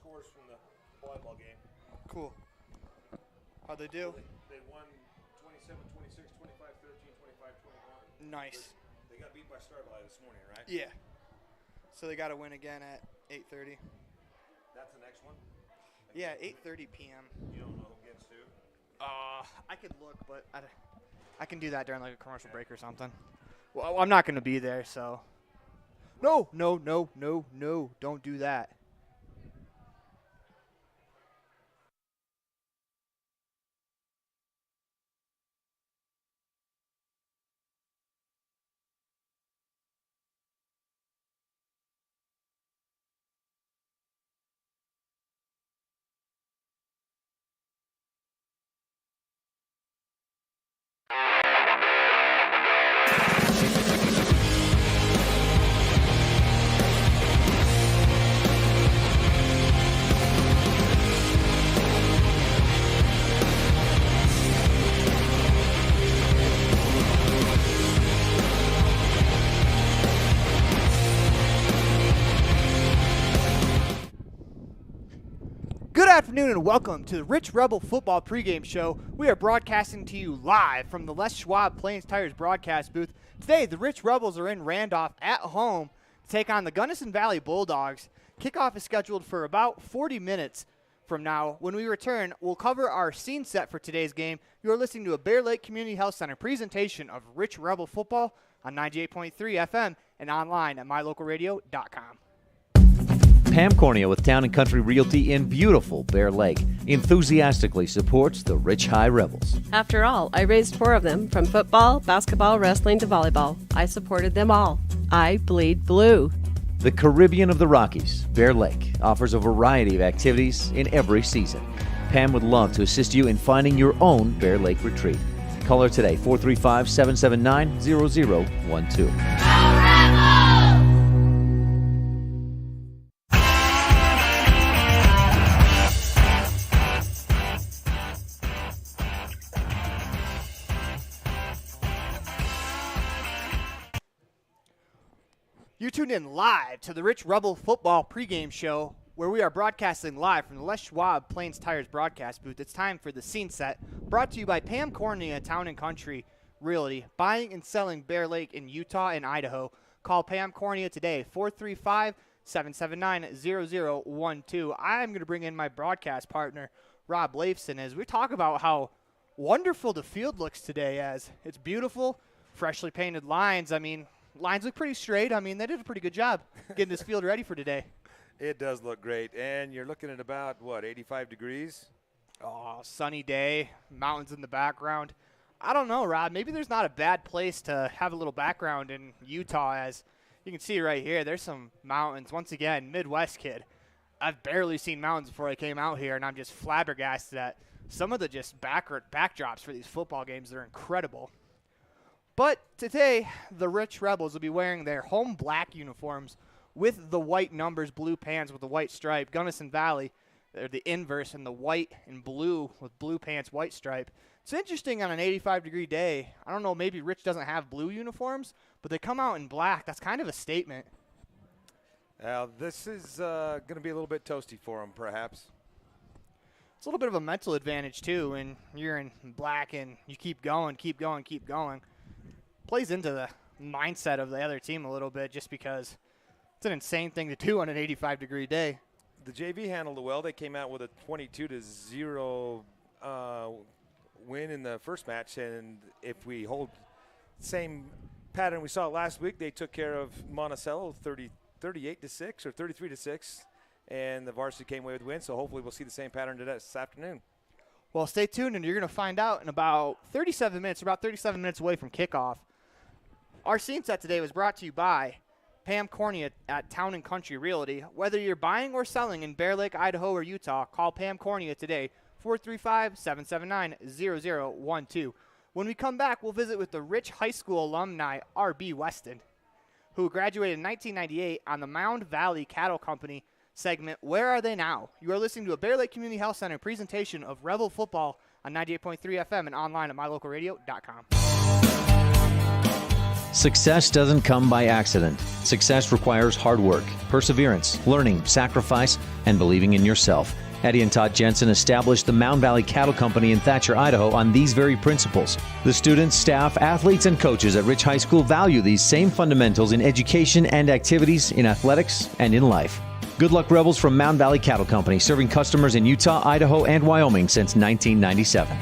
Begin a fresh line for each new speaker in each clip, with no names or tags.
scores from the volleyball game.
Cool. How'd they do?
They won 27-26, 25-13, 25-21.
Nice.
They got beat by Starlight this morning, right?
Yeah. So they got to win again at 8:30.
That's the next one?
Yeah, 8:30 p.m.
You don't know who gets who?
I could look, but I can do that during like a commercial break or something. Well, I'm not going to be there, so. No, don't do that. Good afternoon and welcome to the Rich Rebel Football Pregame Show. We are broadcasting to you live from the Les Schwab Plains Tires broadcast booth. Today, the Rich Rebels are in Randolph at home to take on the Gunnison Valley Bulldogs. Kickoff is scheduled for about 40 minutes from now. When we return, we'll cover our scene set for today's game. You are listening to a Bear Lake Community Health Center presentation of Rich Rebel Football on 98.3 FM and online at mylocalradio.com.
Pam Cornea with Town & Country Realty in beautiful Bear Lake enthusiastically supports the Rich High Rebels.
After all, I raised 4 of them, from football, basketball, wrestling to volleyball. I supported them all. I bleed blue.
The Caribbean of the Rockies, Bear Lake, offers a variety of activities in every season. Pam would love to assist you in finding your own Bear Lake retreat. Call her today, 435-779-0012.
You tuned in live to the Rich Rebel Football Pregame Show, where we are broadcasting live from the Les Schwab Plains Tires broadcast booth. It's time for the scene set, brought to you by Pam Cornea, Town & Country Realty, buying and selling Bear Lake in Utah and Idaho. Call Pam Cornea today, 435-779-0012. I'm going to bring in my broadcast partner, Rob Leifson, as we talk about how wonderful the field looks today, as it's beautiful, freshly painted lines. I mean, lines look pretty straight. I mean, they did a pretty good job getting this field ready for today.
It does look great. And you're looking at about, 85 degrees?
Oh, sunny day, mountains in the background. I don't know, Rob. Maybe there's not a bad place to have a little background in Utah, as you can see right here. There's some mountains. Once again, Midwest kid. I've barely seen mountains before I came out here, and I'm just flabbergasted at some of the just backdrops for these football games. They're incredible. But today, the Rich Rebels will be wearing their home black uniforms with the white numbers, blue pants with the white stripe. Gunnison Valley, they're the inverse, in the white and blue with blue pants, white stripe. It's interesting on an 85-degree day. I don't know, maybe Rich doesn't have blue uniforms, but they come out in black. That's kind of a statement.
This is going to be a little bit toasty for them, perhaps.
It's a little bit of a mental advantage, too, when you're in black and you keep going. Plays into the mindset of the other team a little bit, just because it's an insane thing to do on an 85-degree day.
The JV handled it well. They came out with a 22-0 win in the first match, and if we hold the same pattern we saw last week, they took care of Monticello 38-6 or 33-6, and the varsity came away with the win. So hopefully we'll see the same pattern today, this afternoon.
Well, stay tuned, and you're going to find out in about 37 minutes. We're about 37 minutes away from kickoff. Our scene set today was brought to you by Pam Cornea at Town & Country Realty. Whether you're buying or selling in Bear Lake, Idaho, or Utah, call Pam Cornea today, 435-779-0012. When we come back, we'll visit with the Rich High School alumni, R.B. Weston, who graduated in 1998 on the Mound Valley Cattle Company segment, Where Are They Now? You are listening to a Bear Lake Community Health Center presentation of Rebel Football on 98.3 FM and online at mylocalradio.com.
Success doesn't come by accident. Success requires hard work, perseverance, learning, sacrifice, and believing in yourself. Eddie and Todd Jensen established the Mound Valley Cattle Company in Thatcher, Idaho on these very principles. The students, staff, athletes, and coaches at Rich High School value these same fundamentals in education and activities, in athletics, and in life. Good luck, Rebels, from Mound Valley Cattle Company, serving customers in Utah, Idaho, and Wyoming since 1997.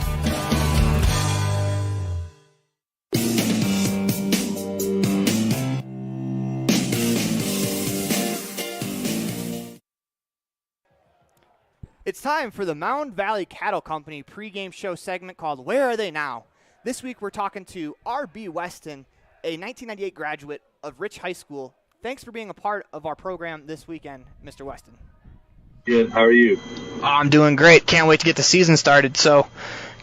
It's time for the Mound Valley Cattle Company pregame show segment called Where Are They Now? This week we're talking to R.B. Weston, a 1998 graduate of Rich High School. Thanks for being a part of our program this weekend, Mr. Weston.
Good. How are you?
I'm doing great. Can't wait to get the season started. So,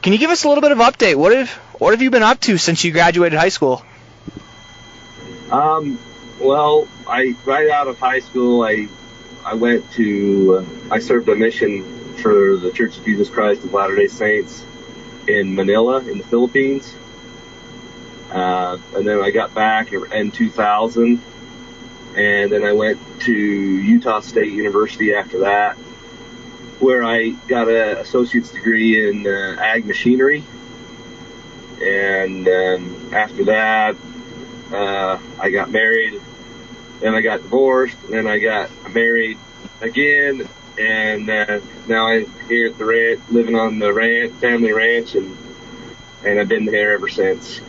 can you give us a little bit of update? What have you been up to since you graduated high school?
Well, right out of high school, I served a mission for the Church of Jesus Christ of Latter-day Saints in Manila in the Philippines. And then I got back in 2000, and then I went to Utah State University after that, where I got an associate's degree in ag machinery. And after that, I got married, then I got divorced, and then I got married again, and now I'm here at the ranch, living on the family ranch, and I've been here ever since.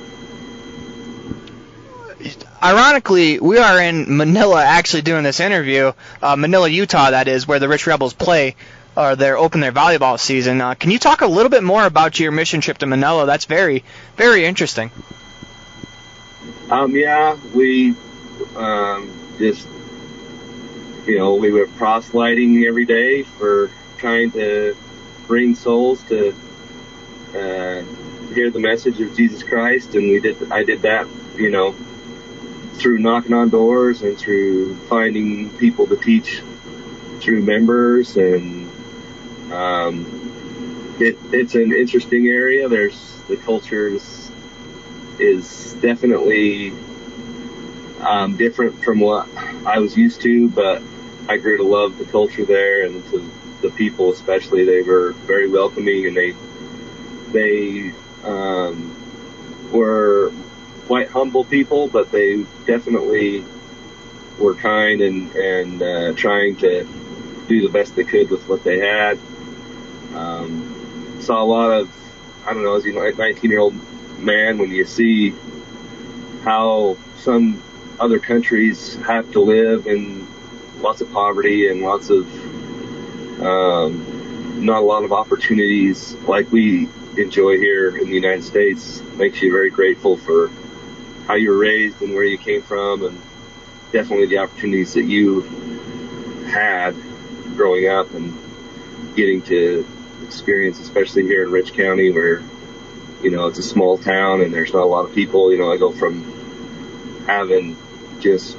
Ironically, we are in Manila actually doing this interview, Manila, Utah, that is, where the Rich Rebels play, or they open their volleyball season. Can you talk a little bit more about your mission trip to Manila? That's very, very interesting.
Yeah, we just, we were proselyting every day for trying to bring souls to hear the message of Jesus Christ, and I did that, through knocking on doors and through finding people to teach through members, and it's an interesting area. The culture is definitely different from what I was used to, but I grew to love the culture there, and to the people especially. They were very welcoming, and they were quite humble people, but they definitely were kind and trying to do the best they could with what they had. Saw a lot of, as a 19-year-old man, when you see how some other countries have to live in lots of poverty and lots of not a lot of opportunities like we enjoy here in the United States, makes you very grateful for how you were raised and where you came from, and definitely the opportunities that you had growing up and getting to experience, especially here in Rich County, where it's a small town and there's not a lot of people. I go from having just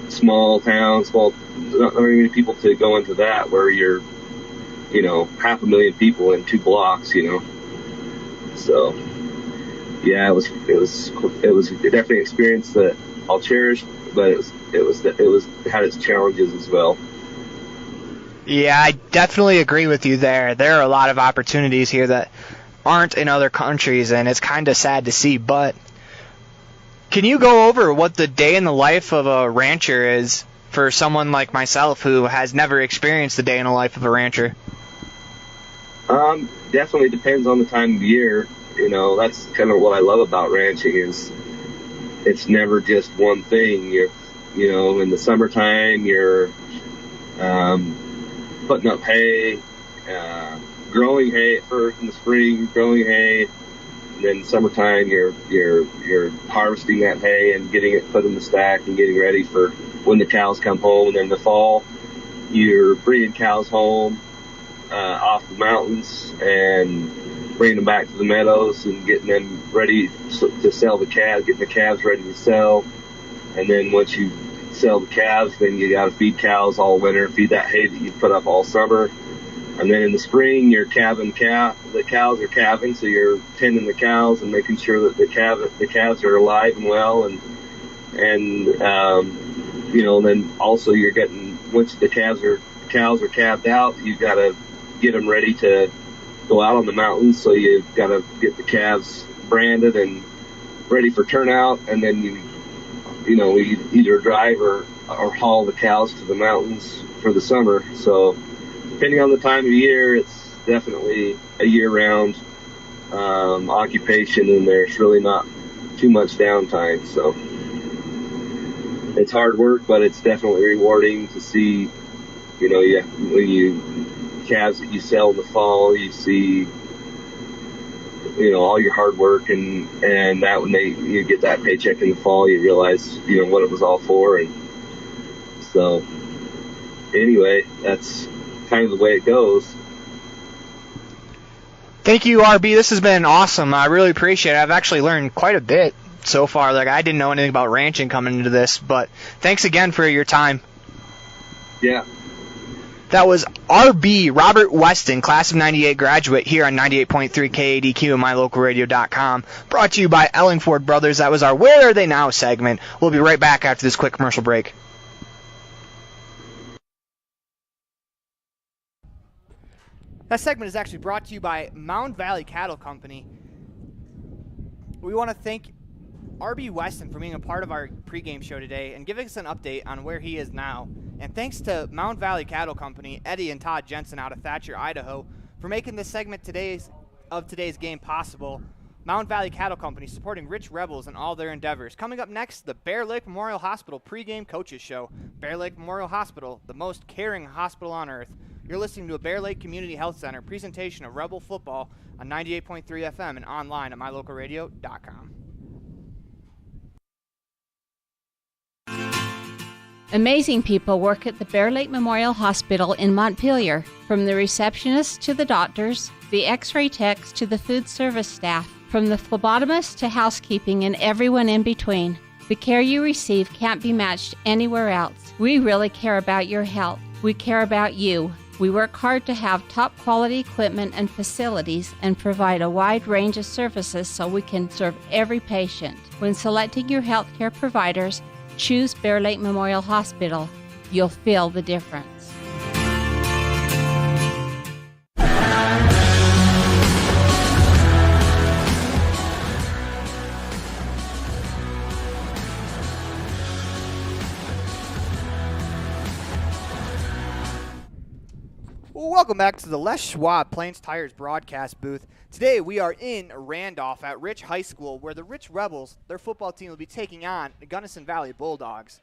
small town, not very many people, to go into that where you're 500,000 people in 2 blocks. So yeah, it was definitely an experience that I'll cherish, but it had its challenges as well.
Yeah, I definitely agree with you there. There are a lot of opportunities here that aren't in other countries, and it's kind of sad to see. But can you go over what the day in the life of a rancher is for someone like myself who has never experienced the day in the life of a rancher?
Definitely depends on the time of year. That's kind of what I love about ranching, is it's never just one thing. In the summertime, you're putting up hay, growing hay at first in the spring, growing hay, and then summertime you're harvesting that hay and getting it put in the stack and getting ready for when the cows come home. And then in the fall, you're bringing cows home off the mountains and bringing them back to the meadows and getting them ready to sell the calves, getting the calves ready to sell. And then once you sell the calves, then you got to feed cows all winter, feed that hay that you put up all summer. And then in the spring, you're calving the cows are calving, so you're tending the cows and making sure that the calves are alive and well, and then also you're getting, once the cows are calved out, you got to get them ready to go out on the mountains. So you've got to get the calves branded and ready for turnout, and then we either drive or haul the cows to the mountains for the summer. So depending on the time of year, it's definitely a year-round occupation, and there's really not too much downtime. So it's hard work, but it's definitely rewarding to see, when you calves that you sell in the fall, you see, all your hard work, and that when you get that paycheck in the fall, you realize, what it was all for. And so anyway, that's kind of the way it goes.
Thank you, RB. This has been awesome. I really appreciate it. I've actually learned quite a bit so far. Like, I didn't know anything about ranching coming into this, but thanks again for your time.
Yeah.
That was RB Robert Weston, class of 98 graduate here on 98.3 KADQ and MyLocalRadio.com. Brought to you by Ellingford Brothers. That was our Where Are They Now segment. We'll be right back after this quick commercial break.
That segment is actually brought to you by Mound Valley Cattle Company. We want to thank RB Weston for being a part of our pregame show today and giving us an update on where he is now. And thanks to Mound Valley Cattle Company, Eddie and Todd Jensen out of Thatcher, Idaho, for making this segment of today's game possible. Mound Valley Cattle Company supporting Rich Rebels in all their endeavors. Coming up next, the Bear Lake Memorial Hospital pregame coaches show. Bear Lake Memorial Hospital, the most caring hospital on earth. You're listening to a Bear Lake Community Health Center presentation of Rebel football on 98.3 FM and online at mylocalradio.com.
Amazing people work at the Bear Lake Memorial Hospital in Montpelier. From the receptionists to the doctors, the x-ray techs to the food service staff, from the phlebotomist to housekeeping and everyone in between. The care you receive can't be matched anywhere else. We really care about your health. We care about you. We work hard to have top quality equipment and facilities and provide a wide range of services so we can serve every patient. When selecting your healthcare providers, choose Bear Lake Memorial Hospital. You'll feel the difference.
Welcome back to the Les Schwab Plains Tires broadcast booth. Today we are in Randolph at Rich High School, where the Rich Rebels, their football team, will be taking on the Gunnison Valley Bulldogs.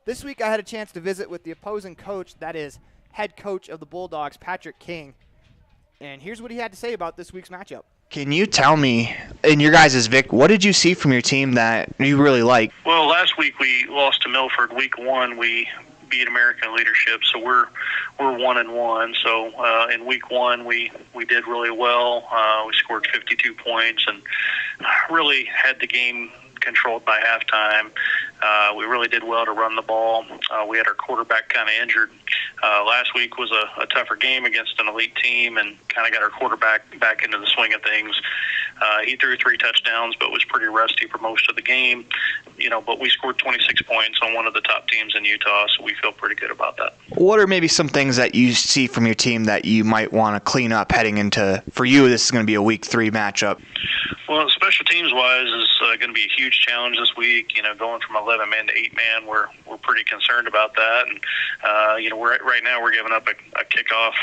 This week I had a chance to visit with the opposing coach, that is head coach of the Bulldogs, Patrick King. And here's what he had to say about this week's matchup.
Can you tell me, in your guys' Vic, what did you see from your team that you really liked?
Well, last week we lost to Milford. Week 1 we beat American Leadership, so we're 1-1. So in week 1 we did really well. We scored 52 points and really had the game controlled by halftime. We really did well to run the ball. We had our quarterback kind of injured. Last week was a tougher game against an elite team and kind of got our quarterback back into the swing of things. He threw 3 touchdowns but was pretty rusty for most of the game. But we scored 26 points on one of the top teams in Utah, so we feel pretty good about that.
What are maybe some things that you see from your team that you might want to clean up heading into, for you, this is going to be a week 3 matchup?
Well, special teams-wise is going to be a huge challenge this week. Going from 11-man to 8-man, we're pretty concerned about that. And, right now we're giving up a kickoff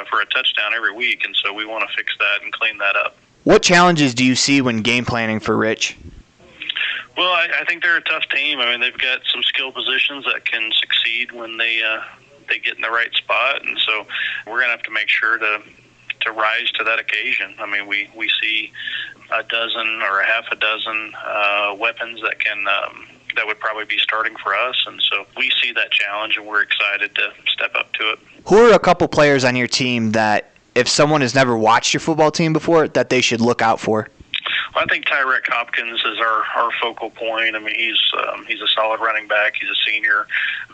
for a touchdown every week, and so we want to fix that and clean that up.
What challenges do you see when game planning for Rich?
Well, I think they're a tough team. I mean, they've got some skill positions that can succeed when they get in the right spot, and so we're going to have to make sure to rise to that occasion. I mean, we see a dozen or a half a dozen weapons that would probably be starting for us, and so we see that challenge, and we're excited to step up to it.
Who are a couple players on your team that, if someone has never watched your football team before, that they should look out for?
Well, I think Tyrek Hopkins is our focal point. I mean, he's a solid running back. He's a senior.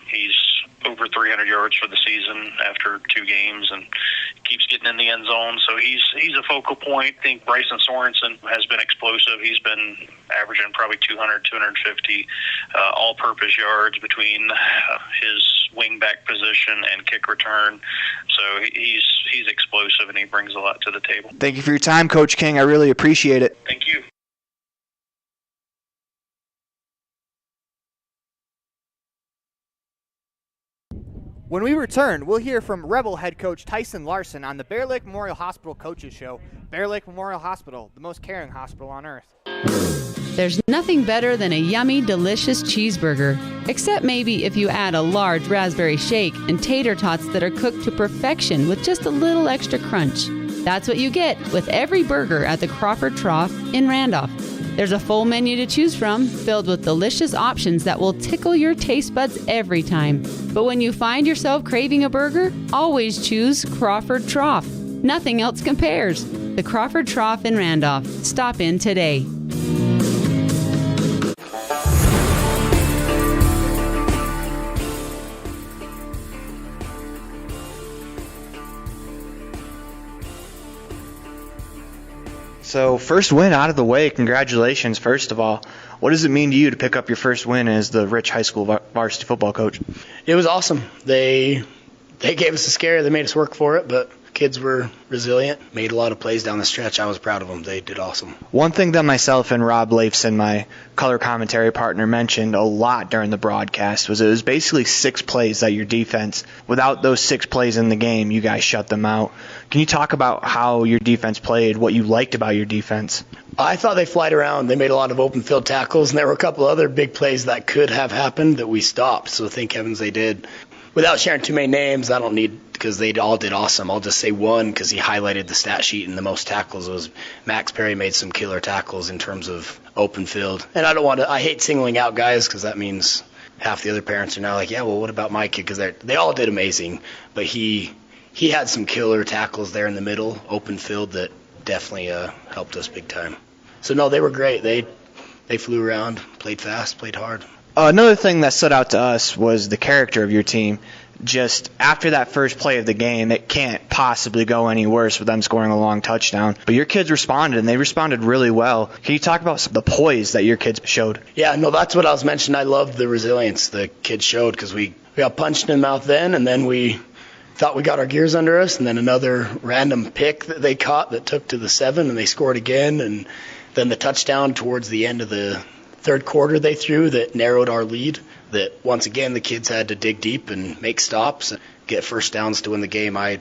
he's over 300 yards for the season after 2 games and keeps getting in the end zone. So he's a focal point. I think Bryson Sorensen has been explosive. He's been averaging probably 200, 250 all-purpose yards between his wing-back position and kick return. So he's explosive, and he brings a lot to the table.
Thank you for your time, Coach King. I really appreciate it.
Thank you.
When we return, we'll hear from Rebel head coach Tyson Larson on the Bear Lake Memorial Hospital Coaches Show. Bear Lake Memorial Hospital, the most caring hospital on earth.
There's nothing better than a yummy, delicious cheeseburger. Except maybe if you add a large raspberry shake and tater tots that are cooked to perfection with just a little extra crunch. That's what you get with every burger at the Crawford Trough in Randolph. There's a full menu to choose from, filled with delicious options that will tickle your taste buds every time. But when you find yourself craving a burger, always choose Crawford Trough. Nothing else compares. The Crawford Trough in Randolph. Stop in today.
So, first win out of the way. Congratulations, first of all. What does it mean to you to pick up your first win as the Rich High School varsity football coach?
It was awesome. They gave us a scare. They made us work for it, but kids were resilient, made a lot of plays down the stretch. I was proud of them. They did awesome.
One thing that myself and Rob Leifson, my color commentary partner, mentioned a lot during the broadcast was it was basically 6 plays that your defense, without those 6 plays in the game, you guys shut them out. Can you talk about how your defense played, what you liked about your defense?
I thought they flied around. They made a lot of open field tackles, and there were a couple other big plays that could have happened that we stopped. So thank heavens they did. Without sharing too many names, I don't need, because they all did awesome. I'll just say one because he highlighted the stat sheet, and the most tackles was Max Perry made some killer tackles in terms of open field. And I hate singling out guys because that means half the other parents are now like, yeah, well, what about my kid? Because they all did amazing, but he had some killer tackles there in the middle, open field, that definitely helped us big time. So, no, they were great. They flew around, played fast, played hard.
Another thing that stood out to us was the character of your team. Just after that first play of the game, it can't possibly go any worse with them scoring a long touchdown. But your kids responded, and they responded really well. Can you talk about the poise that your kids showed?
Yeah, no, that's what I was mentioning. I loved the resilience the kids showed because we got punched in the mouth then, and then we thought we got our gears under us, and then another random pick that they caught that took to the 7, and they scored again, and then the touchdown towards the end of the third quarter they threw that narrowed our lead, that once again the kids had to dig deep and make stops and get first downs to win the game. I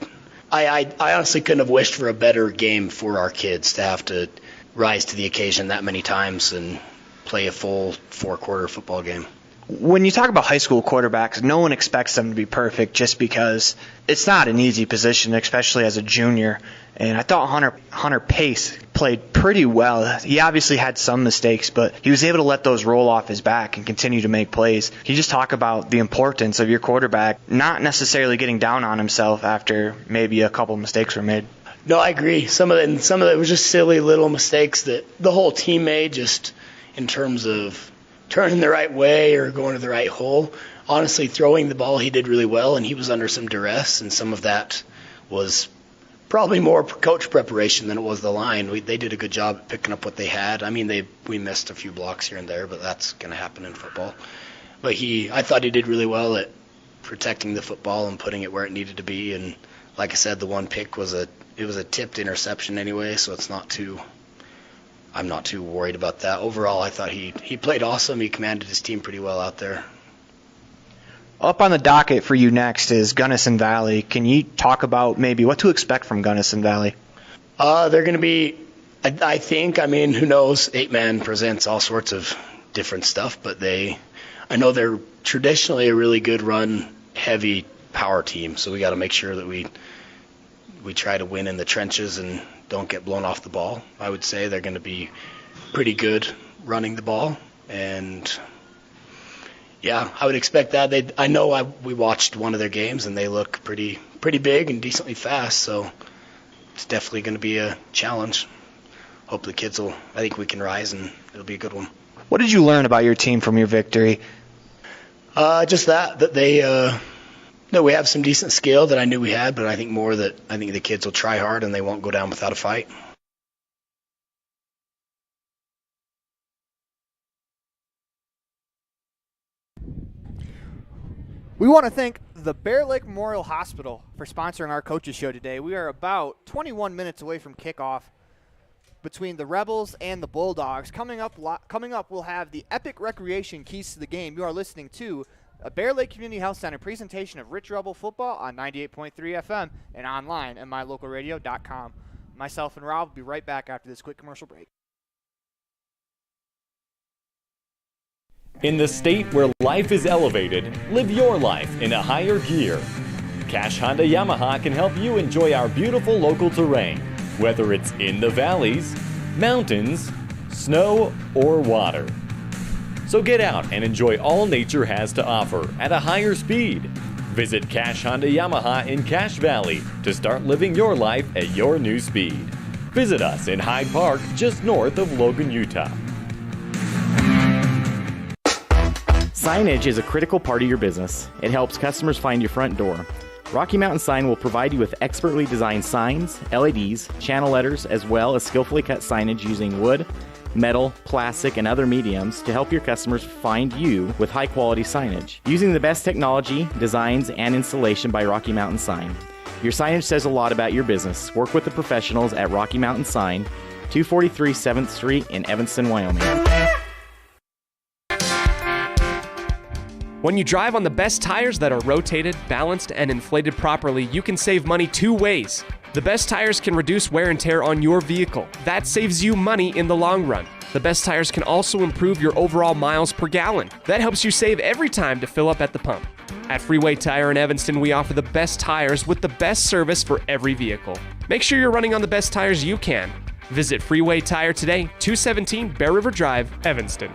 honestly couldn't have wished for a better game for our kids to have to rise to the occasion that many times and play a full 4-quarter football game.
When you talk about high school quarterbacks, no one expects them to be perfect just because it's not an easy position, especially as a junior. And I thought Hunter Pace played pretty well. He obviously had some mistakes, but he was able to let those roll off his back and continue to make plays. Can you just talk about the importance of your quarterback not necessarily getting down on himself after maybe a couple mistakes were made?
No, I agree. Some of it was just silly little mistakes that the whole team made, just in terms of turning the right way or going to the right hole. Honestly, throwing the ball, he did really well, and he was under some duress, and some of that was probably more coach preparation than it was the line. They did a good job at picking up what they had. I mean, we missed a few blocks here and there, but that's going to happen in football. But I thought he did really well at protecting the football and putting it where it needed to be. And like I said, the one pick was a tipped interception anyway, so I'm not too worried about that. Overall, I thought he played awesome. He commanded his team pretty well out there.
Up on the docket for you next is Gunnison Valley. Can you talk about maybe what to expect from Gunnison Valley?
They're going to be, I think, who knows, 8-man presents all sorts of different stuff, but I know they're traditionally a really good run-heavy power team, so we got to make sure that we try to win in the trenches and don't get blown off the ball. I would say they're going to be pretty good running the ball, and yeah, I would expect that. We watched one of their games, and they look pretty big and decently fast, so it's definitely going to be a challenge. Hope the kids I think we can rise, and it'll be a good one.
What did you learn about your team from your victory?
Just that they that we have some decent skill that I knew we had, but I think more that I think the kids will try hard and they won't go down without a fight.
We want to thank the Bear Lake Memorial Hospital for sponsoring our coaches show today. We are about 21 minutes away from kickoff between the Rebels and the Bulldogs. Coming up, we'll have the Epic Recreation Keys to the Game. You are listening to a Bear Lake Community Health Center presentation of Rich Rebel football on 98.3 FM and online at mylocalradio.com. Myself and Rob will be right back after this quick commercial break.
In the state where life is elevated, live your life in a higher gear. Cash Honda Yamaha can help you enjoy our beautiful local terrain, whether it's in the valleys, mountains, snow, or water. So get out and enjoy all nature has to offer at a higher speed. Visit Cash Honda Yamaha in Cache Valley to start living your life at your new speed. Visit us in Hyde Park, just north of Logan, Utah.
Signage is a critical part of your business. It helps customers find your front door. Rocky Mountain Sign will provide you with expertly designed signs, LEDs, channel letters, as well as skillfully cut signage using wood, metal, plastic, and other mediums to help your customers find you with high-quality signage. Using the best technology, designs, and installation by Rocky Mountain Sign. Your signage says a lot about your business. Work with the professionals at Rocky Mountain Sign, 243 7th Street in Evanston, Wyoming.
When you drive on the best tires that are rotated, balanced, and inflated properly, you can save money two ways. The best tires can reduce wear and tear on your vehicle. That saves you money in the long run. The best tires can also improve your overall miles per gallon. That helps you save every time to fill up at the pump. At Freeway Tire in Evanston, we offer the best tires with the best service for every vehicle. Make sure you're running on the best tires you can. Visit Freeway Tire today, 217 Bear River Drive, Evanston.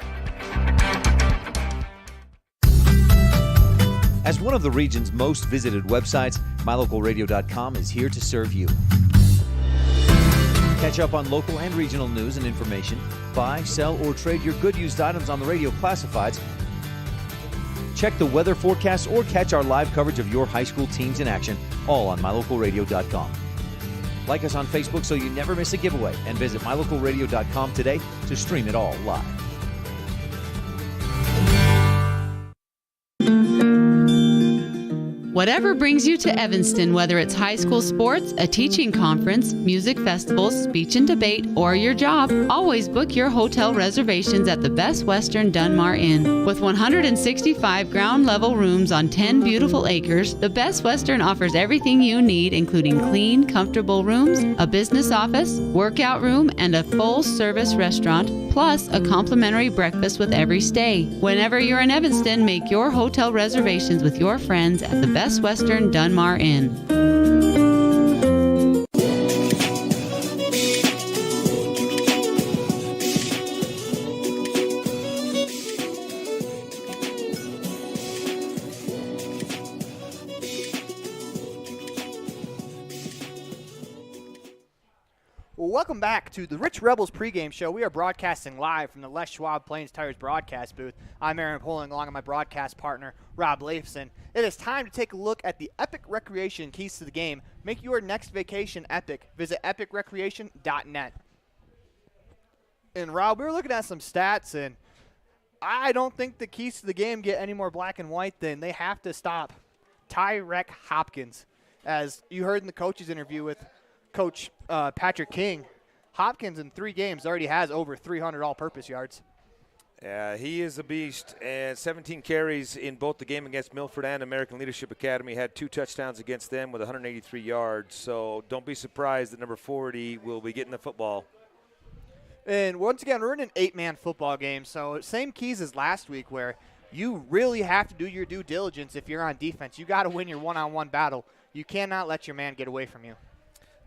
As one of the region's most visited websites, mylocalradio.com is here to serve you. Catch up on local and regional news and information. Buy, sell, or trade your good used items on the radio classifieds. Check the weather forecast or catch our live coverage of your high school teams in action, all on mylocalradio.com. Like us on Facebook so you never miss a giveaway, and visit mylocalradio.com today to stream it all live.
Whatever brings you to Evanston, whether it's high school sports, a teaching conference, music festivals, speech and debate, or your job, always book your hotel reservations at the Best Western Dunmar Inn. With 165 ground-level rooms on 10 beautiful acres, the Best Western offers everything you need, including clean, comfortable rooms, a business office, workout room, and a full-service restaurant, plus a complimentary breakfast with every stay. Whenever you're in Evanston, make your hotel reservations with your friends at the Best Western Dunmar Inn.
Well, welcome back to the Rich Rebels pregame show. We are broadcasting live from the Les Schwab Plains Tires broadcast booth. I'm Aaron Poling, along with my broadcast partner, Rob Leifson. It is time to take a look at the Epic Recreation Keys to the Game. Make your next vacation epic. Visit epicrecreation.net. And, Rob, we were looking at some stats, and I don't think the keys to the game get any more black and white than they have to stop Tyrek Hopkins. As you heard in the coach's interview with Coach Patrick King, Hopkins in 3 games already has over 300 all-purpose yards.
Yeah, he is a beast, and 17 carries in both the game against Milford and American Leadership Academy. Had 2 touchdowns against them with 183 yards, so don't be surprised that number 40 will be getting the football.
And once again, we're in an 8-man football game, so same keys as last week where you really have to do your due diligence if you're on defense. You got to win your one-on-one battle. You cannot let your man get away from you.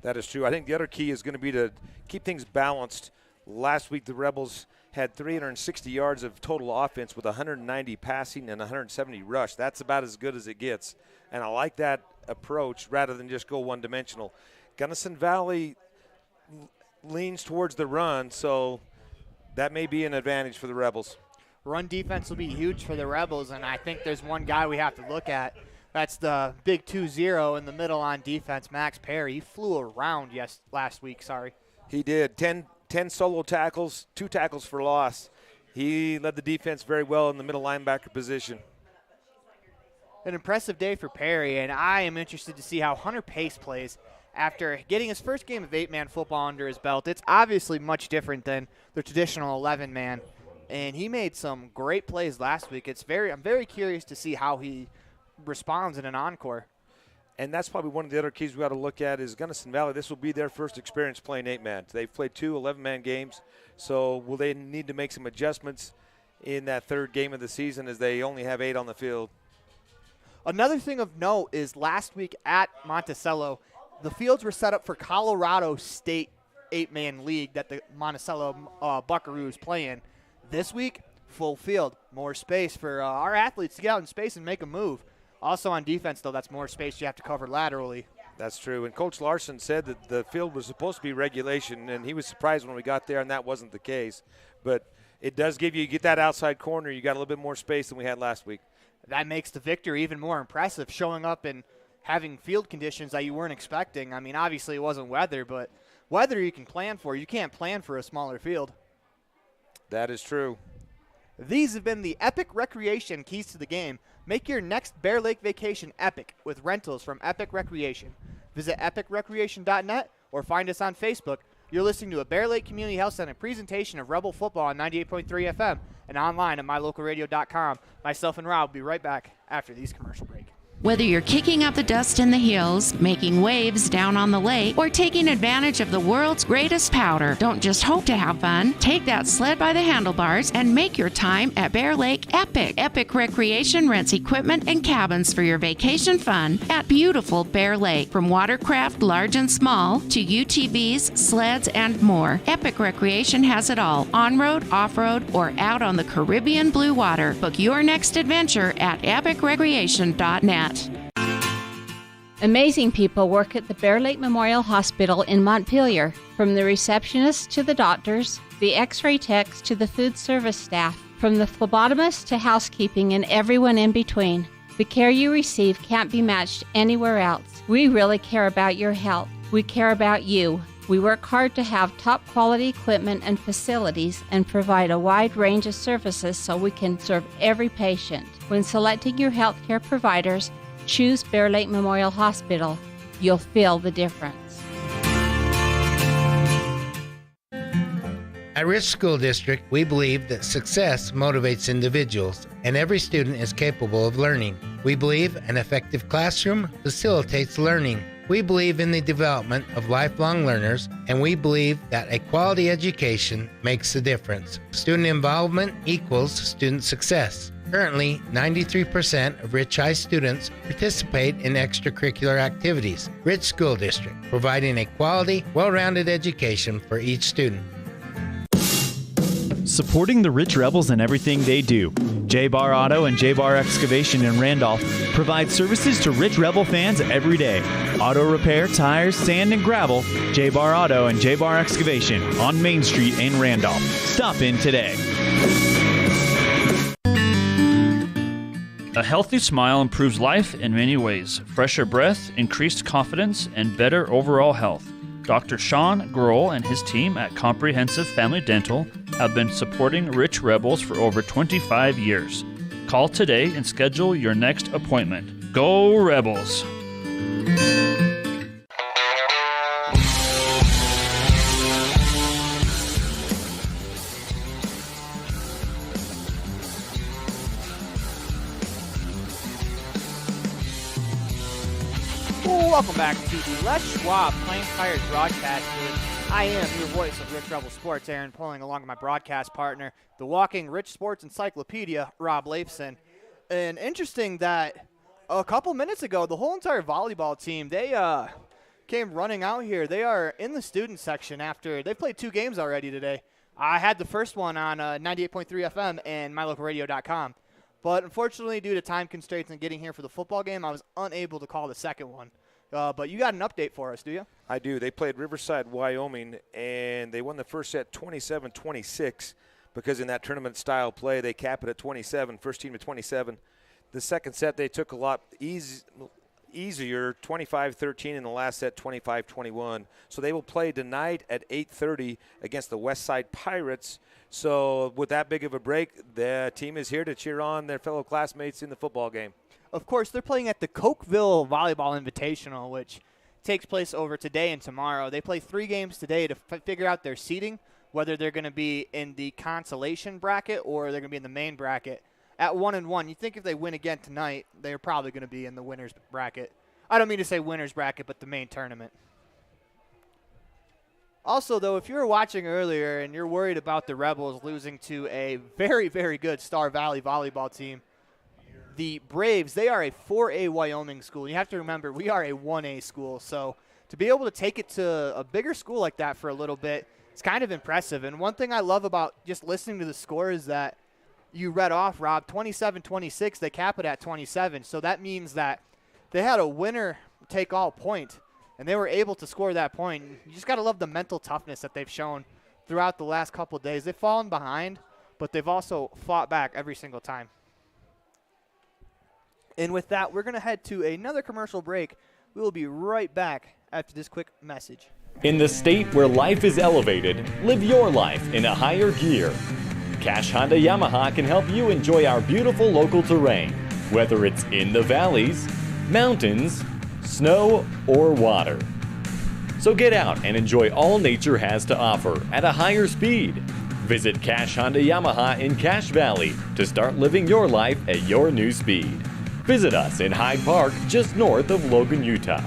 That is true. I think the other key is going to be to keep things balanced. Last week, the Rebels had 360 yards of total offense with 190 passing and 170 rush. That's about as good as it gets. And I like that approach rather than just go one-dimensional. Gunnison Valley leans towards the run, so that may be an advantage for the Rebels.
run defense will be huge for the Rebels, and I think there's one guy we have to look at. That's the big 2-0 in the middle on defense, Max Perry. He flew around last week.
He did. 10 solo tackles, 2 tackles for loss. He led the defense very well in the middle linebacker position.
An impressive day for Perry, and I am interested to see how Hunter Pace plays after getting his first game of 8-man football under his belt. It's obviously much different than the traditional 11-man, and he made some great plays last week. I'm very curious to see how he responds in an encore.
And that's probably one of the other keys we got to look at is Gunnison Valley. This will be their first experience playing 8-man. They've played 2 11-man games, so will they need to make some adjustments in that third game of the season as they only have 8 on the field?
Another thing of note is last week at Monticello, the fields were set up for Colorado State 8-man league that the Monticello Buckaroos play in. This week, full field, more space for our athletes to get out in space and make a move. Also on defense, though, that's more space you have to cover laterally.
That's true. And Coach Larson said that the field was supposed to be regulation, and he was surprised when we got there, and that wasn't the case. But it does give you get that outside corner. You got a little bit more space than we had last week.
That makes the victory even more impressive, showing up and having field conditions that you weren't expecting. I mean, obviously it wasn't weather, but weather you can plan for. You can't plan for a smaller field.
That is true.
These have been the Epic Recreation keys to the game. Make your next Bear Lake vacation epic with rentals from Epic Recreation. Visit epicrecreation.net or find us on Facebook. You're listening to a Bear Lake Community Health Center presentation of Rebel Football on 98.3 FM and online at mylocalradio.com. Myself and Rob will be right back after these commercial break.
Whether you're kicking up the dust in the hills, making waves down on the lake, or taking advantage of the world's greatest powder, don't just hope to have fun. Take that sled by the handlebars and make your time at Bear Lake epic. Epic Recreation rents equipment and cabins for your vacation fun at beautiful Bear Lake. From watercraft, large and small, to UTVs, sleds, and more, Epic Recreation has it all. On-road, off-road, or out on the Caribbean blue water. Book your next adventure at epicrecreation.net.
Amazing people work at the Bear Lake Memorial Hospital in Montpelier. From the receptionists to the doctors, the x-ray techs to the food service staff, from the phlebotomist to housekeeping and everyone in between. The care you receive can't be matched anywhere else. We really care about your health. We care about you. We work hard to have top quality equipment and facilities and provide a wide range of services so we can serve every patient. When selecting your healthcare providers, choose Bear Lake Memorial Hospital. You'll feel the difference.
At Rich School District, we believe that success motivates individuals, and every student is capable of learning. We believe an effective classroom facilitates learning. We believe in the development of lifelong learners, and we believe that a quality education makes the difference. Student involvement equals student success. Currently, 93% of Rich High students participate in extracurricular activities. Rich School District, providing a quality, well-rounded education for each student.
Supporting the Rich Rebels in everything they do. J-Bar Auto and J-Bar Excavation in Randolph provide services to Rich Rebel fans every day. Auto repair, tires, sand, and gravel. J-Bar Auto and J-Bar Excavation on Main Street in Randolph. Stop in today.
A healthy smile improves life in many ways. Fresher breath, increased confidence, and better overall health. Dr. Sean Grohl and his team at Comprehensive Family Dental have been supporting Rich Rebels for over 25 years. Call today and schedule your next appointment. Go Rebels!
Welcome back to the Les Schwab Plain Tires broadcast booth. I am your voice of Rich Rebel Sports, Aaron Pulling, along with my broadcast partner, the walking Rich Sports Encyclopedia, Rob Leifson. And interesting that a couple minutes ago, the whole entire volleyball team, they came running out here. They are in the student section after they've played 2 games already today. I had the first one on 98.3 FM and mylocalradio.com. But unfortunately, due to time constraints and getting here for the football game, I was unable to call the second one. But you got an update for us, do you?
I do. They played Riverside, Wyoming, and they won the first set 27-26. because in that tournament-style play, they cap it at 27, first team at 27. The second set, they took a lot easier, 25-13 in the last set, 25-21. So they will play tonight at 8:30 against the Westside Pirates. So with that big of a break, the team is here to cheer on their fellow classmates in the football game.
Of course, they're playing at the Cokeville Volleyball Invitational, which takes place over today and tomorrow. They play 3 games today to figure out their seeding, whether they're going to be in the consolation bracket or they're going to be in the main bracket. At 1-1, you think if they win again tonight, they're probably going to be in the winner's bracket. I don't mean to say winner's bracket, but the main tournament. Also, though, if you were watching earlier and you're worried about the Rebels losing to a very, very good Star Valley volleyball team, the Braves, they are a 4A Wyoming school. You have to remember, we are a 1A school. So to be able to take it to a bigger school like that for a little bit, it's kind of impressive. And one thing I love about just listening to the score is that you read off, Rob, 27-26, they cap it at 27. So that means that they had a winner-take-all point, and they were able to score that point. You just got to love the mental toughness that they've shown throughout the last couple of days. They've fallen behind, but they've also fought back every single time. And with that, we're going to head to another commercial break. We will be right back after this quick message.
In the state where life is elevated, live your life in a higher gear. Cash Honda Yamaha can help you enjoy our beautiful local terrain, whether it's in the valleys, mountains, snow, or water. So get out and enjoy all nature has to offer at a higher speed. Visit Cash Honda Yamaha in Cache Valley to start living your life at your new speed. Visit us in Hyde Park, just north of Logan, Utah.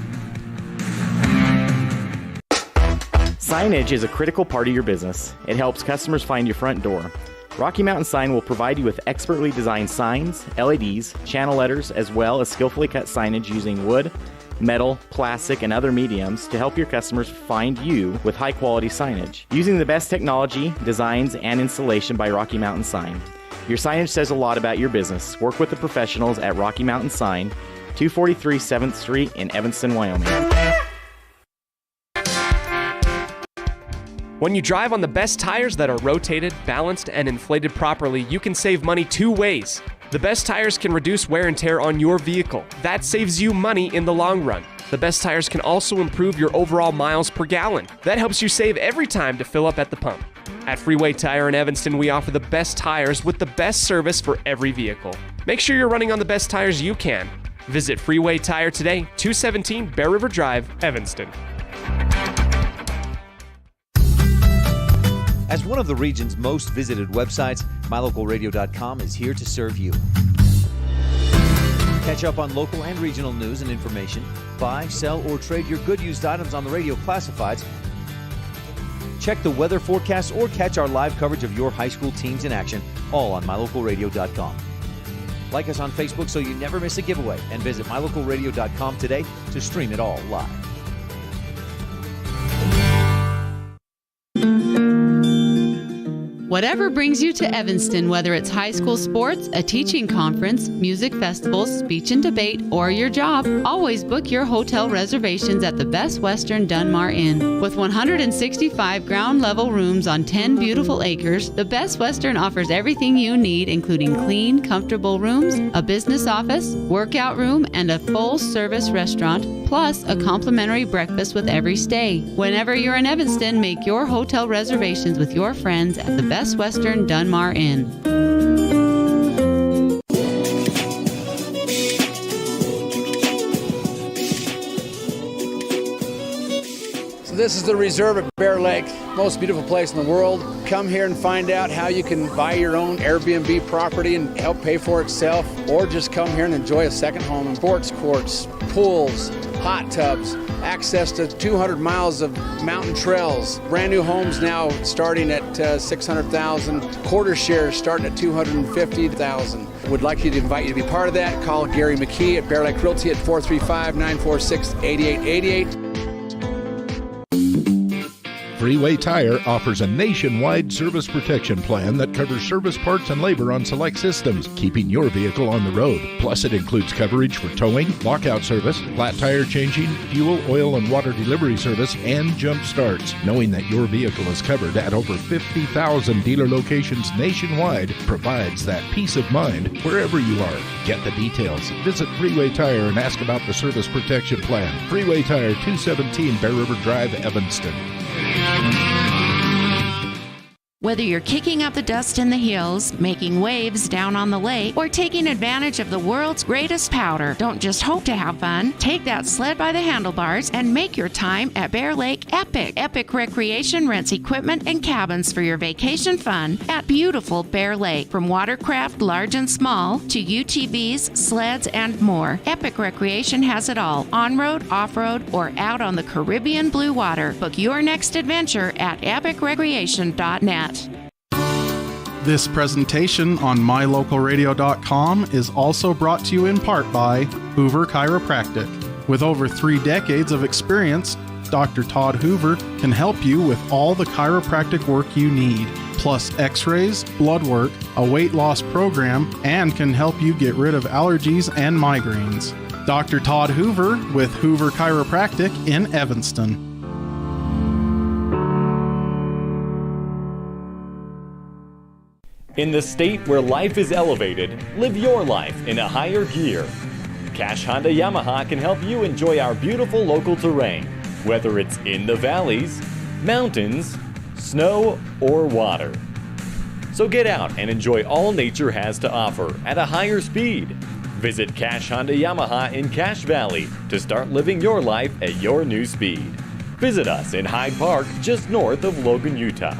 Signage is a critical part of your business. It helps customers find your front door. Rocky Mountain Sign will provide you with expertly designed signs, LEDs, channel letters, as well as skillfully cut signage using wood, metal, plastic, and other mediums to help your customers find you with high-quality signage. Using the best technology, designs, and installation by Rocky Mountain Sign. Your signage says a lot about your business. Work with the professionals at Rocky Mountain Sign, 243 7th Street in Evanston, Wyoming.
When you drive on the best tires that are rotated, balanced, and inflated properly, you can save money 2 ways. The best tires can reduce wear and tear on your vehicle. That saves you money in the long run. The best tires can also improve your overall miles per gallon. That helps you save every time to fill up at the pump. At Freeway Tire in Evanston, we offer the best tires with the best service for every vehicle. Make sure you're running on the best tires you can. Visit Freeway Tire today, 217 Bear River Drive, Evanston.
As one of the region's most visited websites, MyLocalRadio.com is here to serve you. Catch up on local and regional news and information. Buy, sell, or trade your good used items on the radio classifieds. Check the weather forecast or catch our live coverage of your high school teams in action, all on MyLocalRadio.com. Like us on Facebook so you never miss a giveaway, and visit MyLocalRadio.com today to stream it all live.
Whatever brings you to Evanston, whether it's high school sports, a teaching conference, music festivals, speech and debate, or your job, always book your hotel reservations at the Best Western Dunmar Inn. With 165 ground-level rooms on 10 beautiful acres, the Best Western offers everything you need, including clean, comfortable rooms, a business office, workout room, and a full-service restaurant, plus a complimentary breakfast with every stay. Whenever you're in Evanston, make your hotel reservations with your friends at the Best Western Dunmar Inn.
So this is the reserve at Bear Lake, most beautiful place in the world. Come here and find out how you can buy your own Airbnb property and help pay for itself, or just come here and enjoy a second home. Sports courts, pools, hot tubs, access to 200 miles of mountain trails, brand new homes now starting at $600,000, quarter shares starting at $250,000. Would like to invite you to be part of that. Call Gary McKee at Bear Lake Realty at 435-946-8888.
Freeway Tire offers a nationwide service protection plan that covers service parts and labor on select systems, keeping your vehicle on the road. Plus, it includes coverage for towing, lockout service, flat tire changing, fuel, oil, and water delivery service, and jump starts. Knowing that your vehicle is covered at over 50,000 dealer locations nationwide provides that peace of mind wherever you are. Get the details. Visit Freeway Tire and ask about the service protection plan. Freeway Tire, 217 Bear River Drive, Evanston.
Whether you're kicking up the dust in the hills, making waves down on the lake, or taking advantage of the world's greatest powder, don't just hope to have fun. Take that sled by the handlebars and make your time at Bear Lake epic. Epic Recreation rents equipment and cabins for your vacation fun at beautiful Bear Lake. From watercraft, large and small, to UTVs, sleds, and more, Epic Recreation has it all. On-road, off-road, or out on the Caribbean blue water. Book your next adventure at epicrecreation.net.
This presentation on mylocalradio.com is also brought to you in part by Hoover Chiropractic. With over 3 decades of experience, Dr. Todd Hoover can help you with all the chiropractic work you need, plus x-rays, blood work, a weight loss program, and can help you get rid of allergies and migraines. Dr. Todd Hoover with Hoover Chiropractic in Evanston.
In the state where life is elevated, live your life in a higher gear. Cash Honda Yamaha can help you enjoy our beautiful local terrain, whether it's in the valleys, mountains, snow, or water. So get out and enjoy all nature has to offer at a higher speed. Visit Cash Honda Yamaha in Cache Valley to start living your life at your new speed. Visit us in Hyde Park, just north of Logan, Utah.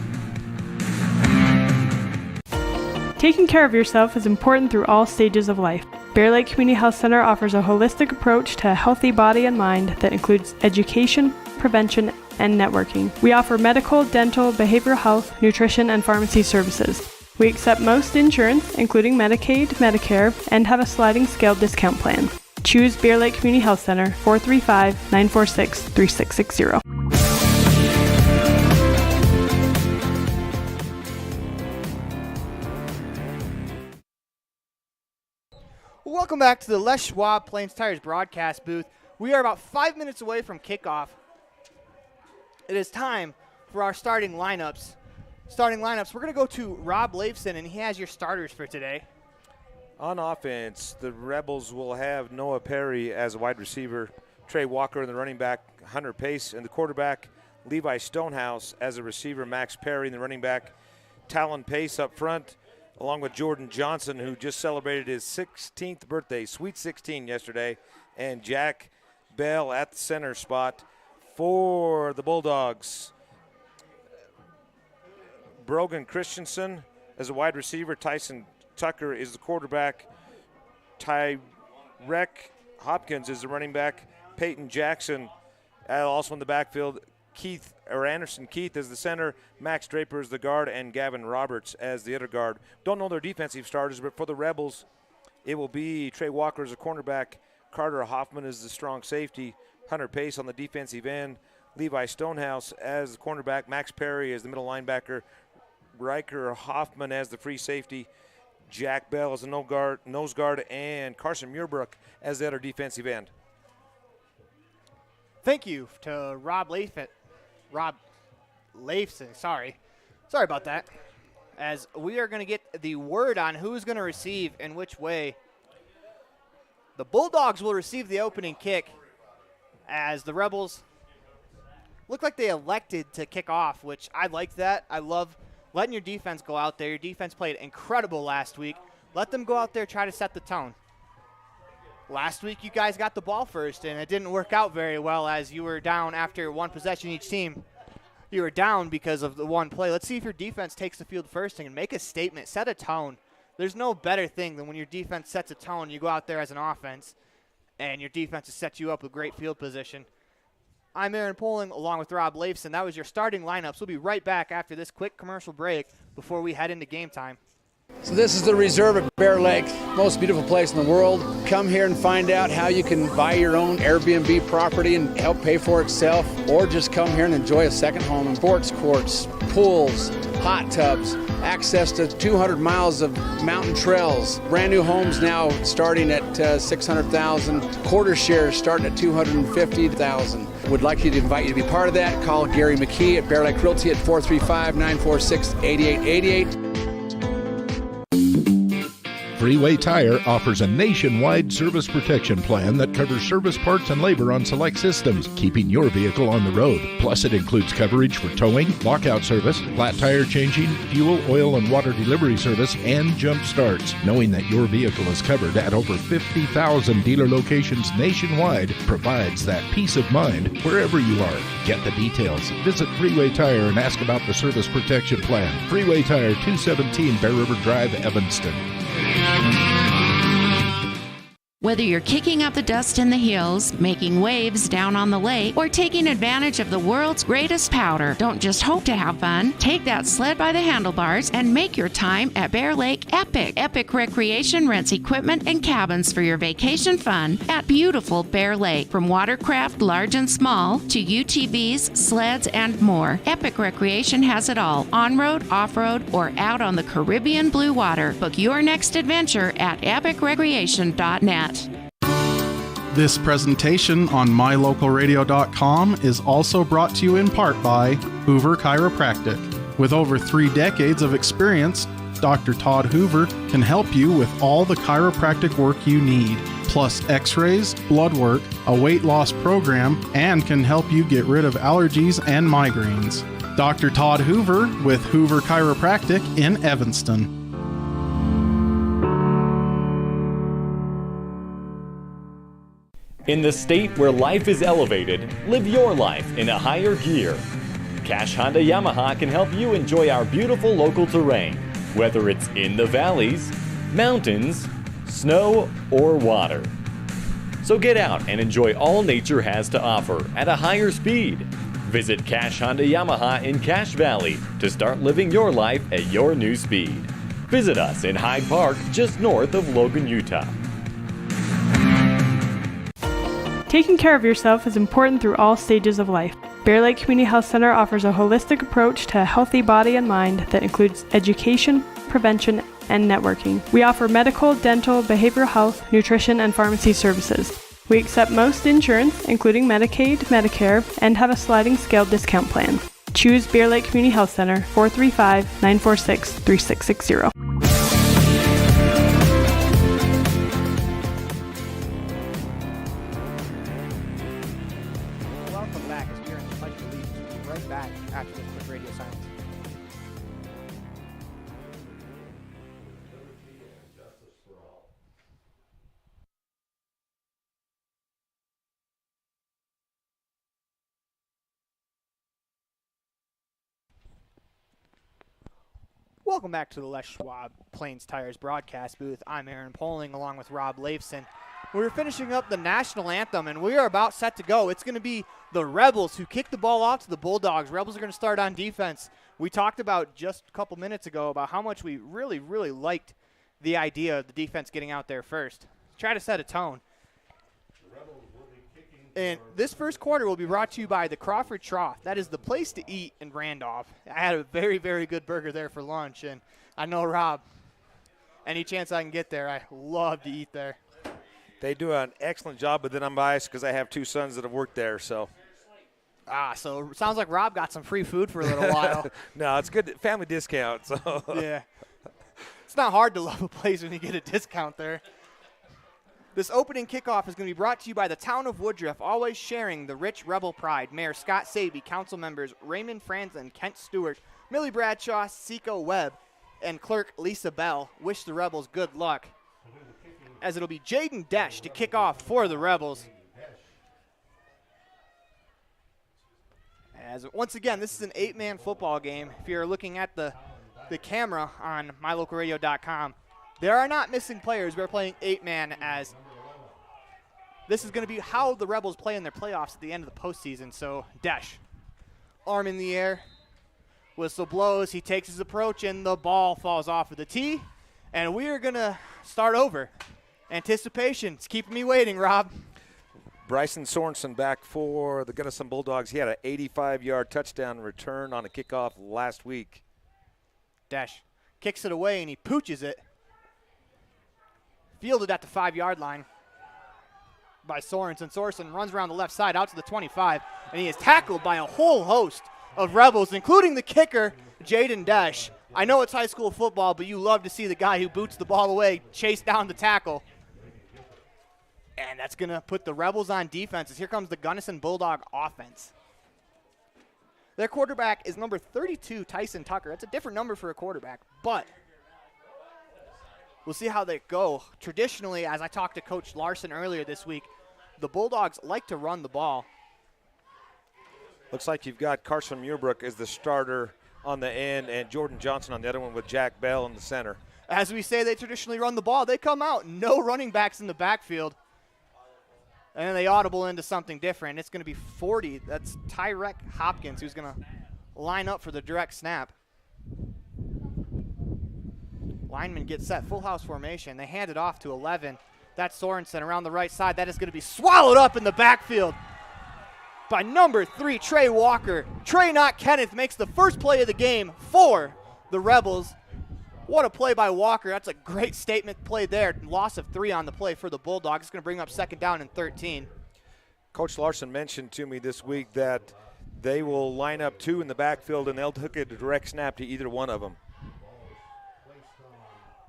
Taking care of yourself is important through all stages of life. Bear Lake Community Health Center offers a holistic approach to a healthy body and mind that includes education, prevention, and networking. We offer medical, dental, behavioral health, nutrition, and pharmacy services. We accept most insurance, including Medicaid, Medicare, and have a sliding scale discount plan. Choose Bear Lake Community Health Center, 435-946-3660.
Welcome back to the Les Schwab Plains Tires broadcast booth. We are about 5 minutes away from kickoff. It is time for our starting lineups. We're going to go to Rob Leifson, and he has your starters for today.
On offense, the Rebels will have Noah Perry as a wide receiver, Trey Walker in the running back, Hunter Pace in the quarterback, Levi Stonehouse as a receiver, Max Perry in the running back, Talon Pace up front, along with Jordan Johnson, who just celebrated his 16th birthday, Sweet 16 yesterday, and Jack Bell at the center spot for the Bulldogs. Brogan Christensen as a wide receiver, Tyson Tucker is the quarterback, Tyrek Hopkins is the running back, Peyton Jackson also in the backfield, Anderson Keith is the center, Max Draper is the guard, and Gavin Roberts as the other guard. Don't know their defensive starters, but for the Rebels, it will be Trey Walker as a cornerback, Carter Hoffman is the strong safety, Hunter Pace on the defensive end, Levi Stonehouse as the cornerback, Max Perry as the middle linebacker, Riker Hoffman as the free safety, Jack Bell as the nose guard, and Carson Muirbrook as the other defensive end.
Thank you to Rob Leifson. Sorry about that. As we are going to get the word on who's going to receive and which way. The Bulldogs will receive the opening kick as the Rebels look like they elected to kick off, which I like that. I love letting your defense go out there. Your defense played incredible last week. Let them go out there, try to set the tone. Last week you guys got the ball first, and it didn't work out very well as you were down after one possession each team. You were down because of the one play. Let's see if your defense takes the field first and make a statement, set a tone. There's no better thing than when your defense sets a tone, you go out there as an offense, and your defense has set you up with great field position. I'm Aaron Poling along with Rob Leifson. That was your starting lineups. We'll be right back after this quick commercial break before we head into game time.
So this is the Reserve at Bear Lake, most beautiful place in the world. Come here and find out how you can buy your own Airbnb property and help pay for itself, or just come here and enjoy a second home. Sports courts, pools, hot tubs, access to 200 miles of mountain trails. Brand new homes now starting at $600,000. Quarter shares starting at $250,000. Would like to invite you to be part of that. Call Gary McKee at Bear Lake Realty at 435-946-8888.
Freeway Tire offers a nationwide service protection plan that covers service parts and labor on select systems, keeping your vehicle on the road. Plus, it includes coverage for towing, lockout service, flat tire changing, fuel, oil, and water delivery service, and jump starts. Knowing that your vehicle is covered at over 50,000 dealer locations nationwide provides that peace of mind wherever you are. Get the details. Visit Freeway Tire and ask about the service protection plan. Freeway Tire, 217 Bear River Drive, Evanston.
Whether you're kicking up the dust in the hills, making waves down on the lake, or taking advantage of the world's greatest powder, don't just hope to have fun. Take that sled by the handlebars and make your time at Bear Lake epic. Epic Recreation rents equipment and cabins for your vacation fun at beautiful Bear Lake. From watercraft, large and small, to UTVs, sleds, and more, Epic Recreation has it all. On-road, off-road, or out on the Caribbean blue water. Book your next adventure at epicrecreation.net.
This presentation on mylocalradio.com is also brought to you in part by Hoover Chiropractic. With over 3 decades of experience, Dr. Todd Hoover can help you with all the chiropractic work you need, plus x-rays, blood work, a weight loss program, and can help you get rid of allergies and migraines. Dr. Todd Hoover with Hoover Chiropractic in Evanston.
In the state where life is elevated, live your life in a higher gear. Cash Honda Yamaha can help you enjoy our beautiful local terrain, whether it's in the valleys, mountains, snow, or water. So get out and enjoy all nature has to offer at a higher speed. Visit Cash Honda Yamaha in Cache Valley to start living your life at your new speed. Visit us in Hyde Park, just north of Logan, Utah.
Taking care of yourself is important through all stages of life. Bear Lake Community Health Center offers a holistic approach to a healthy body and mind that includes education, prevention, and networking. We offer medical, dental, behavioral health, nutrition, and pharmacy services. We accept most insurance, including Medicaid, Medicare, and have a sliding scale discount plan. Choose Bear Lake Community Health Center, 435-946-3660.
After this quick radio silence. Welcome back to the Les Schwab Plains Tires broadcast booth. I'm Aaron Poling along with Rob Leifson. We're finishing up the national anthem, and we are about set to go. It's going to be the Rebels who kick the ball off to the Bulldogs. Rebels are going to start on defense. We talked about just a couple minutes ago about how much we really, really liked the idea of the defense getting out there first. Try to set a tone. And this first quarter will be brought to you by the Crawford Trough. That is the place to eat in Randolph. I had a very, very good burger there for lunch, and I know, Rob, any chance I can get there, I love to eat there.
They do an excellent job, but then I'm biased because I have 2 sons that have worked there. So
so it sounds like Rob got some free food for a little while.
No, it's good family discount. So
yeah, it's not hard to love a place when you get a discount there. This opening kickoff is going to be brought to you by the town of Woodruff, always sharing the rich Rebel pride. Mayor Scott Sabie, council members Raymond Franklin, Kent Stewart, Millie Bradshaw, Seco Webb, and clerk Lisa Bell wish the Rebels good luck, as it'll be Jaden Desch to kick off for the Rebels. As once again, this is an 8-man football game. If you're looking at the camera on mylocalradio.com, there are not missing players. We're playing 8-man, as this is going to be how the Rebels play in their playoffs at the end of the postseason. So Desch, arm in the air, whistle blows, he takes his approach, and the ball falls off of the tee. And we are going to start over. Anticipation's keeping me waiting, Rob.
Bryson Sorensen back for the Gunnison Bulldogs. He had an 85-yard touchdown return on a kickoff last week.
Dash kicks it away, and he pooches it. Fielded at the 5-yard line by Sorensen. Sorensen runs around the left side out to the 25, and he is tackled by a whole host of Rebels, including the kicker, Jaden Dash. I know it's high school football, but you love to see the guy who boots the ball away chase down the tackle. And that's going to put the Rebels on defense. Here comes the Gunnison Bulldog offense. Their quarterback is number 32, Tyson Tucker. That's a different number for a quarterback, but we'll see how they go. Traditionally, as I talked to Coach Larson earlier this week, the Bulldogs like to run the ball.
Looks like you've got Carson Muirbrook as the starter on the end and Jordan Johnson on the other one with Jack Bell in the center.
As we say, they traditionally run the ball. They come out, no running backs in the backfield. And then they audible into something different. It's going to be 40. That's Tyrek Hopkins who's going to line up for the direct snap. Lineman gets set, full house formation. They hand it off to 11. That's Sorensen around the right side. That is going to be swallowed up in the backfield by number 3, Trey Walker. Trey, not Kenneth, makes the first play of the game for the Rebels. What a play by Walker. That's a great statement play there. Loss of 3 on the play for the Bulldogs. It's going to bring up 2nd down and 13.
Coach Larson mentioned to me this week that they will line up 2 in the backfield and they'll take a direct snap to either one of them.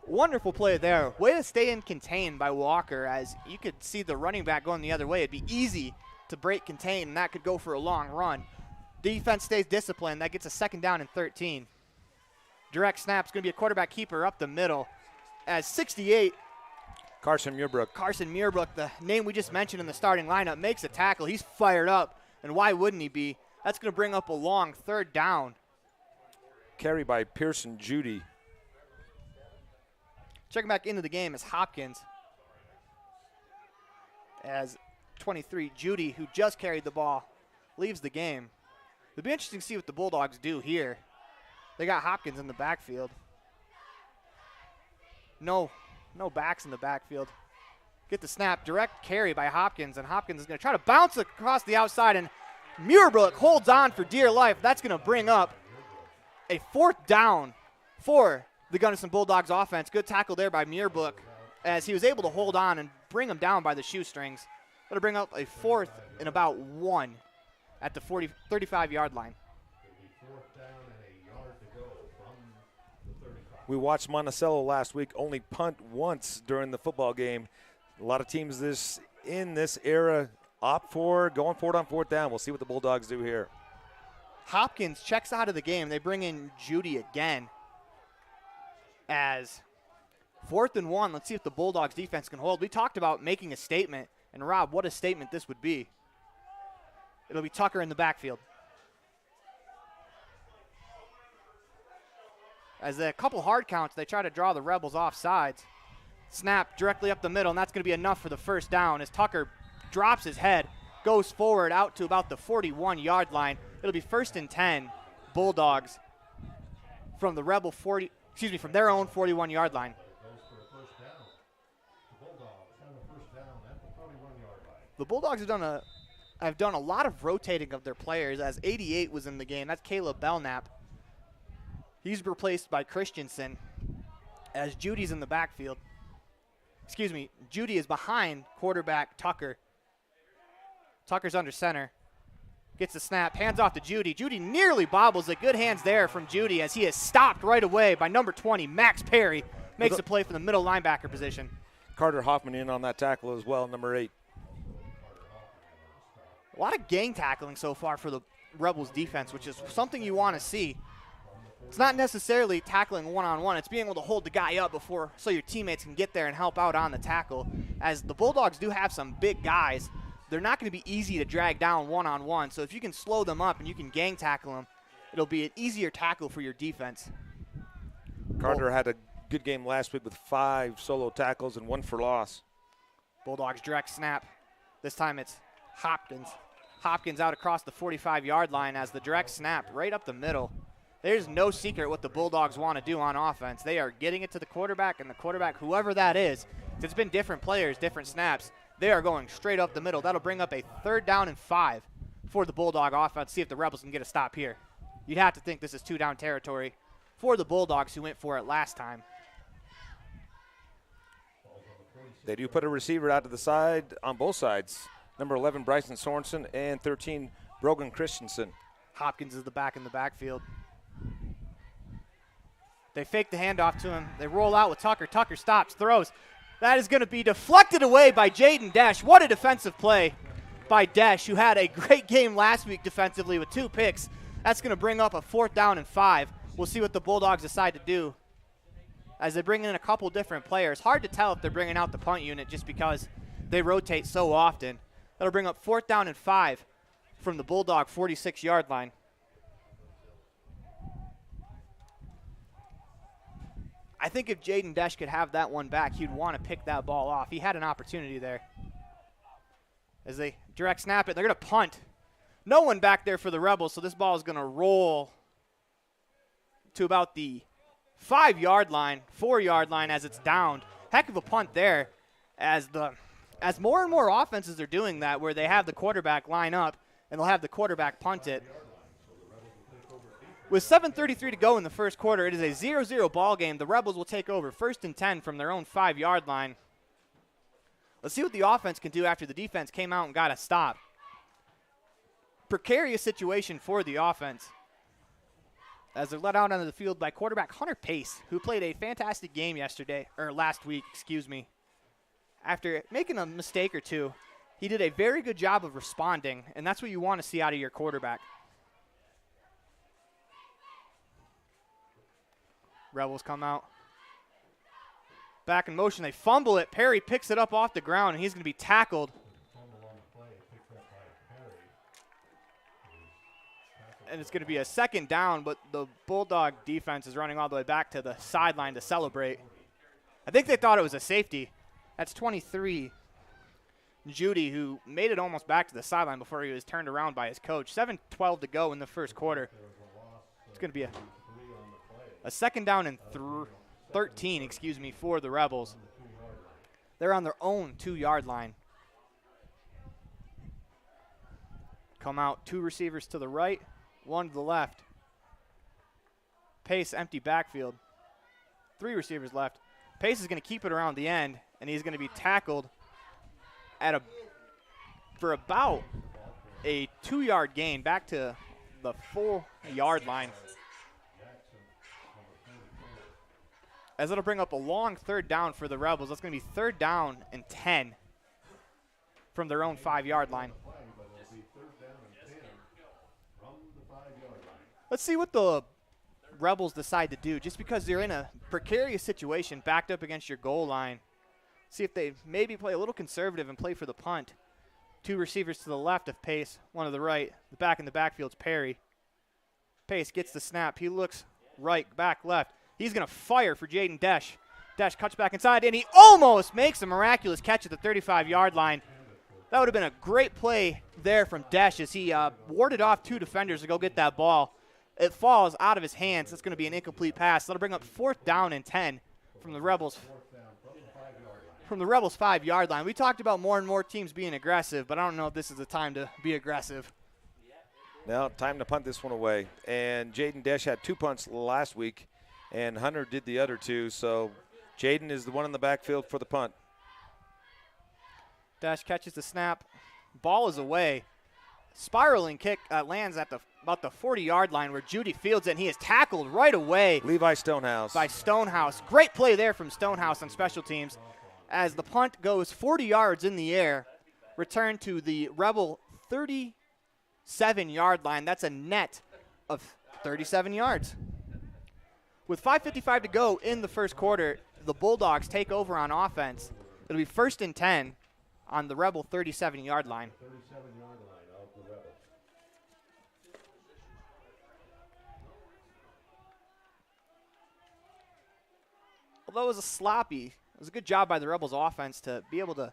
Wonderful play there. Way to stay in contain by Walker, as you could see the running back going the other way. It'd be easy to break contain, and that could go for a long run. Defense stays disciplined. That gets a 2nd down and 13. Direct snap's going to be a quarterback keeper up the middle as 68.
Carson
Muirbrook, the name we just mentioned in the starting lineup, makes a tackle. He's fired up, and why wouldn't he be? That's going to bring up a long 3rd down.
Carry by Pearson Judy.
Checking back into the game is Hopkins. As 23, Judy, who just carried the ball, leaves the game. It'll be interesting to see what the Bulldogs do here. They got Hopkins in the backfield. No backs in the backfield. Get the snap, direct carry by Hopkins, and Hopkins is going to try to bounce across the outside, and Muirbrook holds on for dear life. That's going to bring up a 4th down for the Gunnison Bulldogs offense. Good tackle there by Muirbrook, as he was able to hold on and bring him down by the shoestrings. That'll bring up a 4th and about 1 at the 35-yard line.
We watched Monticello last week only punt once during the football game. A lot of teams in this era opt for going for it on 4th down. We'll see what the Bulldogs do here.
Hopkins checks out of the game. They bring in Judy again as 4th and 1. Let's see if the Bulldogs defense can hold. We talked about making a statement, and Rob, what a statement this would be. It'll be Tucker in the backfield. As a couple hard counts, they try to draw the Rebels off sides. Snap directly up the middle, and that's going to be enough for the 1st down as Tucker drops his head, goes forward out to about the 41-yard line. It'll be 1st and 10, Bulldogs from the Rebel from their own 41-yard line. The Bulldogs have done a lot of rotating of their players, as 88 was in the game. That's Caleb Belknap. He's replaced by Christensen, as Judy's in the backfield. Judy is behind quarterback Tucker. Tucker's under center. Gets the snap, hands off to Judy. Judy nearly bobbles it. Good hands there from Judy, as he is stopped right away by number 20, Max Perry. Makes a play from the middle linebacker position.
Carter Hoffman in on that tackle as well, number 8.
A lot of gang tackling so far for the Rebels defense, which is something you want to see. It's not necessarily tackling one-on-one. It's being able to hold the guy up so your teammates can get there and help out on the tackle. As the Bulldogs do have some big guys, they're not going to be easy to drag down one-on-one. So if you can slow them up and you can gang tackle them, it'll be an easier tackle for your defense.
Carter had a good game last week with 5 solo tackles and 1 for loss.
Bulldogs direct snap. This time it's Hopkins. Hopkins out across the 45-yard line as the direct snap right up the middle. There's no secret what the Bulldogs want to do on offense. They are getting it to the quarterback, and the quarterback, whoever that is, it's been different players, different snaps, they are going straight up the middle. That'll bring up a 3rd down and 5 for the Bulldog offense. See if the Rebels can get a stop here. You'd have to think this is 2-down territory for the Bulldogs, who went for it last time.
They do put a receiver out to the side on both sides. Number 11, Bryson Sorensen, and 13, Brogan Christensen.
Hopkins is the back in the backfield. They fake the handoff to him. They roll out with Tucker. Tucker stops, throws. That is going to be deflected away by Jaden Desch. What a defensive play by Desch, who had a great game last week defensively with 2 picks. That's going to bring up a 4th down and 5. We'll see what the Bulldogs decide to do as they bring in a couple different players. Hard to tell if they're bringing out the punt unit just because they rotate so often. That'll bring up 4th down and 5 from the Bulldog 46-yard line. I think if Jaden Desch could have that one back, he'd want to pick that ball off. He had an opportunity there. As they direct snap it, they're going to punt. No one back there for the Rebels, so this ball is going to roll to about the 5-yard line, 4-yard line as it's downed. Heck of a punt there as more and more offenses are doing that, where they have the quarterback line up and they'll have the quarterback punt it. With 7:33 to go in the first quarter, it is a 0-0 ball game. The Rebels will take over 1st and 10 from their own 5-yard line. Let's see what the offense can do after the defense came out and got a stop. Precarious situation for the offense as they're let out onto the field by quarterback Hunter Pace, who played a fantastic game last week. After making a mistake or two, he did a very good job of responding, and that's what you want to see out of your quarterback. Rebels come out. Back in motion, they fumble it. Perry picks it up off the ground, and he's going to be tackled. And it's going to be a 2nd down, but the Bulldog defense is running all the way back to the sideline to celebrate. I think they thought it was a safety. That's 23, Judy, who made it almost back to the sideline before he was turned around by his coach. 7:12 to go in the first quarter. It's going to be a 2nd down and 13, for the Rebels. They're on their own 2-yard line. Come out, 2 receivers to the right, 1 to the left. Pace, empty backfield. 3 receivers left. Pace is going to keep it around the end, and he's going to be tackled for about a 2-yard gain back to the 4-yard line. As it'll bring up a long 3rd down for the Rebels. That's going to be 3rd down and 10 from their own 5-yard line. Let's see what the Rebels decide to do. Just because they're in a precarious situation backed up against your goal line, see if they maybe play a little conservative and play for the punt. 2 receivers to the left of Pace, 1 to the right. The back in the backfield's Perry. Pace gets the snap. He looks right, back, left. He's going to fire for Jaden Desch. Desch cuts back inside, and he almost makes a miraculous catch at the 35-yard line. That would have been a great play there from Desch as he warded off 2 defenders to go get that ball. It falls out of his hands. That's going to be an incomplete pass. That'll bring up 4th down and 10 from the Rebels. From the Rebels' 5-yard line. We talked about more and more teams being aggressive, but I don't know if this is the time to be aggressive.
Now, time to punt this one away. And Jaden Desch had 2 punts last week, and Hunter did the other 2. So Jaden is the one in the backfield for the punt.
Desch catches the snap. Ball is away. Spiraling kick lands at about the 40-yard line where Judy fields it, and he is tackled right away.
Levi Stonehouse.
By Stonehouse. Great play there from Stonehouse on special teams as the punt goes 40 yards in the air, returned to the Rebel 37-yard line. That's a net of 37 yards. With 5:55 to go in the first quarter, the Bulldogs take over on offense. It'll be 1st and 10 on the Rebel 37-yard line. Although it was it was a good job by the Rebels offense to be able to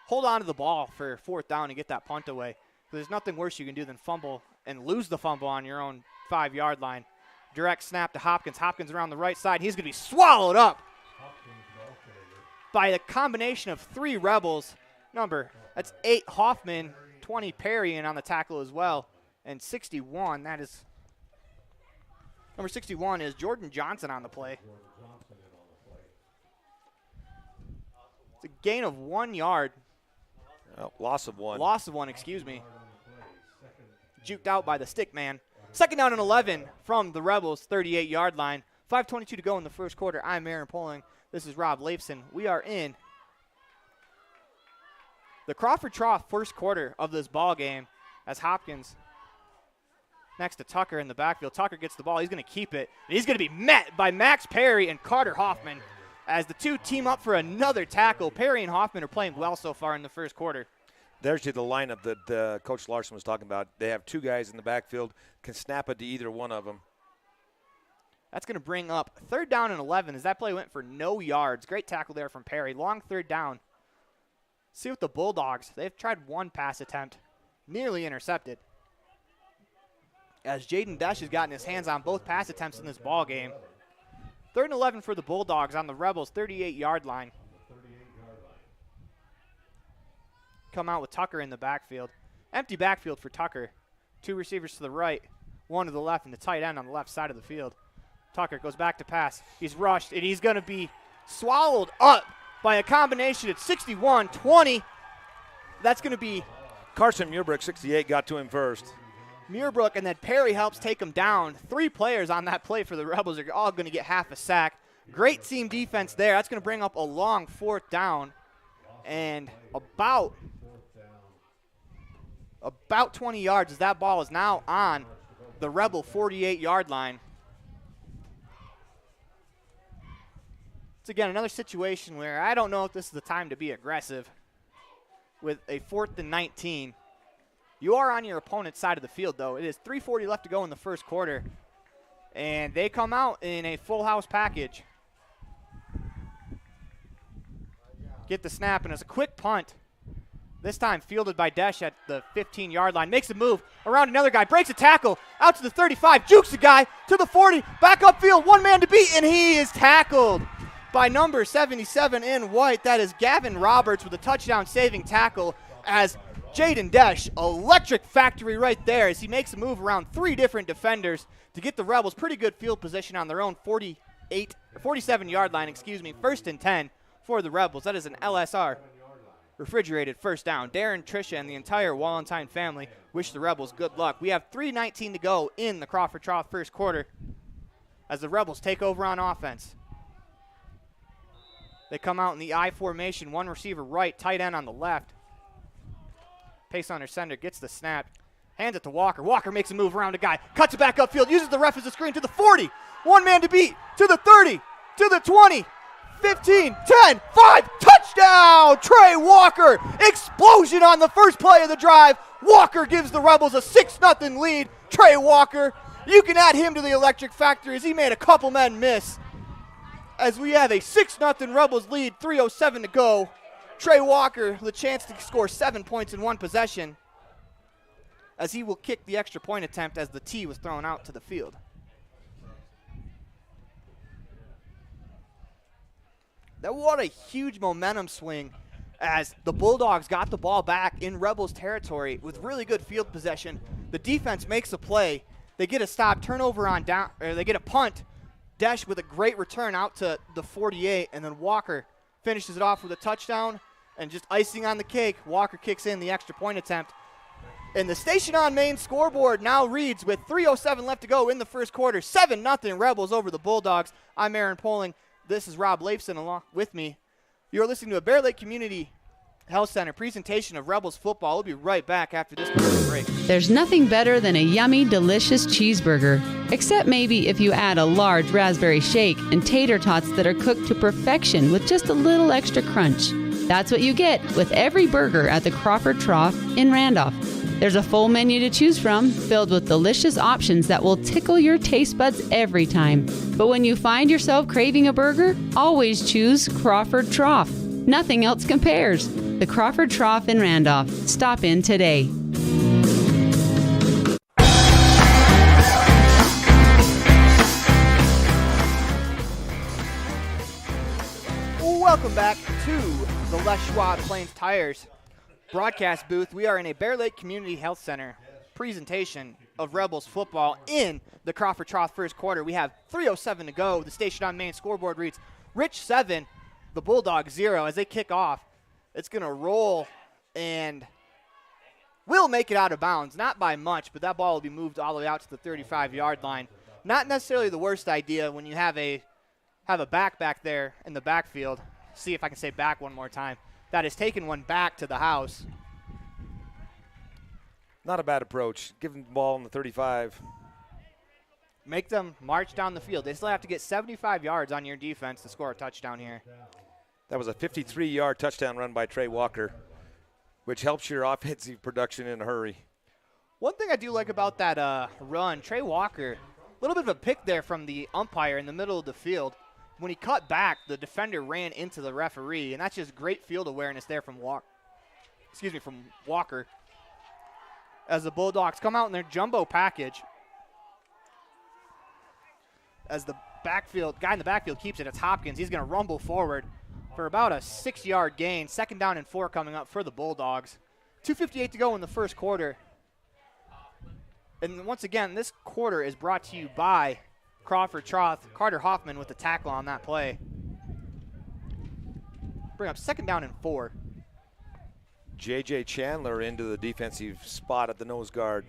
hold on to the ball for 4th down and get that punt away. There's nothing worse you can do than fumble and lose the fumble on your own 5-yard line. Direct snap to Hopkins. Hopkins around the right side. He's going to be swallowed up by the combination of 3 Rebels. That's 8 Hoffman, 20 Perry in on the tackle as well. And 61, number 61 is Jordan Johnson on the play. It's a gain of 1 yard.
Loss of 1.
Loss of 1, excuse me. Juked out by the stick man. Second down and 11 from the Rebels, 38-yard line. 5:22 to go in the first quarter. I'm Aaron Poling. This is Rob Leifson. We are in the Crawford Trough first quarter of this ball game as Hopkins next to Tucker in the backfield. Tucker gets the ball. He's going to keep it. And he's going to be met by Max Perry and Carter Hoffman as the two team up for another tackle. Perry and Hoffman are playing well so far in the first quarter.
There's the lineup that Coach Larson was talking about. They have 2 guys in the backfield, can snap it to either one of them.
That's going to bring up 3rd down and 11 as that play went for no yards. Great tackle there from Perry. Long 3rd down. See what the Bulldogs, they've tried 1 pass attempt, nearly intercepted. As Jaden Desch has gotten his hands on both pass attempts in this ball game. 3rd and 11 for the Bulldogs on the Rebels' 38-yard line. Come out with Tucker in the backfield. Empty backfield for Tucker. 2 receivers to the right, 1 to the left, and the tight end on the left side of the field. Tucker goes back to pass. He's rushed, and he's going to be swallowed up by a combination at 61-20. That's going to be
Carson Muirbrook, 68, got to him first.
Muirbrook, and then Perry helps take him down. 3 players on that play for the Rebels are all going to get half a sack. Great team defense there. That's going to bring up a long 4th down. And about 20 yards as that ball is now on the Rebel 48-yard line. It's, again, another situation where I don't know if this is the time to be aggressive with a 4th and 19. You are on your opponent's side of the field, though. It is 3:40 left to go in the first quarter, and they come out in a full house package. Get the snap, and it's a quick punt. This time fielded by Desch at the 15-yard line. Makes a move around another guy. Breaks a tackle out to the 35. Jukes a guy to the 40. Back upfield. 1 man to beat, and he is tackled by number 77 in white. That is Gavin Roberts with a touchdown-saving tackle as Jaden Desch, electric factory right there as he makes a move around 3 different defenders to get the Rebels pretty good field position on their own 47-yard line, 1st and 10 for the Rebels. That is an LSR refrigerated first down. Darren, Tricia, and the entire Wallentine family wish the Rebels good luck. We have 3:19 to go in the Crawford Trough first quarter as the Rebels take over on offense. They come out in the I formation, 1 receiver right, tight end on the left. Pace under center, gets the snap, hands it to Walker. Walker makes a move around a guy, cuts it back upfield, uses the ref as a screen to the 40. 1 man to beat, to the 30, to the 20, 15, 10, 5, touchdown! Trey Walker, explosion on the first play of the drive. Walker gives the Rebels a 6-0 lead. Trey Walker, you can add him to the electric factory as he made a couple men miss. As we have a 6-0 Rebels lead, 3:07 to go. Trey Walker, the chance to score 7 points in 1 possession, as he will kick the extra point attempt as the tee was thrown out to the field. That what a huge momentum swing as the Bulldogs got the ball back in Rebels territory with really good field possession. The defense makes a play. They get a stop, turnover on down, or they get a punt. Desch with a great return out to the 48, and then Walker finishes it off with a touchdown, and just icing on the cake, Walker kicks in the extra point attempt. And the Station on Main scoreboard now reads with 3:07 left to go in the first quarter, 7-0 Rebels over the Bulldogs. I'm Aaron Poling. This is Rob Leifson along with me. You're listening to a Bear Lake Community Health Center presentation of Rebels football. We'll be right back after this commercial break.
There's nothing better than a yummy, delicious cheeseburger. Except maybe if you add a large raspberry shake and tater tots that are cooked to perfection with just a little extra crunch. That's what you get with every burger at the Crawford Trough in Randolph. There's a full menu to choose from, filled with delicious options that will tickle your taste buds every time. But when you find yourself craving a burger, always choose Crawford Trough. Nothing else compares. The Crawford Trough in Randolph. Stop in today.
Welcome back to the Les Schwab Plains Tires broadcast booth. We are in a Bear Lake Community Health Center presentation of Rebels football in the Crawford Trough first quarter. We have 3:07 to go. The Station on Main scoreboard reads Rich 7, the Bulldog 0. As they kick off, it's going to roll and will make it out of bounds. Not by much, but that ball will be moved all the way out to the 35-yard line. Not necessarily the worst idea when you have a back there in the backfield. See if I can say back one more time. That has taken one back to the house.
Not a bad approach. Give them the ball on the 35.
Make them march down the field. They still have to get 75 yards on your defense to score a touchdown here.
That was a 53-yard touchdown run by Trey Walker, which helps your offensive production in a hurry.
One thing I do like about that run, Trey Walker, a little bit of a pick there from the umpire in the middle of the field. When he cut back, the defender ran into the referee, and that's just great field awareness there from Walker. As the Bulldogs come out in their jumbo package, as the guy in the backfield keeps it, it's Hopkins. He's going to rumble forward for about a 6-yard gain. 2nd down and 4 coming up for the Bulldogs. 2:58 to go in the first quarter. And once again, this quarter is brought to you by Crawford Trough. Carter Hoffman with the tackle on that play. Bring up 2nd down and 4.
J.J. Chandler into the defensive spot at the nose guard.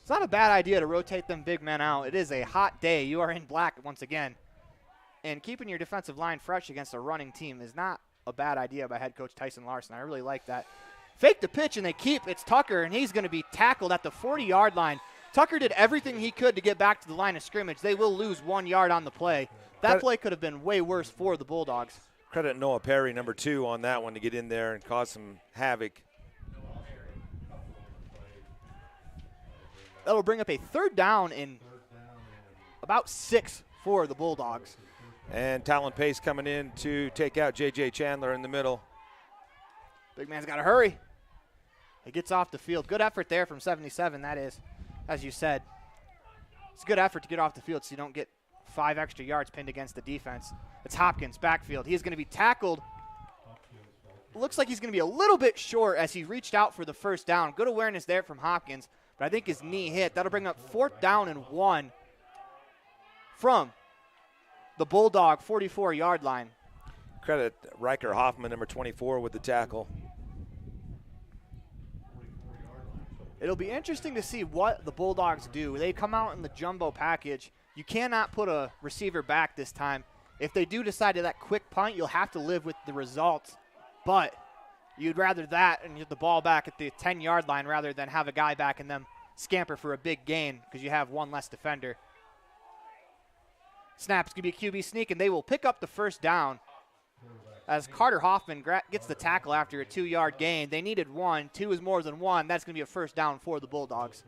It's not a bad idea to rotate them big men out. It is a hot day. You are in black once again. And keeping your defensive line fresh against a running team is not a bad idea by head coach Tyson Larson. I really like that. Fake the pitch, and they keep. It's Tucker, and he's going to be tackled at the 40-yard line. Tucker did everything he could to get back to the line of scrimmage. They will lose 1 yard on the play. That play could have been way worse for the Bulldogs.
Credit Noah Perry, number 2, on that one to get in there and cause some havoc.
That'll bring up a 3rd down in about 6 for the Bulldogs.
And Talon Pace coming in to take out J.J. Chandler in the middle.
Big man's got to hurry. He gets off the field. Good effort there from 77, that is, as you said. It's a good effort to get off the field so you don't get 5 extra yards pinned against the defense. It's Hopkins, backfield. He's going to be tackled. Looks like he's going to be a little bit short as he reached out for the 1st down. Good awareness there from Hopkins, but I think his knee hit. That'll bring up 4th down and 1 from the Bulldog 44-yard line.
Credit Riker Hoffman, number 24, with the tackle.
It'll be interesting to see what the Bulldogs do. They come out in the jumbo package. You cannot put a receiver back this time. If they do decide to that quick punt, you'll have to live with the results. But you'd rather that and get the ball back at the 10-yard line rather than have a guy back and them scamper for a big gain because you have one less defender. Snap's going to be a QB sneak, and they will pick up the 1st down as Carter Hoffman gets the tackle after a 2-yard gain. They needed 1. 2 is more than 1. That's going to be a 1st down for the Bulldogs.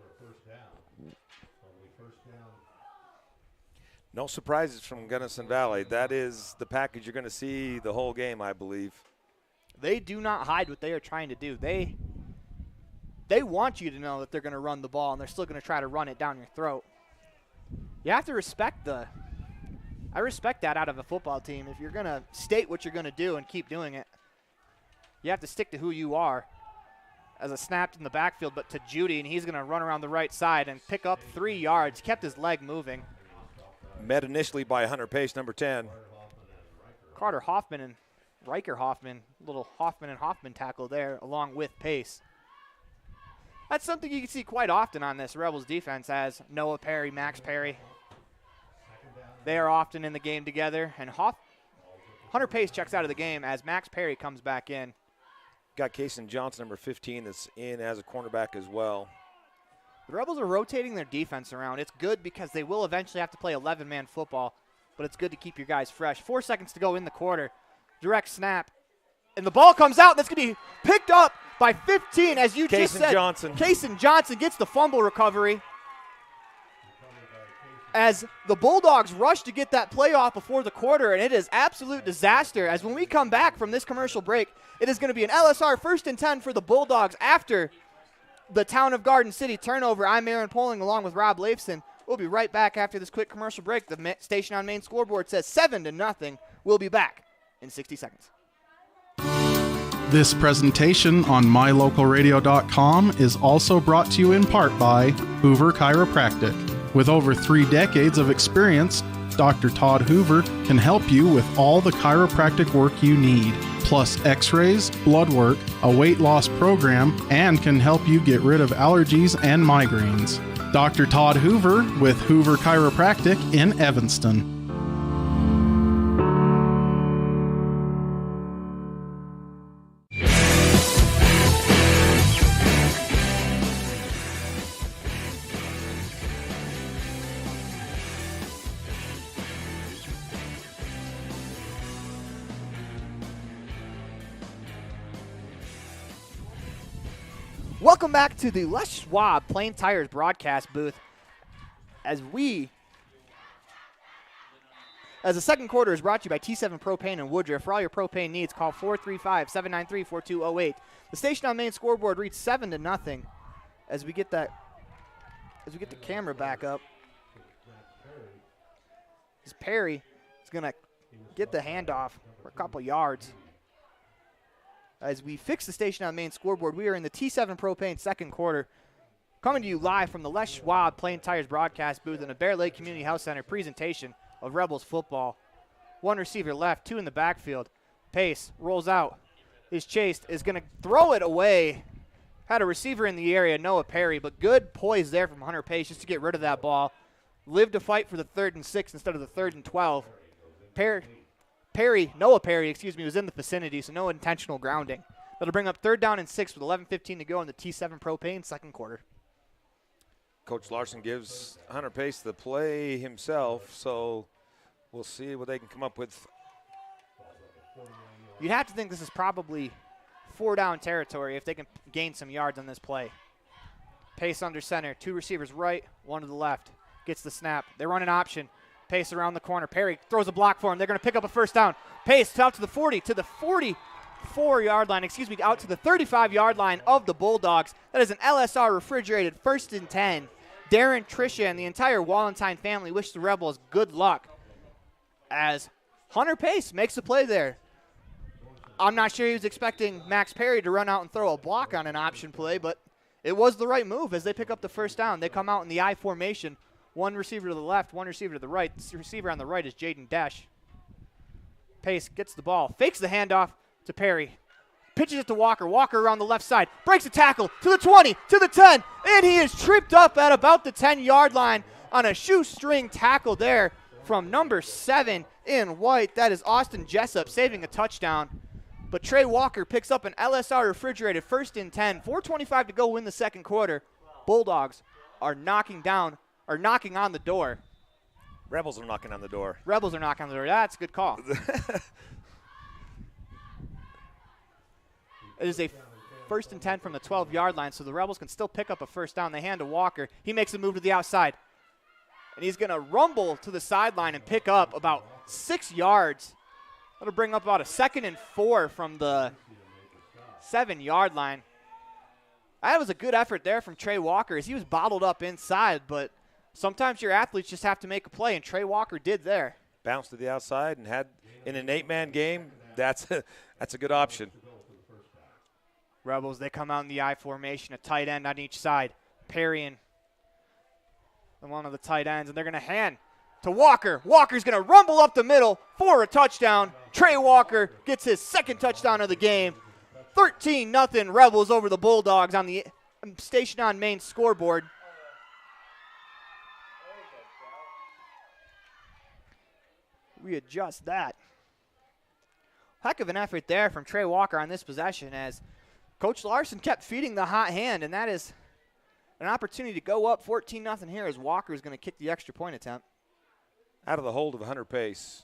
No surprises from Gunnison Valley. That is the package you're going to see the whole game, I believe.
They do not hide what they are trying to do. They want you to know that they're going to run the ball, and they're still going to try to run it down your throat. You have to respect I respect that out of a football team. If you're going to state what you're going to do and keep doing it, you have to stick to who you are. As a snap in the backfield, but to Judy, and he's going to run around the right side and pick up 3 yards. Kept his leg moving.
Met initially by Hunter Pace, number 10.
Carter Hoffman and Riker Hoffman, little Hoffman and Hoffman tackle there along with Pace. That's something you can see quite often on this Rebels defense as Noah Perry, Max Perry. They are often in the game together, and Hunter Pace checks out of the game as Max Perry comes back in.
Got Kason Johnson, number 15, that's in as a cornerback as well.
The Rebels are rotating their defense around. It's good because they will eventually have to play 11-man football, but it's good to keep your guys fresh. 4 seconds to go in the quarter. Direct snap. And the ball comes out, and that's going to be picked up by 15, as you just said. Kason Johnson gets the fumble recovery. As the Bulldogs rush to get that play off before the quarter, and it is absolute disaster. As when we come back from this commercial break, it is going to be an LSR 1st and 10 for the Bulldogs after the Town of Garden City turnover. I'm Aaron Poling along with Rob Leifson. We'll be right back after this quick commercial break. The Station on Main scoreboard says 7-0. We'll be back. in 60 seconds.
This presentation on mylocalradio.com is also brought to you in part by Hoover Chiropractic. With over 3 decades of experience, Dr. Todd Hoover can help you with all the chiropractic work you need, plus x-rays, blood work, a weight loss program, and can help you get rid of allergies and migraines. Dr. Todd Hoover with Hoover Chiropractic in Evanston.
Welcome back to the Les Schwab Plain Tires broadcast booth as the second quarter is brought to you by T7 Propane and Woodruff. For all your propane needs, call 435-793-4208. The station on main scoreboard reads 7-0 as we get the camera back up. As Perry is going to get the handoff for a couple yards. As we fix the station on main scoreboard, we are in the T7 Propane second quarter. Coming to you live from the Les Schwab Plain Tires broadcast booth in the Bear Lake Community Health Center presentation of Rebels football. 1 receiver left, 2 in the backfield. Pace rolls out, is chased, is going to throw it away. Had a receiver in the area, Noah Perry, but good poise there from Hunter Pace just to get rid of that ball. Lived to fight for the 3rd and 6 instead of the 3rd and 12. Noah Perry, was in the vicinity, so no intentional grounding. That'll bring up 3rd down and 6 with 11:15 to go in the T7 Propane second quarter.
Coach Larson gives Hunter Pace the play himself, so we'll see what they can come up with.
You'd have to think this is probably 4-down territory if they can gain some yards on this play. Pace under center, 2 receivers right, 1 to the left. Gets the snap. They run an option. Pace around the corner. Perry throws a block for him. They're going to pick up a 1st down. Pace out to the 40, to the 44-yard line, out to the 35-yard line of the Bulldogs. That is an LSR refrigerated 1st and 10. Darren, Tricia, and the entire Wallentine family wish the Rebels good luck as Hunter Pace makes the play there. I'm not sure he was expecting Max Perry to run out and throw a block on an option play, but it was the right move as they pick up the 1st down. They come out in the I formation. 1 receiver to the left, 1 receiver to the right. The receiver on the right is Jaden Dash. Pace gets the ball, fakes the handoff to Perry. Pitches it to Walker. Walker around the left side. Breaks a tackle to the 20, to the 10, and he is tripped up at about the 10-yard line on a shoestring tackle there from number 7 in white. That is Austin Jessup saving a touchdown. But Trey Walker picks up an LSR refrigerated 1st and 10. 4:25 to go in the second quarter. Bulldogs are knocking on the door.
Rebels are knocking on the door.
Rebels are knocking on the door. That's a good call. It is a 1st and 10 from the 12-yard line, so the Rebels can still pick up a 1st down. They hand to Walker. He makes a move to the outside. And he's going to rumble to the sideline and pick up about 6 yards. That'll bring up about a 2nd and 4 from the 7-yard line. That was a good effort there from Trey Walker as he was bottled up inside, but sometimes your athletes just have to make a play, and Trey Walker did there.
Bounced to the outside and had in an 8-man game, that's a good option.
Rebels, they come out in the I formation, a tight end on each side. Perry and one of the tight ends, and they're going to hand to Walker. Walker's going to rumble up the middle for a touchdown. Trey Walker gets his 2nd touchdown of the game. 13-0 Rebels over the Bulldogs on the station on main scoreboard. Readjust that. Heck of an effort there from Trey Walker on this possession as Coach Larson kept feeding the hot hand, and that is an opportunity to go up 14-0 here as Walker is going to kick the extra point attempt.
Out of the hold of Hunter Pace.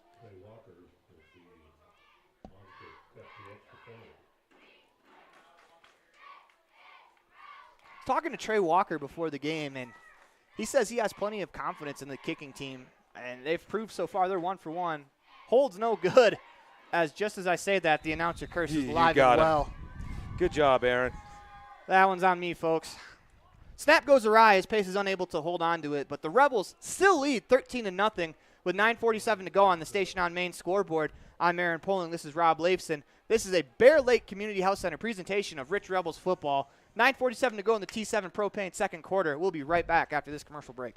Talking to Trey Walker before the game, and he says he has plenty of confidence in the kicking team, and they've proved so far they're 1 for 1. Hold's no good, as just as I say that, the announcer curses live and well.
Good job, Aaron.
That one's on me, folks. Snap goes awry as Pace is unable to hold on to it, but the Rebels still lead 13-0 With 9:47 to go on the Station on Main scoreboard, I'm Aaron Poling. This is Rob Leifson. This is a Bear Lake Community Health Center presentation of Rich Rebels football. 9:47 to go in the T7 Propane second quarter. We'll be right back after this commercial break.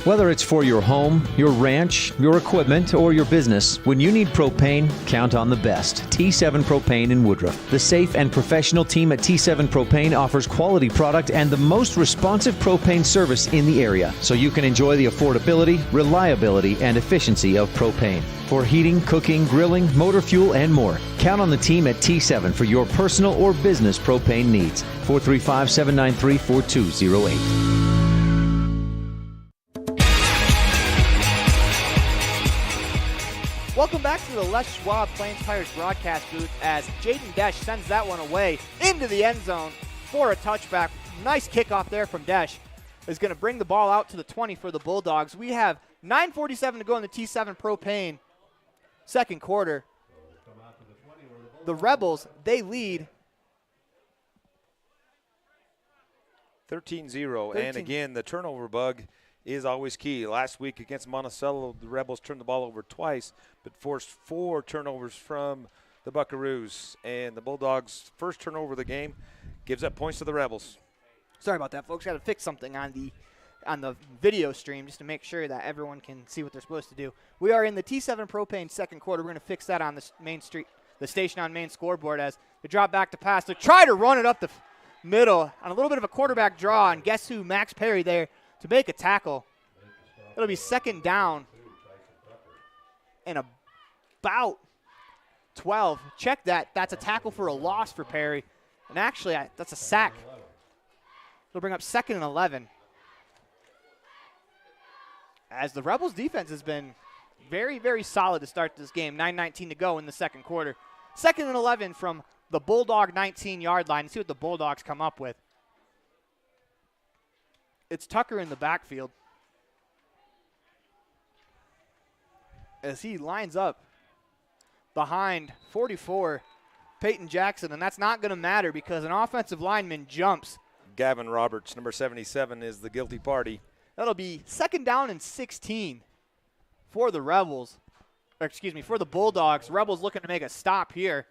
Whether it's for your home, your ranch, your equipment, or your business, when you need propane, count on the best. T7 Propane in Woodruff. The safe and professional team at T7 Propane offers quality product and the most responsive propane service in the area, so you can enjoy the affordability, reliability, and efficiency of propane. For heating, cooking, grilling, motor fuel, and more, count on the team at T7 for your personal or business propane needs. 435-793-4208.
Welcome back to the Les Schwab Plains Tires broadcast booth as Jaden Desch sends that one away into the end zone for a touchback. Nice kickoff there from Desch. Is going to bring the ball out to the 20 for the Bulldogs. We have 9:47 to go in the T7 Propane second quarter. The Rebels, they lead
13-0. And again, the turnover bug is always key. Last week against Monticello, the Rebels turned the ball over twice, but forced 4 turnovers from the Buckaroos. And the Bulldogs' first turnover of the game gives up points to the Rebels.
Sorry about that, folks. Got to fix something on the video stream just to make sure that everyone can see what they're supposed to do. We are in the T7 Propane second quarter. We're going to fix that on the Station on Main scoreboard as they drop back to pass. They try to run it up the middle on a little bit of a quarterback draw, and guess who? Max Perry there to make a tackle. It'll be second down and about 12. Check that. That's a tackle for a loss for Perry. And actually, that's a sack. It'll bring up second and 11. As the Rebels' defense has been very, very solid to start this game. 9:19 to go in the second quarter. Second and 11 from the Bulldog 19-yard line. See what the Bulldogs come up with. It's Tucker in the backfield as he lines up behind 44, Peyton Jackson, and that's not going to matter because an offensive lineman jumps.
Gavin Roberts, number 77, is the guilty party.
That'll be second down and 16 for the Rebels. For the Bulldogs. Rebels looking to make a stop here.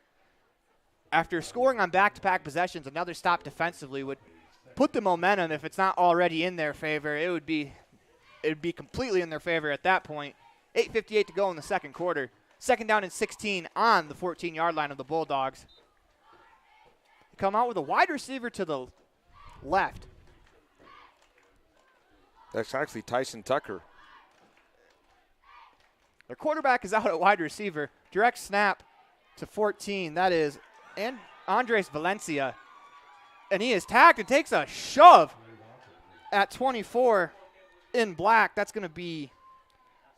After scoring on back-to-back possessions, another stop defensively would put the momentum, if it's not already in their favor, it would be completely in their favor at that point. 8:58 to go in the second quarter. Second down and 16 on the 14-yard line of the Bulldogs. They come out with a wide receiver to the left.
That's actually Tyson Tucker.
Their quarterback is out at wide receiver. Direct snap to 14. That is Andres Valencia. And he is tagged and takes a shove at 24 in black. That's going to be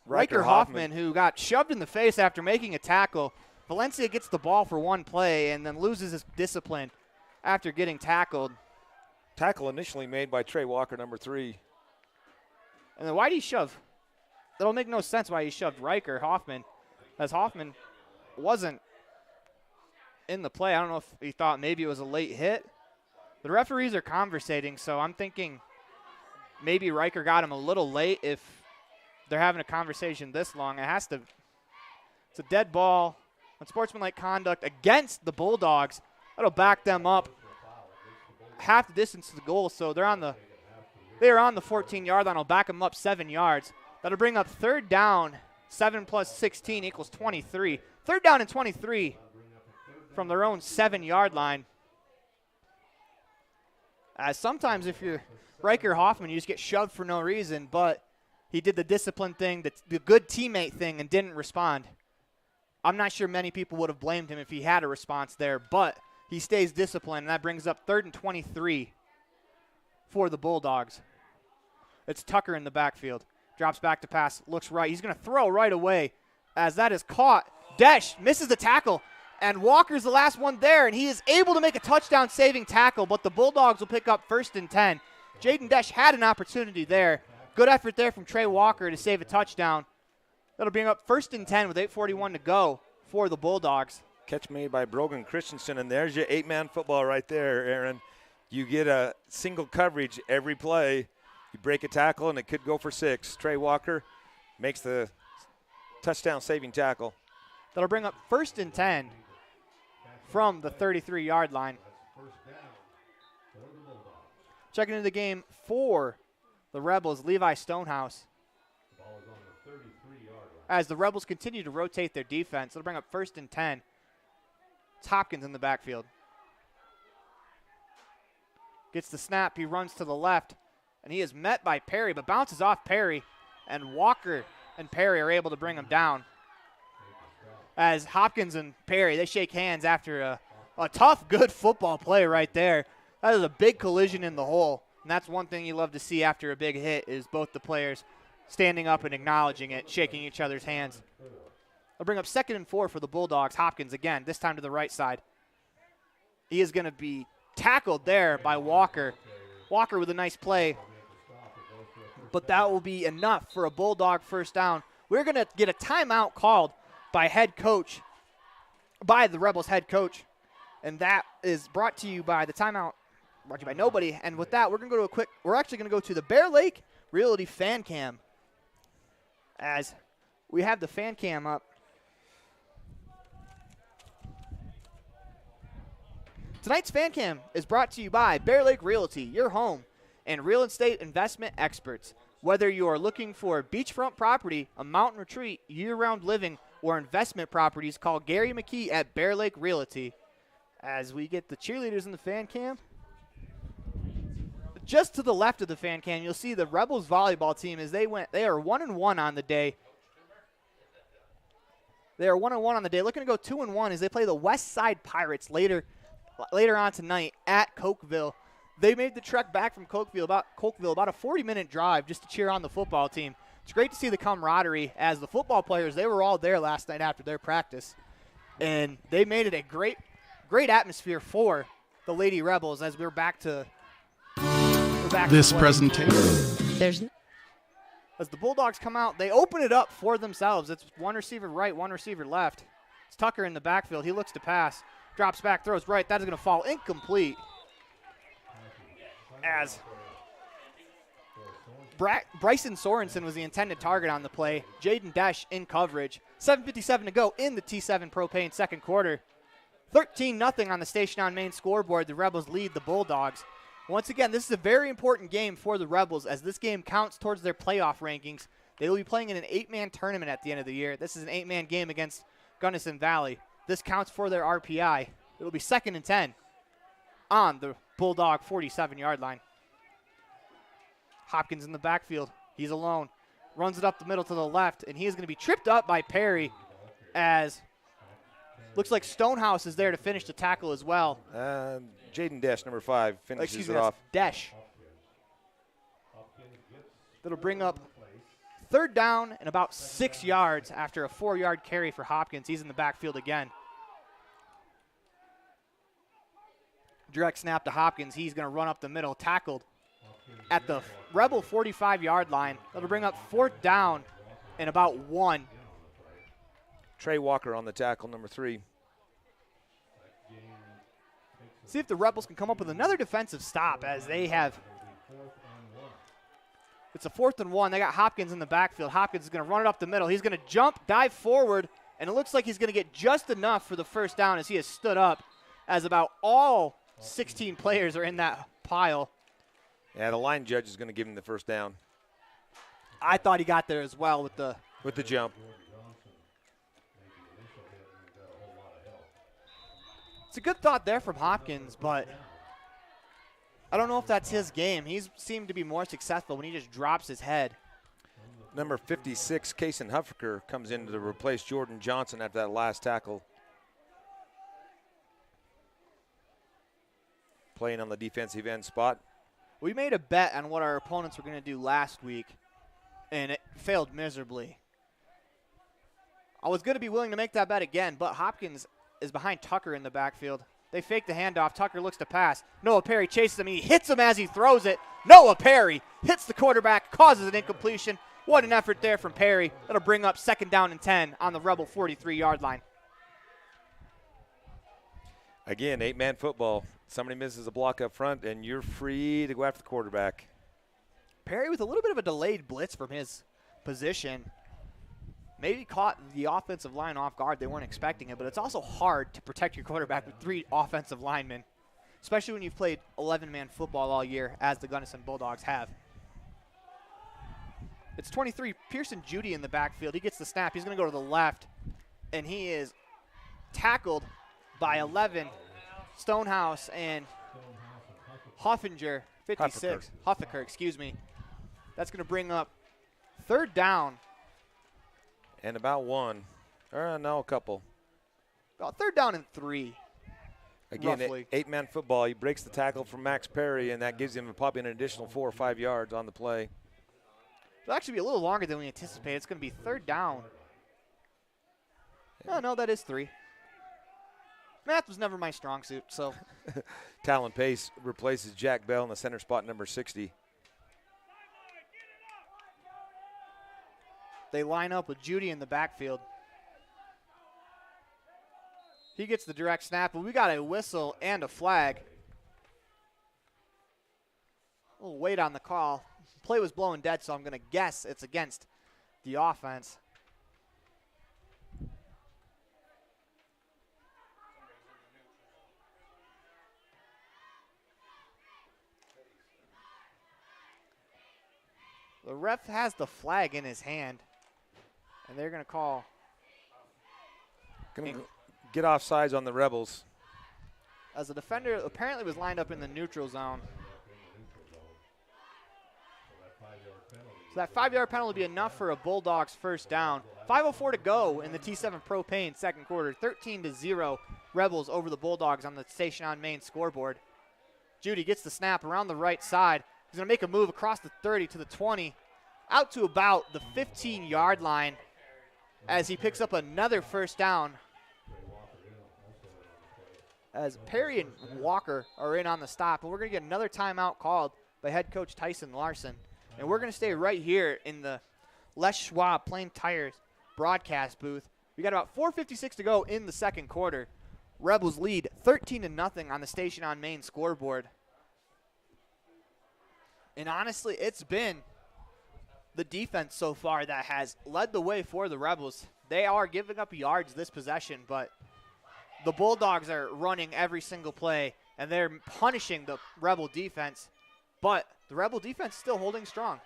Riker Hoffman, who got shoved in the face after making a tackle. Valencia gets the ball for one play and then loses his discipline after getting tackled.
Tackle initially made by Trey Walker, number 3.
And then why did he shove? That'll make no sense why he shoved Riker Hoffman, as Hoffman wasn't in the play. I don't know if he thought maybe it was a late hit. The referees are conversating, so I'm thinking maybe Riker got him a little late if they're having a conversation this long. It's a dead ball on sportsmanlike conduct against the Bulldogs. That'll back them up half the distance to the goal, so they are on the 14-yard line. I'll back them up 7 yards. That'll bring up third down. 7 plus 16 equals 23. Third down and 23 from their own 7-yard line. Sometimes if you're Riker Hoffman, you just get shoved for no reason, but he did the discipline thing, the good teammate thing, and didn't respond. I'm not sure many people would have blamed him if he had a response there, but he stays disciplined, and that brings up third and 23 for the Bulldogs. It's Tucker in the backfield. Drops back to pass, looks right. He's going to throw right away as that is caught. Desch misses the tackle, and Walker's the last one there, and he is able to make a touchdown-saving tackle, but the Bulldogs will pick up first and 10. Jaden Desch had an opportunity there. Good effort there from Trey Walker to save a touchdown. That'll bring up first and 10 with 8:41 to go for the Bulldogs.
Catch made by Brogan Christensen, and there's your 8-man football right there, Aaron. You get a single coverage every play, You break a tackle, and it could go for 6. Trey Walker makes the touchdown-saving tackle.
That'll bring up 1st and 10 from the 33-yard line. Checking into the game for the Rebels, Levi Stonehouse. As the Rebels continue to rotate their defense, it'll bring up 1st and 10. It's Hopkins in the backfield. Gets the snap, he runs to the left, and he is met by Perry, but bounces off Perry, and Walker and Perry are able to bring him down. As Hopkins and Perry, they shake hands after a tough, good football play right there. That is a big collision in the hole, and that's one thing you love to see after a big hit is both the players standing up and acknowledging it, shaking each other's hands. They'll bring up 2nd and 4 for the Bulldogs. Hopkins again, this time to the right side. He is going to be tackled there by Walker. Walker with a nice play, but that will be enough for a Bulldog first down. We're going to get a timeout called by the Rebels head coach, and that is brought to you by the timeout, brought to you by nobody. And with that, we're actually going to go to the Bear Lake Realty fan cam, as we have the fan cam up. Tonight's fan cam is brought to you by Bear Lake Realty, your home and real estate investment experts. Whether you are looking for beachfront property, a mountain retreat, year-round living, or investment properties, call Gary McKee at Bear Lake Realty. As we get the cheerleaders in the fan cam. Just to the left of the fan cam, you'll see the Rebels volleyball team as they are 1-1 on the day. They are 1-1 on the day, looking to go 2-1 as they play the West Side Pirates later on tonight at Cokeville. They made the trek back from Cokeville, about a 40-minute drive just to cheer on the football team. It's great to see the camaraderie as the football players, they were all there last night after their practice. And they made it a great atmosphere for the Lady Rebels as we're back to
this presentation.
As the Bulldogs come out, they open it up for themselves. It's one receiver right, one receiver left. It's Tucker in the backfield. He looks to pass. Drops back, throws right. That is going to fall incomplete. As Bryson Sorensen was the intended target on the play. Jaden Desch in coverage. 7:57 to go in the T7 Propane second quarter. 13-0 on the Station on Main scoreboard. The Rebels lead the Bulldogs. Once again, this is a very important game for the Rebels as this game counts towards their playoff rankings. They will be playing in an 8-man tournament at the end of the year. This is an 8-man game against Gunnison Valley. This counts for their RPI. It will be 2nd and 10 on the Bulldog 47-yard line. Hopkins in the backfield. He's alone. Runs it up the middle to the left, and he is going to be tripped up by Perry as looks like Stonehouse is there to finish the tackle as well.
Jaden Desch, number 5, finishes it off.
Desch. That'll bring up 3rd down and about 6 yards after a 4-yard carry for Hopkins. He's in the backfield again. Direct snap to Hopkins. He's going to run up the middle, tackled at the Rebel 45-yard line. That'll bring up 4th down and about 1.
Trey Walker on the tackle, number 3.
See if the Rebels can come up with another defensive stop as they have. It's a 4th and 1. They got Hopkins in the backfield. Hopkins is going to run it up the middle. He's going to jump, dive forward, and it looks like he's going to get just enough for the first down as he has stood up as about all 16 players are in that pile.
Yeah, the line judge is going to give him the first down.
I thought he got there as well with the
jump.
It's a good thought there from Hopkins, but I don't know if that's his game. He's seemed to be more successful when he just drops his head.
Number 56, Kason Huffaker, comes in to replace Jordan Johnson after that last tackle. Playing on the defensive end spot.
We made a bet on what our opponents were going to do last week, and it failed miserably. I was going to be willing to make that bet again, but Hopkins is behind Tucker in the backfield. They fake the handoff. Tucker looks to pass. Noah Perry chases him. He hits him as he throws it. Noah Perry hits the quarterback, causes an incompletion. What an effort there from Perry. That'll bring up 2nd down and 10 on the Rebel 43-yard line.
Again, 8-man football. Somebody misses a block up front, and you're free to go after the quarterback.
Perry with a little bit of a delayed blitz from his position. Maybe caught the offensive line off guard. They weren't expecting it, but it's also hard to protect your quarterback with 3 offensive linemen, especially when you've played 11-man football all year, as the Gunnison Bulldogs have. It's 23, Pearson Judy in the backfield. He gets the snap. He's going to go to the left, and he is tackled by 11, Stonehouse and Hoffinger, 56. Hoffinger, excuse me. That's going to bring up 3rd down.
And about 1. No, a couple.
About 3rd down and 3.
Again,
roughly.
8-man football. He breaks the tackle from Max Perry, and that gives him probably an additional 4 or 5 yards on the play.
It'll actually be a little longer than we anticipated. It's going to be 3rd down. Oh, no, that is 3. Math was never my strong suit, so.
Talon Pace replaces Jack Bell in the center spot, number 60.
They line up with Judy in the backfield. He gets the direct snap, but we got a whistle and a flag. A little weight on the call. Play was blowing dead, so I'm going to guess it's against the offense. The ref has the flag in his hand, and they're going to call.
Going to get offsides on the Rebels.
As the defender apparently was lined up in the neutral zone. So that 5-yard penalty will be enough for a Bulldogs 1st down. 5:04 to go in the T7 Propane 2nd quarter. 13-0 Rebels over the Bulldogs on the Station on Main scoreboard. Judy gets the snap around the right side. He's going to make a move across the 30 to the 20, out to about the 15-yard line as he picks up another 1st down. As Perry and Walker are in on the stop, and we're going to get another timeout called by head coach Tyson Larson. And we're going to stay right here in the Les Schwab Plain Tires broadcast booth. We got about 4:56 to go in the 2nd quarter. Rebels lead 13-0 on the Station on Main scoreboard. And honestly, it's been the defense so far that has led the way for the Rebels. They are giving up yards this possession, but the Bulldogs are running every single play, and they're punishing the Rebel defense. But the Rebel defense is still holding strong.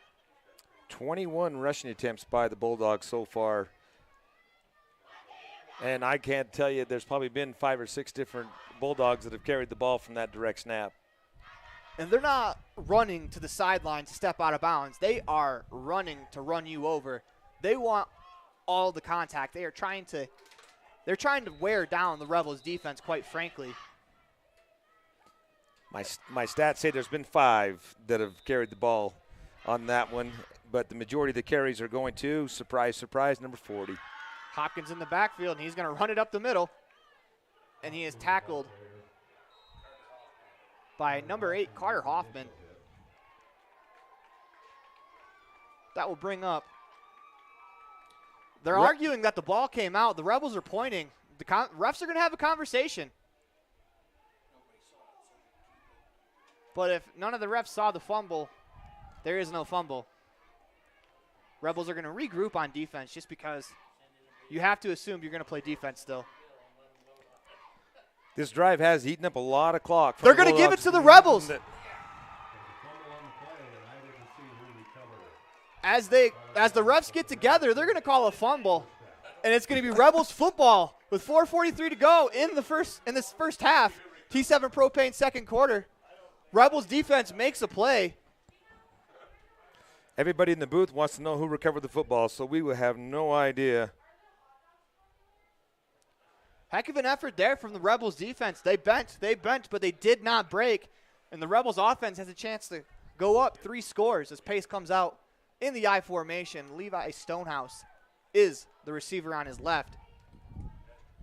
21 rushing attempts by the Bulldogs so far. And I can't tell you, there's probably been 5 or 6 different Bulldogs that have carried the ball from that direct snap.
And they're not running to the sideline to step out of bounds. They are running to run you over. They want all the contact. They're trying to wear down the Rebels defense, quite frankly.
My stats say there's been 5 that have carried the ball on that one, but the majority of the carries are going to, surprise, surprise, number 40.
Hopkins in the backfield, and he's going to run it up the middle. And he is tackled by number 8, Carter Hoffman. That will bring up. They're arguing that the ball came out. The Rebels are pointing. The refs are going to have a conversation. But if none of the refs saw the fumble, there is no fumble. Rebels are going to regroup on defense just because you have to assume you're going to play defense still.
This drive has eaten up a lot of clock.
They're going to give it to the Rebels. As the refs get together, they're going to call a fumble, and it's going to be Rebels football with 4:43 to go in this first half. T7 Propane 2nd quarter. Rebels defense makes a play.
Everybody in the booth wants to know who recovered the football, so we will have no idea.
Heck of an effort there from the Rebels defense. They bent, but they did not break. And the Rebels offense has a chance to go up 3 scores as Pace comes out in the I formation. Levi Stonehouse is the receiver on his left.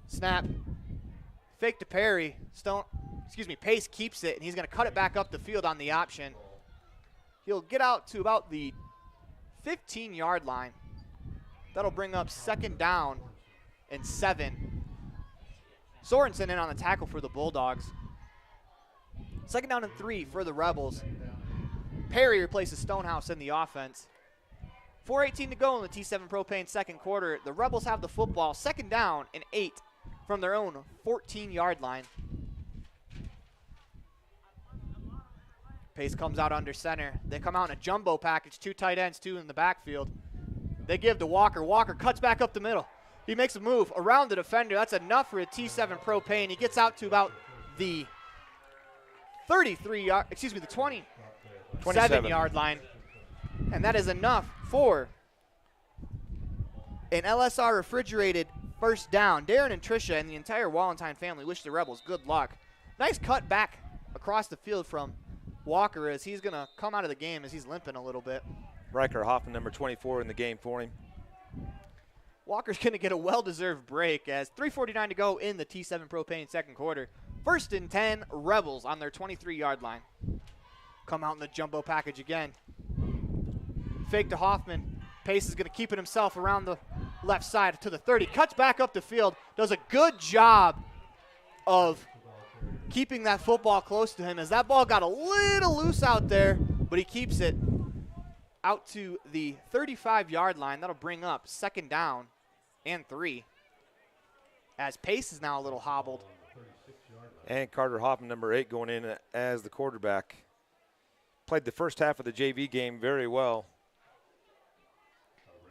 Snap. Fake to Perry. Pace keeps it, and he's going to cut it back up the field on the option. He'll get out to about the 15-yard line. That'll bring up 2nd down and 7. Sorensen in on the tackle for the Bulldogs. 2nd down and 3 for the Rebels. Perry replaces Stonehouse in the offense. 4:18 to go in the T7 Propane second quarter. The Rebels have the football, second down and 8 from their own 14-yard line. Pace comes out under center. They come out in a jumbo package, 2 tight ends, 2 in the backfield. They give to Walker. Walker cuts back up the middle. He makes a move around the defender. That's enough for a T7 Propane. He gets out to about the 27-yard line. And that is enough for an LSR refrigerated first down. Darren and Tricia and the entire Wallentine family wish the Rebels good luck. Nice cut back across the field from Walker as he's going to come out of the game as he's limping a little bit.
Riker Hoffman, number 24 in the game for him.
Walker's going to get a well-deserved break as 3:49 to go in the T7 Propane second quarter. 1st and 10, Rebels on their 23-yard line. Come out in the jumbo package again. Fake to Hoffman. Pace is going to keep it himself around the left side to the 30. Cuts back up the field. Does a good job of keeping that football close to him as that ball got a little loose out there, but he keeps it out to the 35-yard line. That'll bring up 2nd down and 3 as Pace is now a little hobbled.
And Carter Hoffman, number 8, going in as the quarterback. Played the first half of the JV game very well.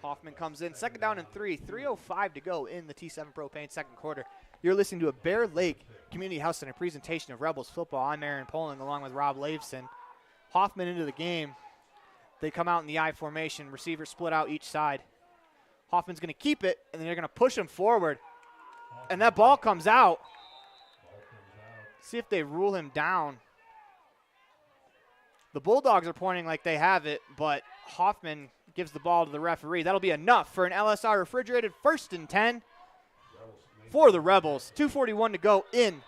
Hoffman comes in, 2nd down and 3, 3:05 to go in the T7 Propane second quarter. You're listening to a Bear Lake Community House Center presentation of Rebels football. I'm Aaron Poling along with Rob Laveson. Hoffman into the game. They come out in the I formation. Receivers split out each side. Hoffman's going to keep it, and then they're going to push him forward. And that ball comes out. See if they rule him down. The Bulldogs are pointing like they have it, but Hoffman gives the ball to the referee. That'll be enough for an LSR refrigerated 1st and 10 for the Rebels. 2:41 to go in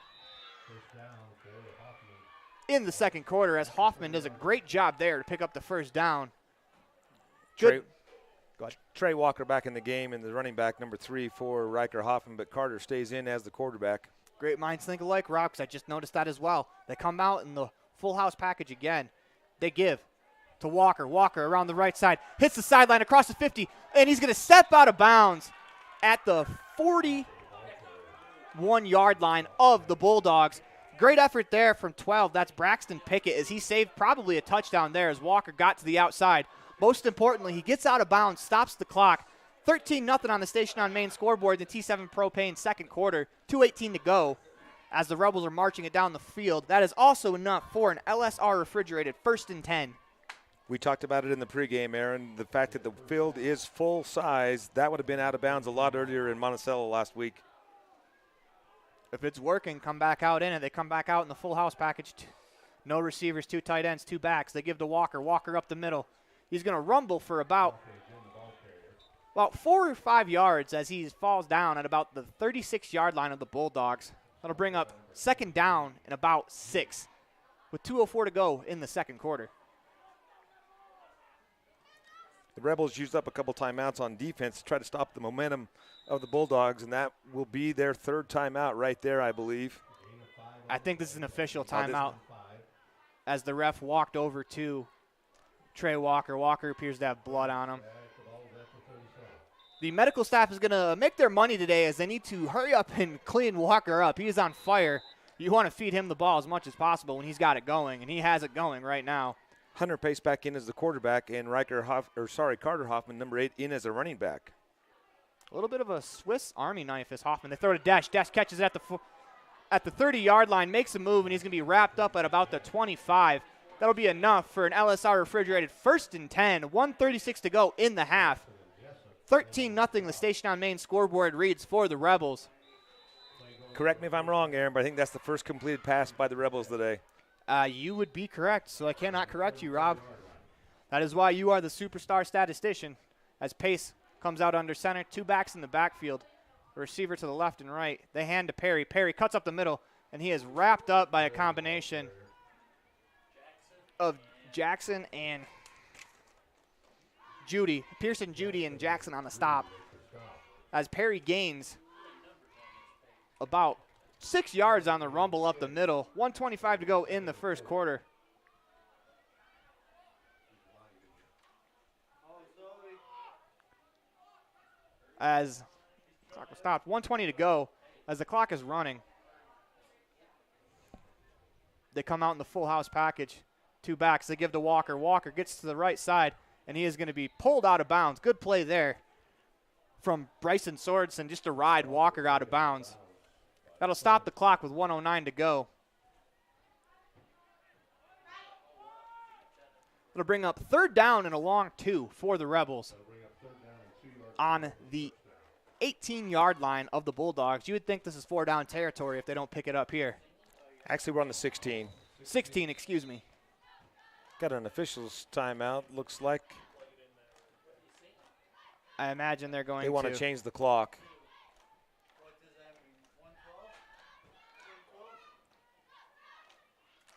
the second quarter as Hoffman does a great job there to pick up the first down. Good. Go ahead.
Trey Walker back in the game and the running back, number 3 for Riker Hoffman, but Carter stays in as the quarterback.
Great minds think alike, Rob, because I just noticed that as well. They come out in the full house package again. They give to Walker. Walker around the right side. Hits the sideline across the 50, and he's going to step out of bounds at the 41-yard line of the Bulldogs. Great effort there from 12. That's Braxton Pickett as he saved probably a touchdown there as Walker got to the outside. Most importantly, he gets out of bounds, stops the clock. 13-0 on the Station on Main scoreboard in the T7 Propane second quarter. 2:18 to go as the Rebels are marching it down the field. That is also enough for an LSR refrigerated 1st and 10.
We talked about it in the pregame, Aaron. The fact that the field is full size, that would have been out of bounds a lot earlier in Monticello last week.
If it's working, come back out in it. They come back out in the full house package. No receivers, 2 tight ends, 2 backs. They give to Walker. Walker up the middle. He's going to rumble for about 4 or 5 yards as he falls down at about the 36-yard line of the Bulldogs. That'll bring up 2nd down and about 6 with 2:04 to go in the second quarter.
The Rebels used up a couple timeouts on defense to try to stop the momentum of the Bulldogs, and that will be their 3rd timeout right there, I believe.
I think this is an official timeout as the ref walked over to Trey Walker. Walker appears to have blood on him. The medical staff is going to make their money today as they need to hurry up and clean Walker up. He is on fire. You want to feed him the ball as much as possible when he's got it going, and he has it going right now.
Hunter Pace back in as the quarterback, and Carter Hoffman, number 8, in as a running back.
A little bit of a Swiss Army knife is Hoffman. They throw to Dash. Dash catches it at the 30-yard line, makes a move, and he's going to be wrapped up at about the 25. That'll be enough for an LSR refrigerated 1st and 10. 1:36 to go in the half. 13-0 the Station on Main scoreboard reads for the Rebels.
Correct me if I'm wrong, Aaron, but I think that's the first completed pass by the Rebels today.
You would be correct, so I cannot correct you, Rob. That is why you are the superstar statistician. As Pace comes out under center, 2 backs in the backfield. A receiver to the left and right. They hand to Perry. Perry cuts up the middle, and he is wrapped up by a combination of Jackson and Judy. Pearson, Judy, and Jackson on the stop. As Perry gains about 6 yards on the rumble up the middle. 1:25 to go in the first quarter. as the clock was stopped. 1:20 to go as the clock is running. They come out in the full house package. 2 backs. They give to Walker. Walker gets to the right side, and he is going to be pulled out of bounds. Good play there from Bryson Sorensen just to ride Walker out of bounds. That'll stop the clock with 1:09 to go. It'll bring up 3rd down and a long 2 for the Rebels on the 18-yard line of the Bulldogs. You would think this is 4-down territory if they don't pick it up here.
Actually, we're on the 16.
16, excuse me.
Got an official's timeout, looks like.
I imagine they're going to.
They want to change the clock.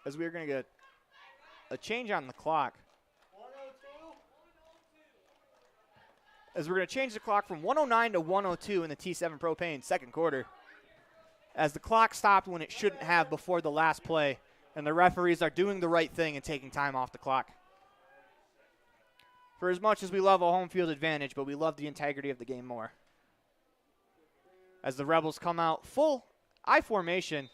As we're going to get a change on the clock. As we're going to change the clock from 1:09 to 1:02 in the T7 Propane second quarter. As the clock stopped when it shouldn't have before the last play. And the referees are doing the right thing and taking time off the clock. For as much as we love a home field advantage, but we love the integrity of the game more. As the Rebels come out full I formation.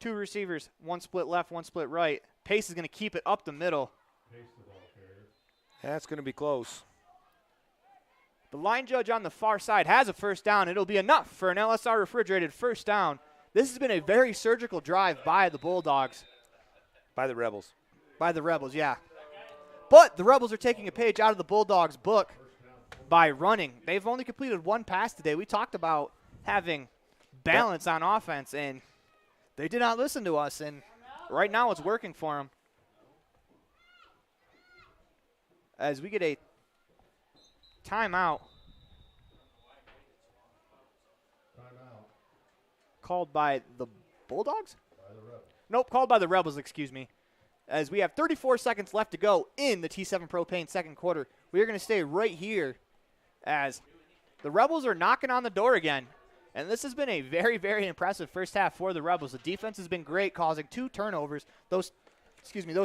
2 receivers, 1 split left, 1 split right. Pace is going to keep it up the middle.
That's going to be close.
The line judge on the far side has a 1st down. It'll be enough for an LSR refrigerated 1st down. This has been a very surgical drive by the Bulldogs.
By the Rebels.
By the Rebels, yeah. But the Rebels are taking a page out of the Bulldogs' book by running. They've only completed 1 pass today. We talked about having balance on offense, and they did not listen to us, and right now it's working for them. As we get a timeout. Called by the Bulldogs? Nope, called by the Rebels, excuse me. As we have 34 seconds left to go in the T7 Propane second quarter. We are going to stay right here as the Rebels are knocking on the door again. And this has been a very, very impressive first half for the Rebels. The defense has been great, causing 2 turnovers. Those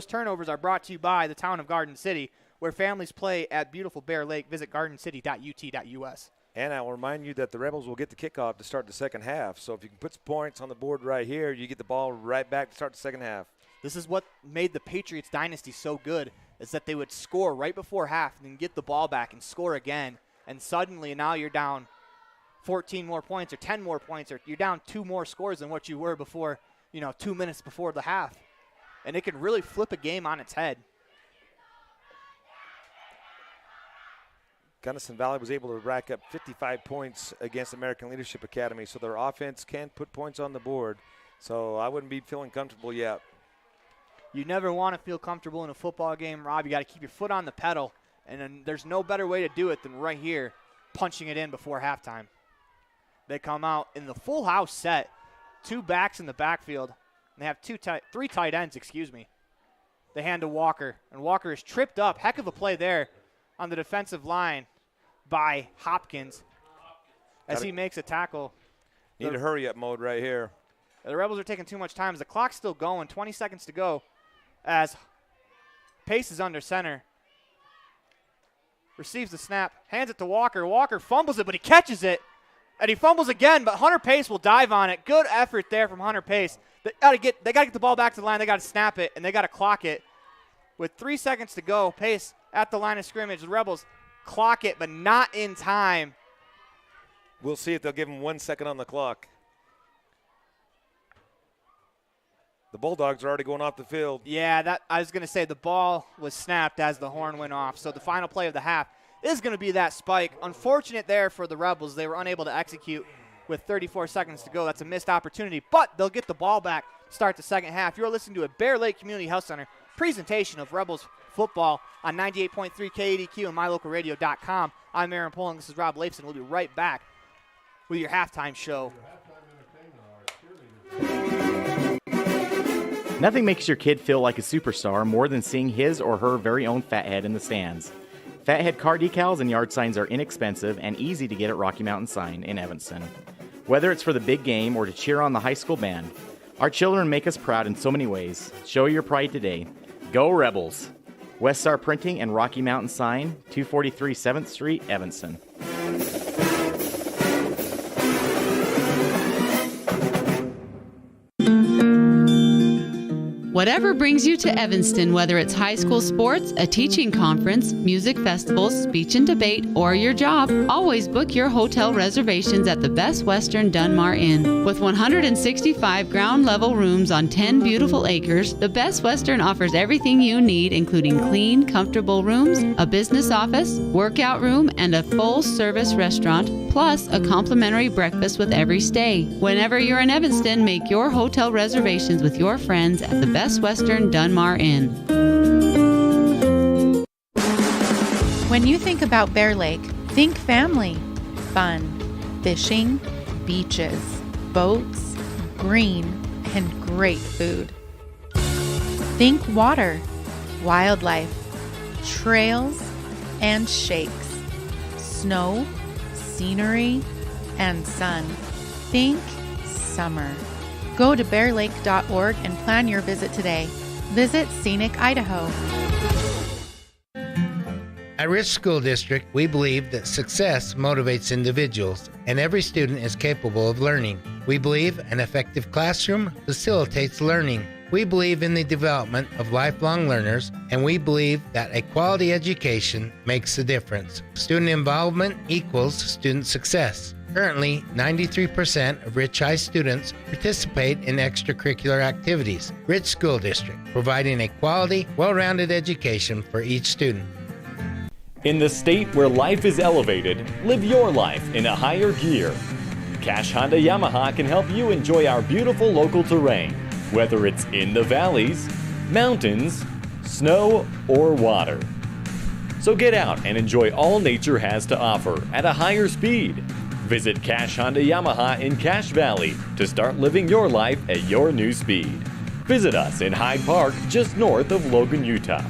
turnovers are brought to you by the town of Garden City, where families play at beautiful Bear Lake. Visit gardencity.ut.us.
And I will remind you that the Rebels will get the kickoff to start the second half. So if you can put some points on the board right here, you get the ball right back to start the second half.
This is what made the Patriots dynasty so good, is that they would score right before half and then get the ball back and score again. And suddenly now you're down 14 more points or 10 more points, or you're down 2 more scores than what you were before, 2 minutes before the half. And it can really flip a game on its head.
Gunnison Valley was able to rack up 55 points against American Leadership Academy, so their offense can put points on the board. So I wouldn't be feeling comfortable yet.
You never want to feel comfortable in a football game, Rob. You got to keep your foot on the pedal, and then there's no better way to do it than right here, punching it in before halftime. They come out in the full house set, 2 backs in the backfield, and they have 3 tight ends, They hand to Walker, and Walker is tripped up. Heck of a play there on the defensive line by Hopkins as he makes a tackle.
Need a hurry-up mode right here.
The Rebels are taking too much time. As the clock's still going, 20 seconds to go as Pace is under center. Receives the snap, hands it to Walker. Walker fumbles it, but he catches it. And he fumbles again, but Hunter Pace will dive on it. Good effort there from Hunter Pace. They got to get the ball back to the line. They got to snap it, and they got to clock it. With 3 seconds to go, Pace at the line of scrimmage. The Rebels clock it, but not in time.
We'll see if they'll give him 1 second on the clock. The Bulldogs are already going off the field.
Yeah, I was going to say the ball was snapped as the horn went off. So the final play of the half is going to be that spike. Unfortunate there for the Rebels. They were unable to execute with 34 seconds to go. That's a missed opportunity, but they'll get the ball back, start the second half. You're listening to a Bear Lake Community Health Center presentation of Rebels football on 98.3 KADQ and mylocalradio.com. I'm Aaron Pullen. This is Rob Leifson. We'll be right back with your halftime show.
Nothing makes your kid feel like a superstar more than seeing his or her very own Fathead in the stands. Fathead car decals and yard signs are inexpensive and easy to get at Rocky Mountain Sign in Evanston. Whether it's for the big game or to cheer on the high school band, our children make us proud in so many ways. Show your pride today. Go Rebels! West Star Printing and Rocky Mountain Sign, 243 7th Street, Evanston.
Whatever brings you to Evanston, whether it's high school sports, a teaching conference, music festivals, speech and debate, or your job, always book your hotel reservations at the Best Western Dunmar Inn. With 165 ground-level rooms on 10 beautiful acres, the Best Western offers everything you need, including clean, comfortable rooms, a business office, workout room, and a full-service restaurant, plus a complimentary breakfast with every stay. Whenever you're in Evanston, make your hotel reservations with your friends at the Best Western Dunmar Inn.
When you think about Bear Lake, think family, fun, fishing, beaches, boats, green, and great food. Think water, wildlife, trails, and shakes, snow, scenery, and sun. Think summer. Go to bearlake.org and plan your visit today. Visit Scenic Idaho.
At Rich School District, we believe that success motivates individuals, and every student is capable of learning. We believe an effective classroom facilitates learning. We believe in the development of lifelong learners, and we believe that a quality education makes a difference. Student involvement equals student success. Currently, 93% of Rich High students participate in extracurricular activities. Rich School District, providing a quality, well-rounded education for each student.
In the state where life is elevated, live your life in a higher gear. Cash Honda Yamaha can help you enjoy our beautiful local terrain, whether it's in the valleys, mountains, snow, or water. So get out and enjoy all nature has to offer at a higher speed. Visit Cash Honda Yamaha in Cache Valley to start living your life at your new speed. Visit us in Hyde Park, just north of Logan, Utah.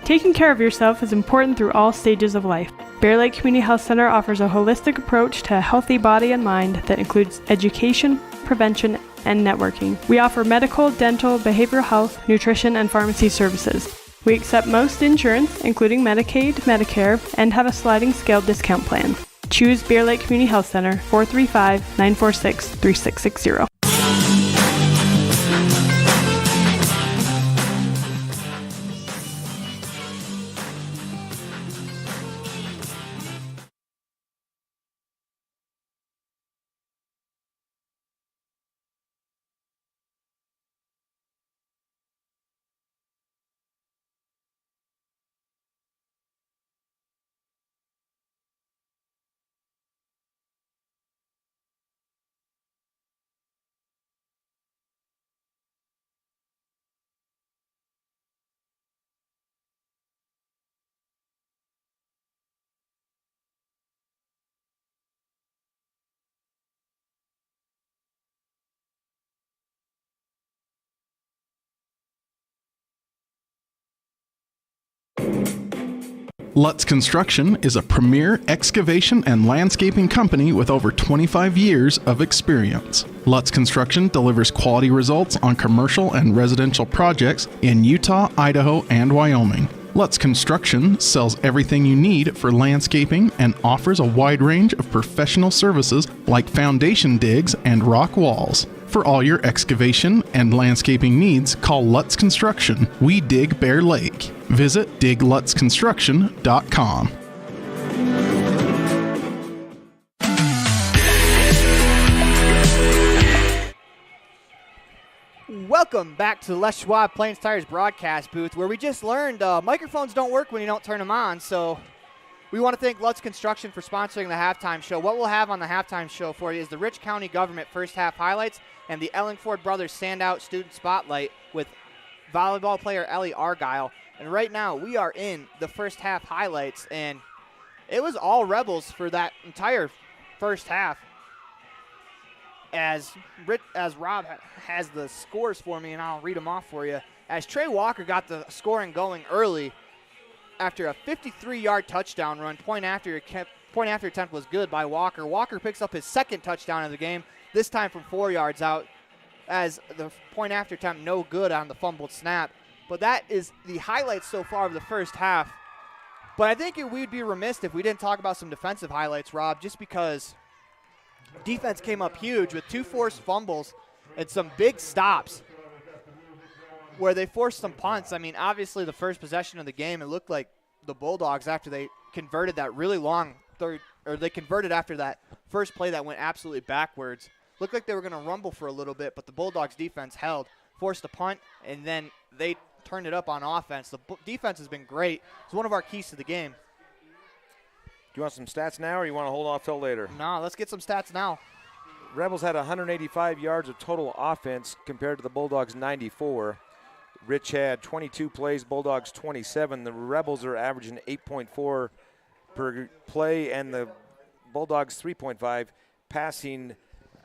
Taking care of yourself is important through all stages of life. Bear Lake Community Health Center offers a holistic approach to a healthy body and mind that includes education, prevention, and networking. We offer medical, dental, behavioral health, nutrition, and pharmacy services. We accept most insurance, including Medicaid, Medicare, and have a sliding scale discount plan. Choose Bear Lake Community Health Center, 435-946-3660.
Lutz Construction is a premier excavation and landscaping company with over 25 years of experience. Lutz Construction delivers quality results on commercial and residential projects in Utah, Idaho, and Wyoming. Lutz Construction sells everything you need for landscaping and offers a wide range of professional services like foundation digs and rock walls. For all your excavation and landscaping needs, call Lutz Construction. We dig Bear Lake. Visit diglutzconstruction.com.
Welcome back to the Les Schwab Plains Tires broadcast booth, where we just learned microphones don't work when you don't turn them on. So we want to thank Lutz Construction for sponsoring the halftime show. What we'll have on the halftime show for you is the Rich County Government first half highlights and the Ellingford Brothers Standout Student Spotlight with volleyball player Ellie Argyle. And right now we are in the first half highlights, and it was all Rebels for that entire first half. As Rob has the scores for me, and I'll read them off for you. As Trey Walker got the scoring going early after a 53-yard touchdown run, point after attempt was good by Walker. Walker picks up his second touchdown of the game, this time from 4 yards out, as the point after attempt no good on the fumbled snap. But that is the highlights so far of the first half. But I think we'd be remiss if we didn't talk about some defensive highlights, Rob, just because defense came up huge with 2 forced fumbles and some big stops where they forced some punts. I mean, obviously the first possession of the game, it looked like the Bulldogs, after they converted that really long they converted after that first play that went absolutely backwards. Looked like they were going to rumble for a little bit, but the Bulldogs defense held, forced a punt, and then they turned it up on offense. The defense has been great. It's one of our keys to the game.
Do you want some stats now, or you want to hold off till later?
No, let's get some stats now.
Rebels had 185 yards of total offense compared to the Bulldogs' 94. Rich had 22 plays, Bulldogs 27. The Rebels are averaging 8.4 per play, and the Bulldogs 3.5. Passing,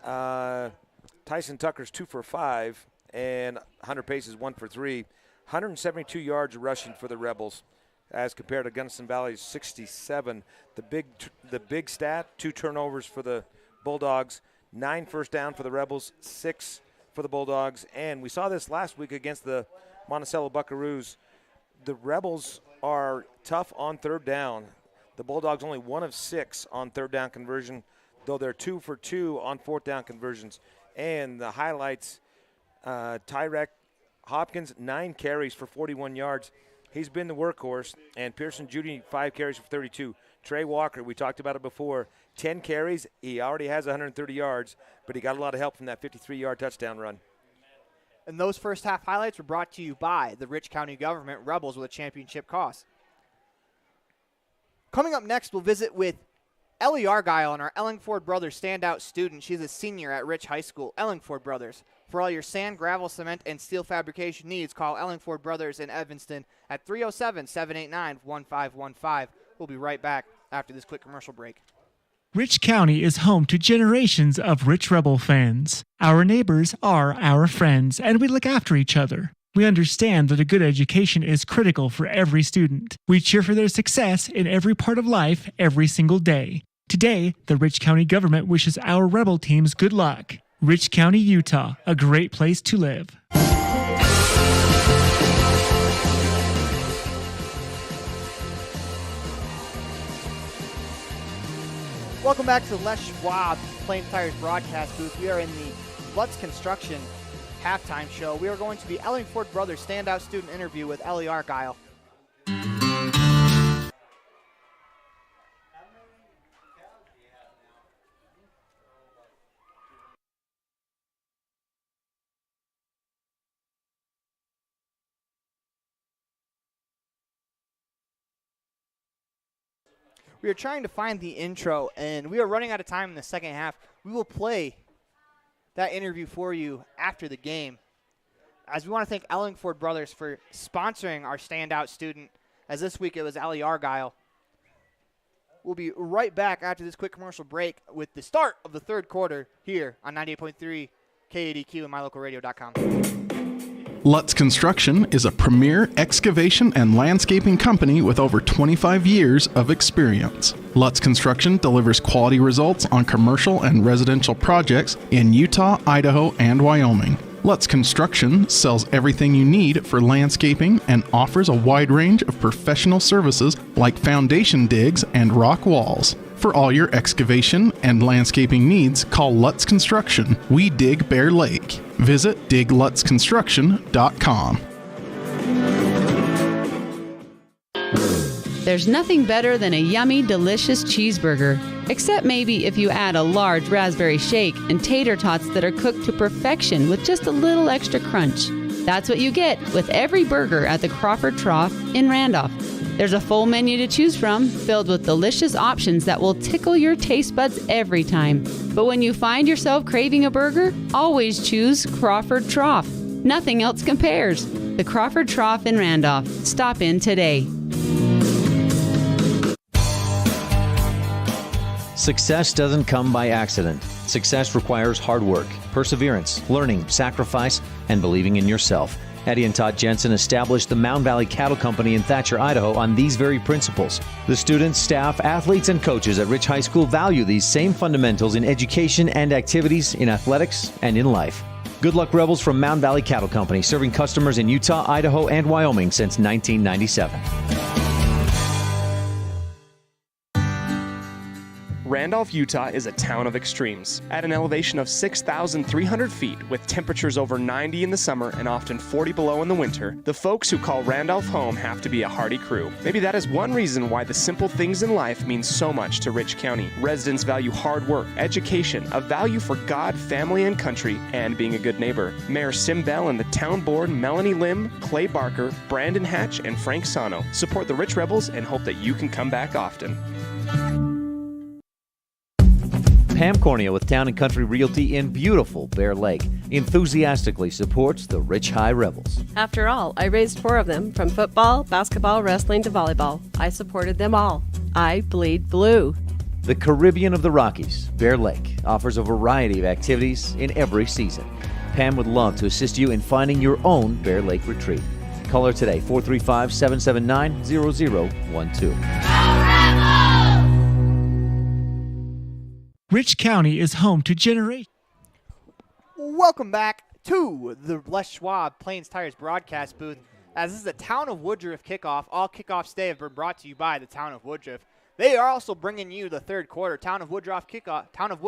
Tyson Tucker's 2 for 5, and Hunter Pace is 1 for 3. 172 yards rushing for the Rebels, as compared to Gunnison Valley's 67. The big stat: 2 turnovers for the Bulldogs, 9 first down for the Rebels, 6 for the Bulldogs. And we saw this last week against the Monticello Buckaroos. The Rebels are tough on third down. The Bulldogs only 1 of 6 on third down conversion, though they're 2 for 2 on fourth down conversions. And the highlights, Tyrek Hopkins, 9 carries for 41 yards. He's been the workhorse. And Pearson Judy, 5 carries for 32. Trey Walker, we talked about it before, 10 carries. He already has 130 yards, but he got a lot of help from that 53-yard touchdown run.
And those first half highlights were brought to you by the Rich County Government, Rebels with a championship cause. Coming up next, we'll visit with Ellie Argyle and our Ellingford Brothers standout student. She's a senior at Rich High School. Ellingford Brothers. For all your sand, gravel, cement, and steel fabrication needs, call Ellingford Brothers in Evanston at 307-789-1515. We'll be right back after this quick commercial break.
Rich County is home to generations of Rich Rebel fans. Our neighbors are our friends, and we look after each other. We understand that a good education is critical for every student. We cheer for their success in every part of life every single day. Today, the Rich County government wishes our Rebel teams good luck. Rich County, Utah, a great place to live.
Welcome back to the Les Schwab Plain Tires broadcast booth. We are in the Lutz Construction halftime show. We are going to the Ellingford Brothers standout student interview with Ellie Argyle. We are trying to find the intro, and we are running out of time in the second half. We will play that interview for you after the game. As we want to thank Ellingford Brothers for sponsoring our standout student, as this week it was Ellie Argyle. We'll be right back after this quick commercial break with the start of the third quarter here on 98.3 KADQ and mylocalradio.com.
Lutz Construction is a premier excavation and landscaping company with over 25 years of experience. Lutz Construction delivers quality results on commercial and residential projects in Utah, Idaho, and Wyoming. Lutz Construction sells everything you need for landscaping and offers a wide range of professional services like foundation digs and rock walls. For all your excavation and landscaping needs, call Lutz Construction. We dig Bear Lake. Visit diglutzconstruction.com.
There's nothing better than a yummy, delicious cheeseburger. Except maybe if you add a large raspberry shake and tater tots that are cooked to perfection with just a little extra crunch. That's what you get with every burger at the Crawford Trough in Randolph. There's a full menu to choose from, filled with delicious options that will tickle your taste buds every time. But when you find yourself craving a burger, always choose Crawford Trough. Nothing else compares. The Crawford Trough in Randolph. Stop in today.
Success doesn't come by accident. Success requires hard work, perseverance, learning, sacrifice, and believing in yourself. Eddie and Todd Jensen established the Mound Valley Cattle Company in Thatcher, Idaho on these very principles. The students, staff, athletes, and coaches at Rich High School value these same fundamentals in education and activities, in athletics, and in life. Good luck, Rebels, from Mound Valley Cattle Company, serving customers in Utah, Idaho, and Wyoming since 1997.
Randolph, Utah is a town of extremes. At an elevation of 6,300 feet, with temperatures over 90 in the summer and often 40 below in the winter, the folks who call Randolph home have to be a hardy crew. Maybe that is one reason why the simple things in life mean so much to Rich County. Residents value hard work, education, a value for God, family, and country, and being a good neighbor. Mayor Sim Bell and the town board, Melanie Lim, Clay Barker, Brandon Hatch, and Frank Sano, support the Rich Rebels and hope that you can come back often.
Pam Cornea with Town & Country Realty in beautiful Bear Lake enthusiastically supports the Rich High Rebels.
After all, I raised 4 of them, from football, basketball, wrestling to volleyball. I supported them all. I bleed blue.
The Caribbean of the Rockies, Bear Lake, offers a variety of activities in every season. Pam would love to assist you in finding your own Bear Lake retreat. Call her today, 435-779-0012.
Rich County is home to generations.
Welcome back to the Les Schwab Plains Tires broadcast booth. As this is the Town of Woodruff kickoff, all kickoffs today have been brought to you by the Town of Woodruff. They are also bringing you the third quarter. Town of Woodruff kickoff. Town of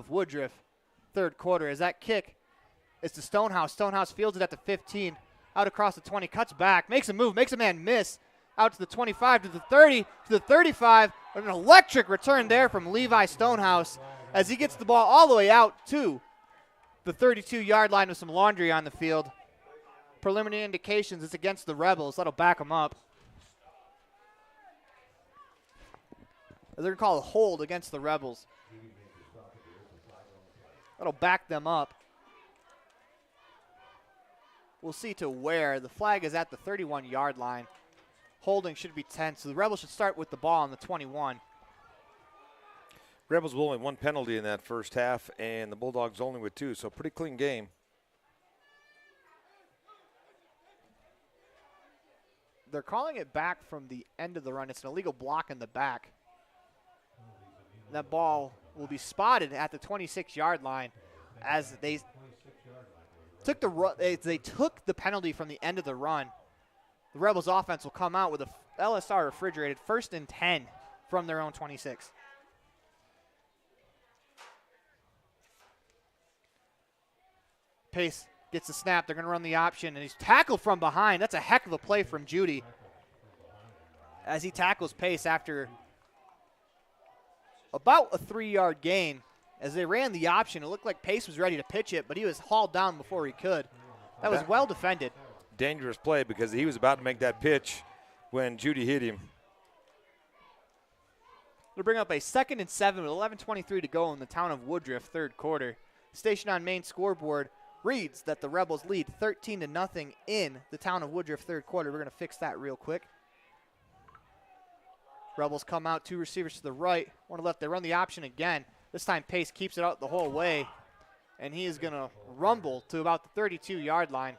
Woodruff third quarter. As that kick is to Stonehouse. Stonehouse fields it at the 15, out across the 20, cuts back, makes a move, makes a man miss. Out to the 25, to the 30, to the 35. An electric return there from Levi Stonehouse as he gets the ball all the way out to the 32-yard line with some laundry on the field. Preliminary indications it's against the Rebels. That'll back them up. They're going to call a hold against the Rebels. That'll back them up. We'll see to where. The flag is at the 31-yard line. Holding should be 10, so the Rebels should start with the ball on the 21.
Rebels with only 1 penalty in that first half, and the Bulldogs only with 2, so pretty clean game.
They're calling it back from the end of the run. It's an illegal block in the back. That ball will be spotted at the 26-yard line as they took the penalty from the end of the run. The Rebels offense will come out with a LSR refrigerated 1st and 10 from their own 26. Pace gets the snap. They're going to run the option, and he's tackled from behind. That's a heck of a play from Judy as he tackles Pace after about a 3-yard gain. As they ran the option, it looked like Pace was ready to pitch it, but he was hauled down before he could. That was well defended.
Dangerous play because he was about to make that pitch when Judy hit him.
They'll bring up a 2nd and 7 with 11:23 to go in the Town of Woodruff third quarter. Station on main scoreboard reads that the Rebels lead 13-0 in the Town of Woodruff third quarter. We're going to fix that real quick. Rebels come out, 2 receivers to the right, 1 to the left. They run the option again. This time Pace keeps it out the whole way, and he is going to rumble to about the 32-yard line.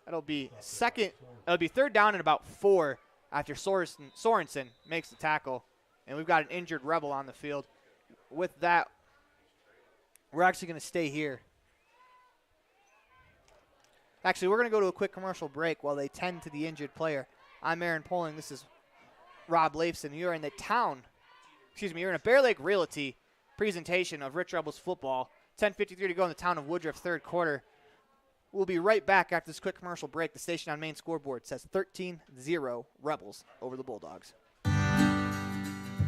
That'll be 3rd down and about 4 after Sorensen makes the tackle. And we've got an injured Rebel on the field. With that, we're actually going to stay here. Actually, we're going to go to a quick commercial break while they tend to the injured player. I'm Aaron Poling. This is Rob Leifson. You're in you're in a Bear Lake Realty presentation of Rich Rebels football. 10:53 to go in the Town of Woodruff third quarter. We'll be right back after this quick commercial break. The station on main scoreboard says 13-0 Rebels over the Bulldogs.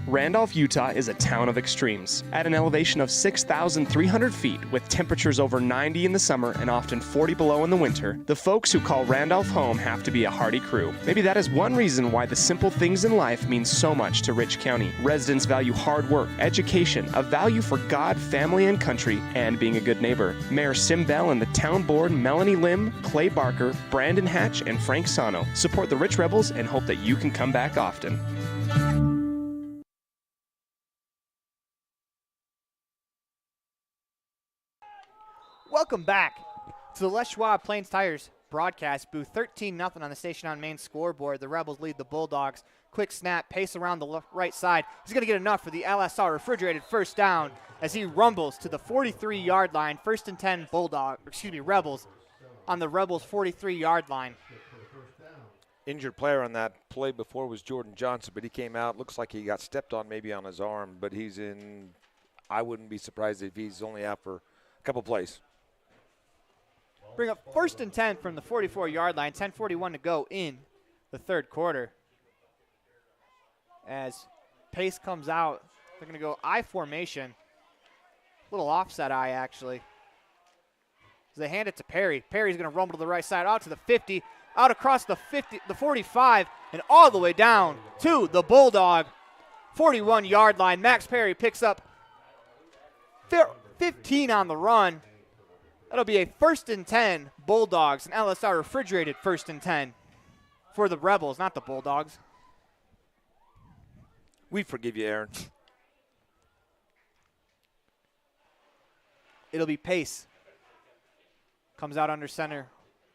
Randolph, Utah is a town of extremes. At an elevation of 6,300 feet, with temperatures over 90 in the summer and often 40 below in the winter, the folks who call Randolph home have to be a hardy crew. Maybe that is one reason why the simple things in life mean so much to Rich County. Residents value hard work, education, a value for God, family, and country, and being a good neighbor. Mayor Sim Bell and the town board, Melanie Lim, Clay Barker, Brandon Hatch, and Frank Sano, support the Rich Rebels and hope that you can come back often.
Welcome back to the Les Schwab Plains Tires broadcast booth. 13-0 on the station on main scoreboard. The Rebels lead the Bulldogs. Quick snap, Pace around the right side. He's going to get enough for the LSR refrigerated 1st down as he rumbles to the 43-yard line. 1st and 10 Rebels on the Rebels 43-yard line.
injured player on that play before was Jordan Johnson, but he came out. Looks like he got stepped on maybe on his arm, but he's in. I wouldn't be surprised if he's only out for a couple plays.
Bring up 1st and 10 from the 44-yard line. 10:41 to go in the third quarter. As Pace comes out, they're going to go I formation. Little offset I, actually. As they hand it to Perry. Perry's going to rumble to the right side, out to the 50, out across the 50, the 45, and all the way down to the Bulldog 41-yard line. Max Perry picks up 15 on the run. That'll be a 1st and 10 Bulldogs, an LSR refrigerated 1st and 10 for the Rebels, not the Bulldogs.
We forgive you, Aaron.
It'll be Pace. Comes out under center.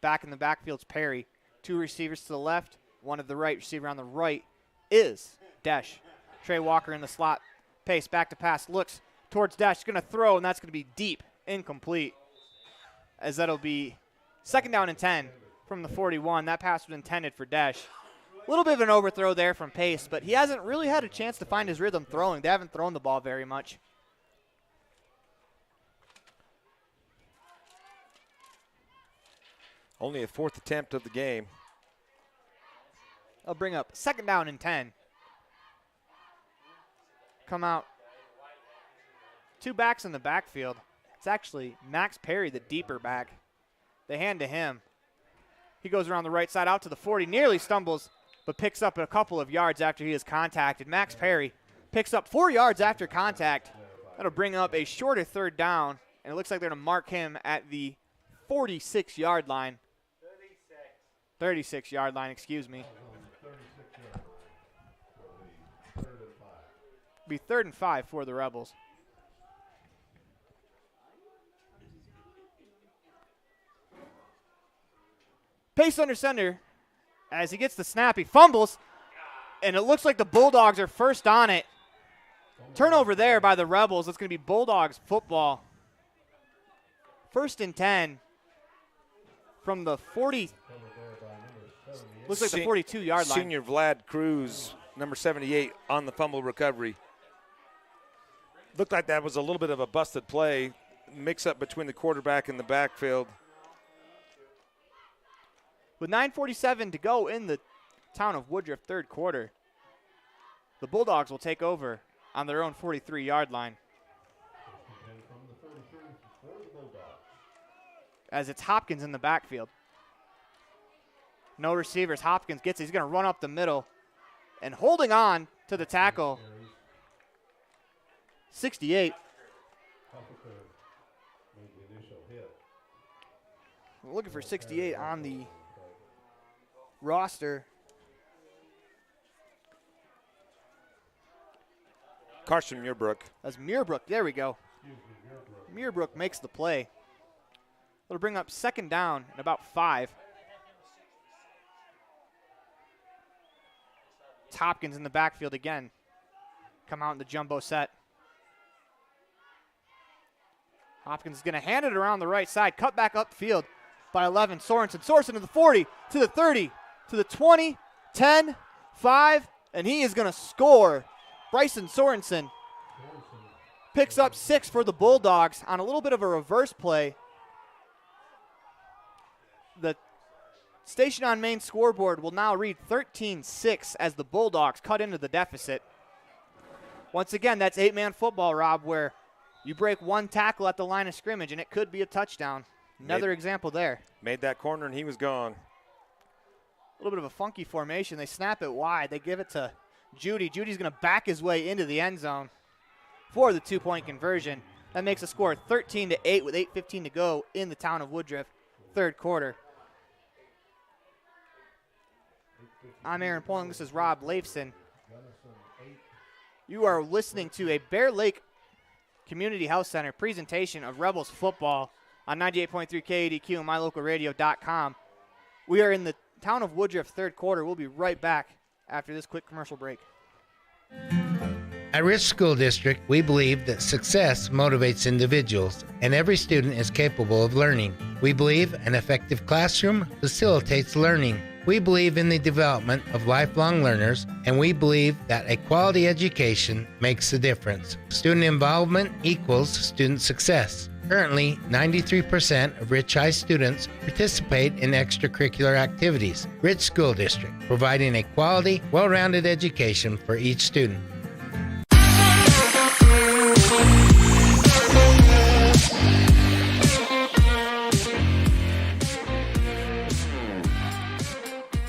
Back in the backfield's Perry. 2 receivers to the left, 1 to the right. Receiver on the right is Desch. Trey Walker in the slot. Pace back to pass. Looks towards Desch. He's going to throw, and that's going to be deep. Incomplete. As that'll be 2nd down and 10 from the 41. That pass was intended for Desch. A little bit of an overthrow there from Pace, but he hasn't really had a chance to find his rhythm throwing. They haven't thrown the ball very much.
Only a 4th attempt of the game.
I'll bring up 2nd down and 10. Come out. 2 backs in the backfield. It's actually Max Perry, the deeper back. They hand to him. He goes around the right side out to the 40, nearly stumbles, but picks up a couple of yards after he is contacted. Max Perry picks up 4 yards after contact. That'll bring up a shorter 3rd down, and it looks like they're going to mark him at the 46-yard line. 36-yard line, excuse me. Be 3rd and 5 for the Rebels. Pace under center. As he gets the snap, he fumbles, and it looks like the Bulldogs are first on it. Turnover there by the Rebels. It's going to be Bulldogs football. 1st and 10 from the 40. Looks like the 42-yard line.
Senior Vlad Cruz, number 78, on the fumble recovery. Looked like that was a little bit of a busted play. Mix-up between the quarterback and the backfield.
With 9:47 to go in the town of Woodruff third quarter, the Bulldogs will take over on their own 43-yard line. As it's Hopkins in the backfield. No receivers. Hopkins gets it. He's going to run up the middle. And holding on to the tackle, 68. We're looking for 68 on the roster.
Carson Muirbrook.
That's Muirbrook. There we go. Muirbrook makes the play. It'll bring up 2nd down and about 5. It's Hopkins in the backfield again. Come out in the jumbo set. Hopkins is going to hand it around the right side. Cut back upfield by 11. Sorensen. Sorensen to the 40, to the 30, to the 20, 10, 5, and he is going to score. Bryson Sorensen picks up 6 for the Bulldogs on a little bit of a reverse play. The Station on Main scoreboard will now read 13-6 as the Bulldogs cut into the deficit. Once again, that's 8-man football, Rob, where you break one tackle at the line of scrimmage and it could be a touchdown. Another example there.
Made that corner and he was gone.
A little bit of a funky formation. They snap it wide. They give it to Judy. Judy's going to back his way into the end zone for the 2-point conversion. That makes the score 13-8 with 8:15 to go in the town of Woodruff, third quarter. I'm Aaron Poling. This is Rob Leifson. You are listening to a Bear Lake Community Health Center presentation of Rebels football on 98.3 KADQ and mylocalradio.com. We are in the town of Woodruff third quarter. We'll be right back after this quick commercial break.
At Rich School District, we believe that success motivates individuals, and every student is capable of learning. We believe an effective classroom facilitates learning. We believe in the development of lifelong learners, and we believe that a quality education makes the difference. Student involvement equals student success. Currently, 93% of Rich High students participate in extracurricular activities. Rich School District, providing a quality, well-rounded education for each student.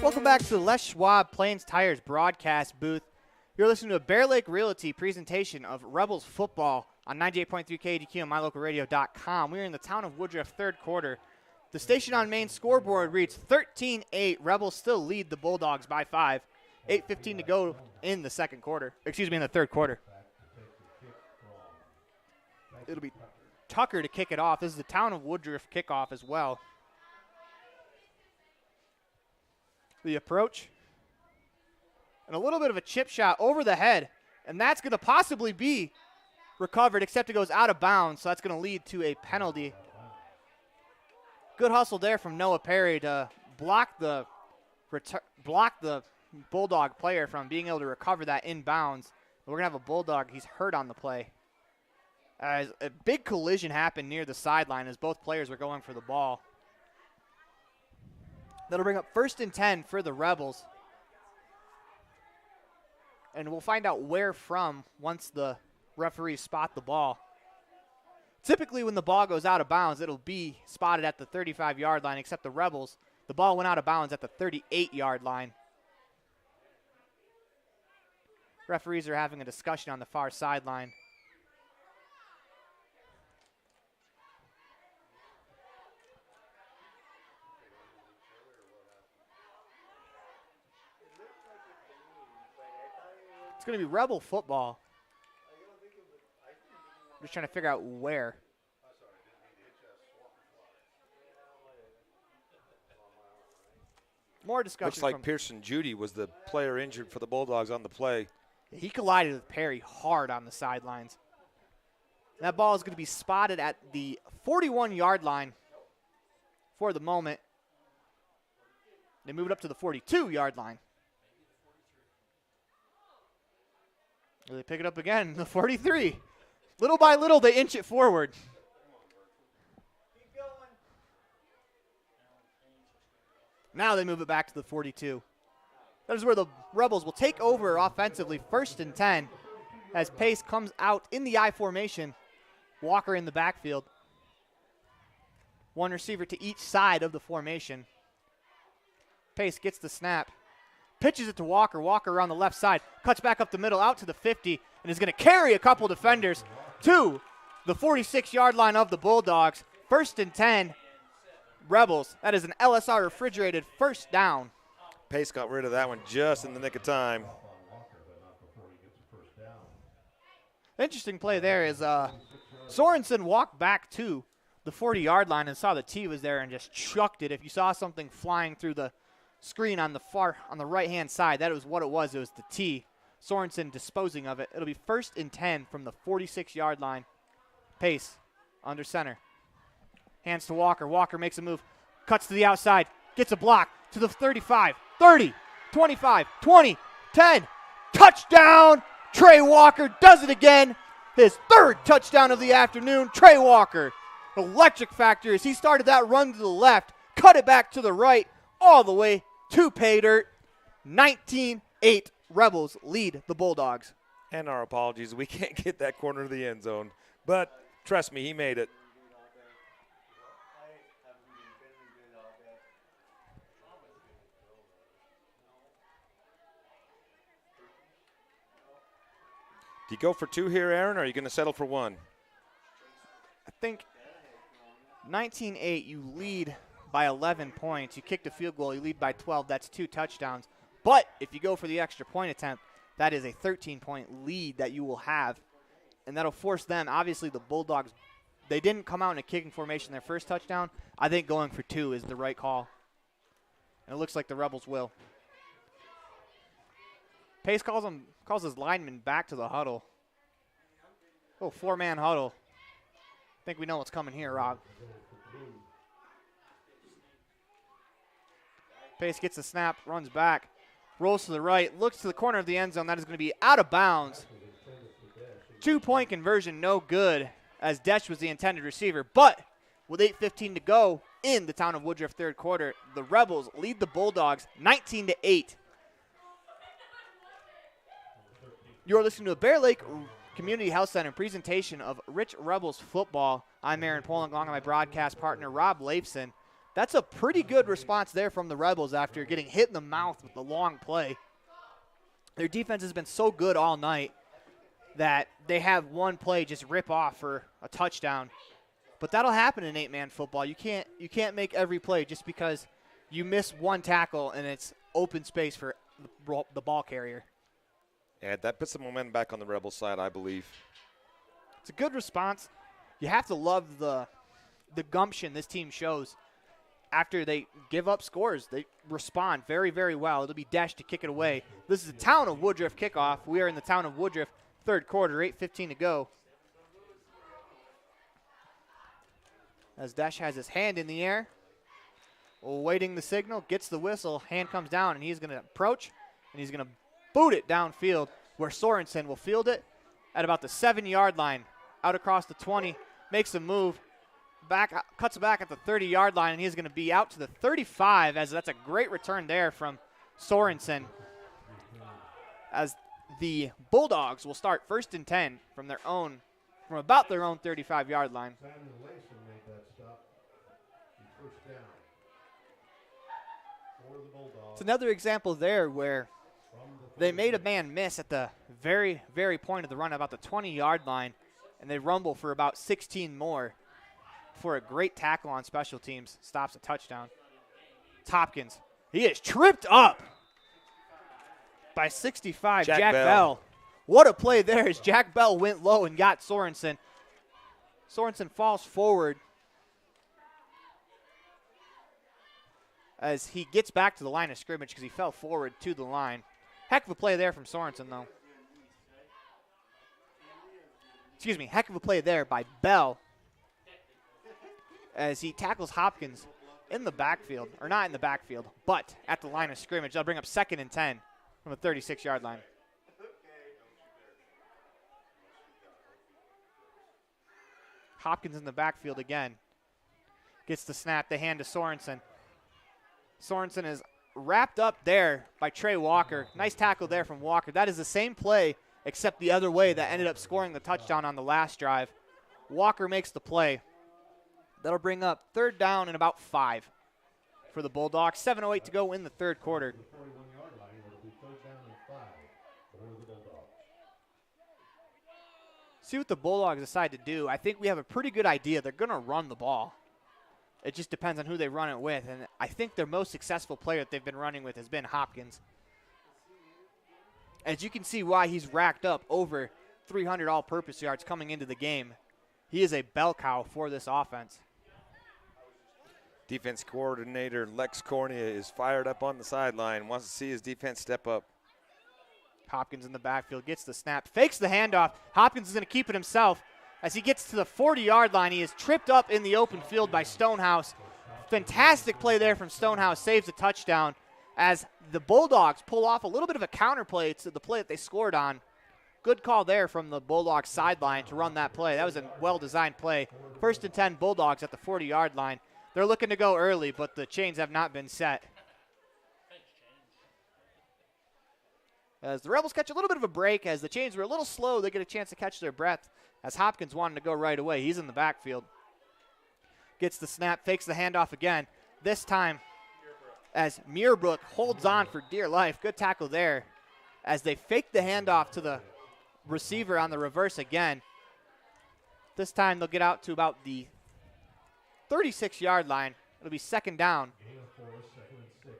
Welcome back to the Les Schwab Plains Tires broadcast booth. You're listening to a Bear Lake Realty presentation of Rebels football on 98.3 KDQ and mylocalradio.com. We're in the town of Woodruff, third quarter. The Station on Main scoreboard reads 13-8. Rebels still lead the Bulldogs by 5. 8:15 to go in the second quarter. Excuse me, in the third quarter. It'll be Tucker to kick it off. This is the town of Woodruff kickoff as well. The approach. And a little bit of a chip shot over the head. And that's going to possibly be recovered, except it goes out of bounds. So that's going to lead to a penalty. Good hustle there from Noah Perry to block the Bulldog player from being able to recover that inbounds. We're going to have a Bulldog. He's hurt on the play. As a big collision happened near the sideline as both players were going for the ball. That'll bring up 1st and 10 for the Rebels. And we'll find out where from once the referees spot the ball. Typically when the ball goes out of bounds, it'll be spotted at the 35-yard line, except the Rebels, the ball went out of bounds at the 38-yard line. Referees are having a discussion on the far sideline. It's going to be Rebel football. I'm just trying to figure out where. More discussion.
Looks like Pearson Judy was the player injured for the Bulldogs on the play.
He collided with Perry hard on the sidelines. That ball is going to be spotted at the 41-yard line for the moment. They move it up to the 42-yard line. They pick it up again, the 43. Little by little, they inch it forward. Now they move it back to the 42. That is where the Rebels will take over offensively, 1st and 10, as Pace comes out in the I formation. Walker in the backfield. One receiver to each side of the formation. Pace gets the snap. Pitches it to Walker. Walker around the left side. Cuts back up the middle out to the 50 and is going to carry a couple defenders to the 46-yard line of the Bulldogs. 1st and 10, Rebels. That is an LSR refrigerated 1st down.
Pace got rid of that one just in the nick of time.
Interesting play there is Sorensen walked back to the 40-yard line and saw the tee was there and just chucked it. If you saw something flying through the screen on the right-hand side, that was what it was. It was the tee. Sorensen disposing of it. It'll be 1st and 10 from the 46-yard line. Pace under center. Hands to Walker. Walker makes a move. Cuts to the outside. Gets a block to the 35, 30, 25, 20, 10. Touchdown! Trey Walker does it again. His 3rd touchdown of the afternoon. Trey Walker. Electric factor as he started that run to the left. Cut it back to the right. All the way to pay dirt. 19-8 Rebels lead the Bulldogs.
And our apologies. We can't get that corner of the end zone. But trust me, he made it. Do you go for 2 here, Aaron, or are you going to settle for 1?
I think 19-8, you lead by 11 points. You kicked a field goal, you lead by 12. That's 2 touchdowns. But if you go for the extra point attempt, that is a 13-point lead that you will have. And that'll force them. Obviously, the Bulldogs, they didn't come out in a kicking formation their first touchdown. I think going for 2 is the right call. And it looks like the Rebels will. Pace calls his lineman back to the huddle. Oh, 4-man huddle. I think we know what's coming here, Rob. space, gets the snap, runs back, rolls to the right, looks to the corner of the end zone. That is going to be out of bounds. 2-point conversion, no good, as Desch was the intended receiver. But with 8:15 to go in the town of Woodruff third quarter, the Rebels lead the Bulldogs 19-8. You're listening to the Bear Lake Community Health Center presentation of Rich Rebels football. I'm Aaron Poling, along with my broadcast partner, Rob Leifson. That's a pretty good response there from the Rebels after getting hit in the mouth with the long play. Their defense has been so good all night that they have one play just rip off for a touchdown. But that'll happen in 8-man football. You can't make every play just because you miss one tackle and it's open space for the ball carrier.
Yeah, that puts the momentum back on the Rebels side, I believe.
It's a good response. You have to love the gumption this team shows. After they give up scores, they respond very, very well. It'll be Desch to kick it away. This is the town of Woodruff kickoff. We are in the town of Woodruff, third quarter, 8:15 to go. As Desch has his hand in the air, awaiting the signal, gets the whistle, hand comes down, and he's going to approach, and he's going to boot it downfield where Sorensen will field it at about the 7-yard line. Out across the 20, makes a move, cuts back at the 30-yard line, and he's going to be out to the 35, as that's a great return there from Sorensen. As the Bulldogs will start 1st and 10 from about their own 35-yard line. It's another example there where they made a man miss at the very, very point of the run, about the 20-yard line, and they rumble for about 16 more before a great tackle on special teams stops a touchdown. It's Hopkins. He is tripped up by 65, Jack Bell. What a play there as Jack Bell went low and got Sorensen. Sorensen falls forward as he gets back to the line of scrimmage because he fell forward to the line. Heck of a play there from Sorensen, though. Excuse me, heck of a play there by Bell as he tackles Hopkins in the backfield, or not in the backfield, but at the line of scrimmage. That'll bring up 2nd and 10 from the 36-yard line. Hopkins in the backfield again. Gets the snap, they hand to Sorensen. Sorensen is wrapped up there by Trey Walker. Nice tackle there from Walker. That is the same play except the other way that ended up scoring the touchdown on the last drive. Walker makes the play. That'll bring up 3rd down and about 5 for the Bulldogs. 7:08 to go in the third quarter. See what the Bulldogs decide to do. I think we have a pretty good idea. They're going to run the ball. It just depends on who they run it with. And I think their most successful player that they've been running with has been Hopkins. As you can see why he's racked up over 300 all-purpose yards coming into the game. He is a bell cow for this offense.
Defense coordinator Lex Cornea is fired up on the sideline, wants to see his defense step up.
Hopkins in the backfield, gets the snap, fakes the handoff. Hopkins is going to keep it himself. As he gets to the 40-yard line, he is tripped up in the open field by Stonehouse. Fantastic play there from Stonehouse, saves a touchdown as the Bulldogs pull off a little bit of a counter play to the play that they scored on. Good call there from the Bulldogs sideline to run that play. That was a well-designed play. 1st and 10 Bulldogs at the 40-yard line. They're looking to go early, but the chains have not been set. As the Rebels catch a little bit of a break, as the chains were a little slow, they get a chance to catch their breath as Hopkins wanted to go right away. He's in the backfield. Gets the snap, fakes the handoff again. This time as Muirbrook holds on for dear life. Good tackle there as they fake the handoff to the receiver on the reverse again. This time they'll get out to about the 36-yard line. It'll be 2nd down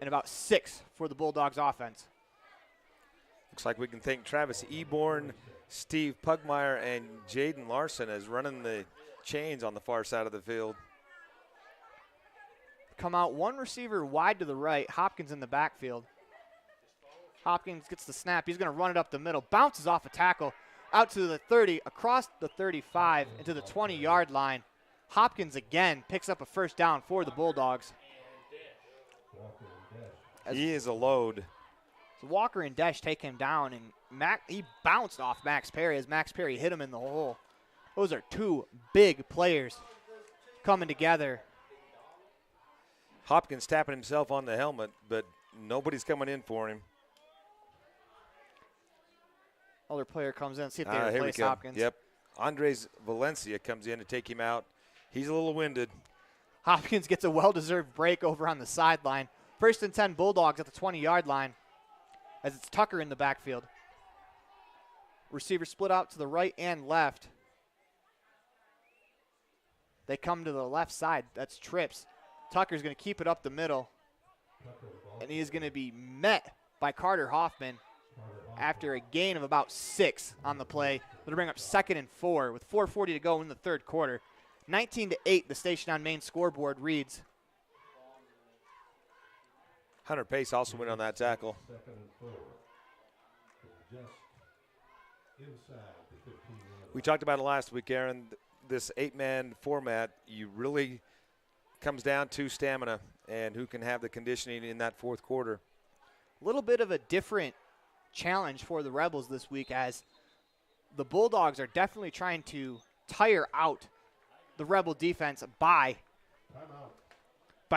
and about 6 for the Bulldogs offense.
Looks like we can thank Travis Eborn, Steve Pugmire, and Jaden Larson as running the chains on the far side of the field.
Come out one receiver wide to the right. Hopkins in the backfield. Hopkins gets the snap. He's going to run it up the middle. Bounces off a tackle out to the 30, across the 35, into the 20-yard line. Hopkins again picks up a 1st down for the Bulldogs.
He is a load.
So Walker and Desch take him down, and he bounced off Max Perry as Max Perry hit him in the hole. Those are two big players coming together.
Hopkins tapping himself on the helmet, but nobody's coming in for him.
Other player comes in. See if they
Here we
replace
go.
Hopkins.
Yep. Andres Valencia comes in to take him out. He's a little winded.
Hopkins gets a well-deserved break over on the sideline. 1st and 10 Bulldogs at the 20-yard line as it's Tucker in the backfield. Receivers split out to the right and left. They come to the left side. That's trips. Tucker's going to keep it up the middle. And he is going to be met by Carter Hoffman after a gain of about 6 on the play. They'll bring up 2nd and 4 with 4:40 to go in the third quarter. 19-8, the station on main scoreboard reads.
Hunter Pace also went on that tackle. We talked about it last week, Aaron. This 8-man format, you really comes down to stamina and who can have the conditioning in that fourth quarter.
A little bit of a different challenge for the Rebels this week, as the Bulldogs are definitely trying to tire out the Rebel defense by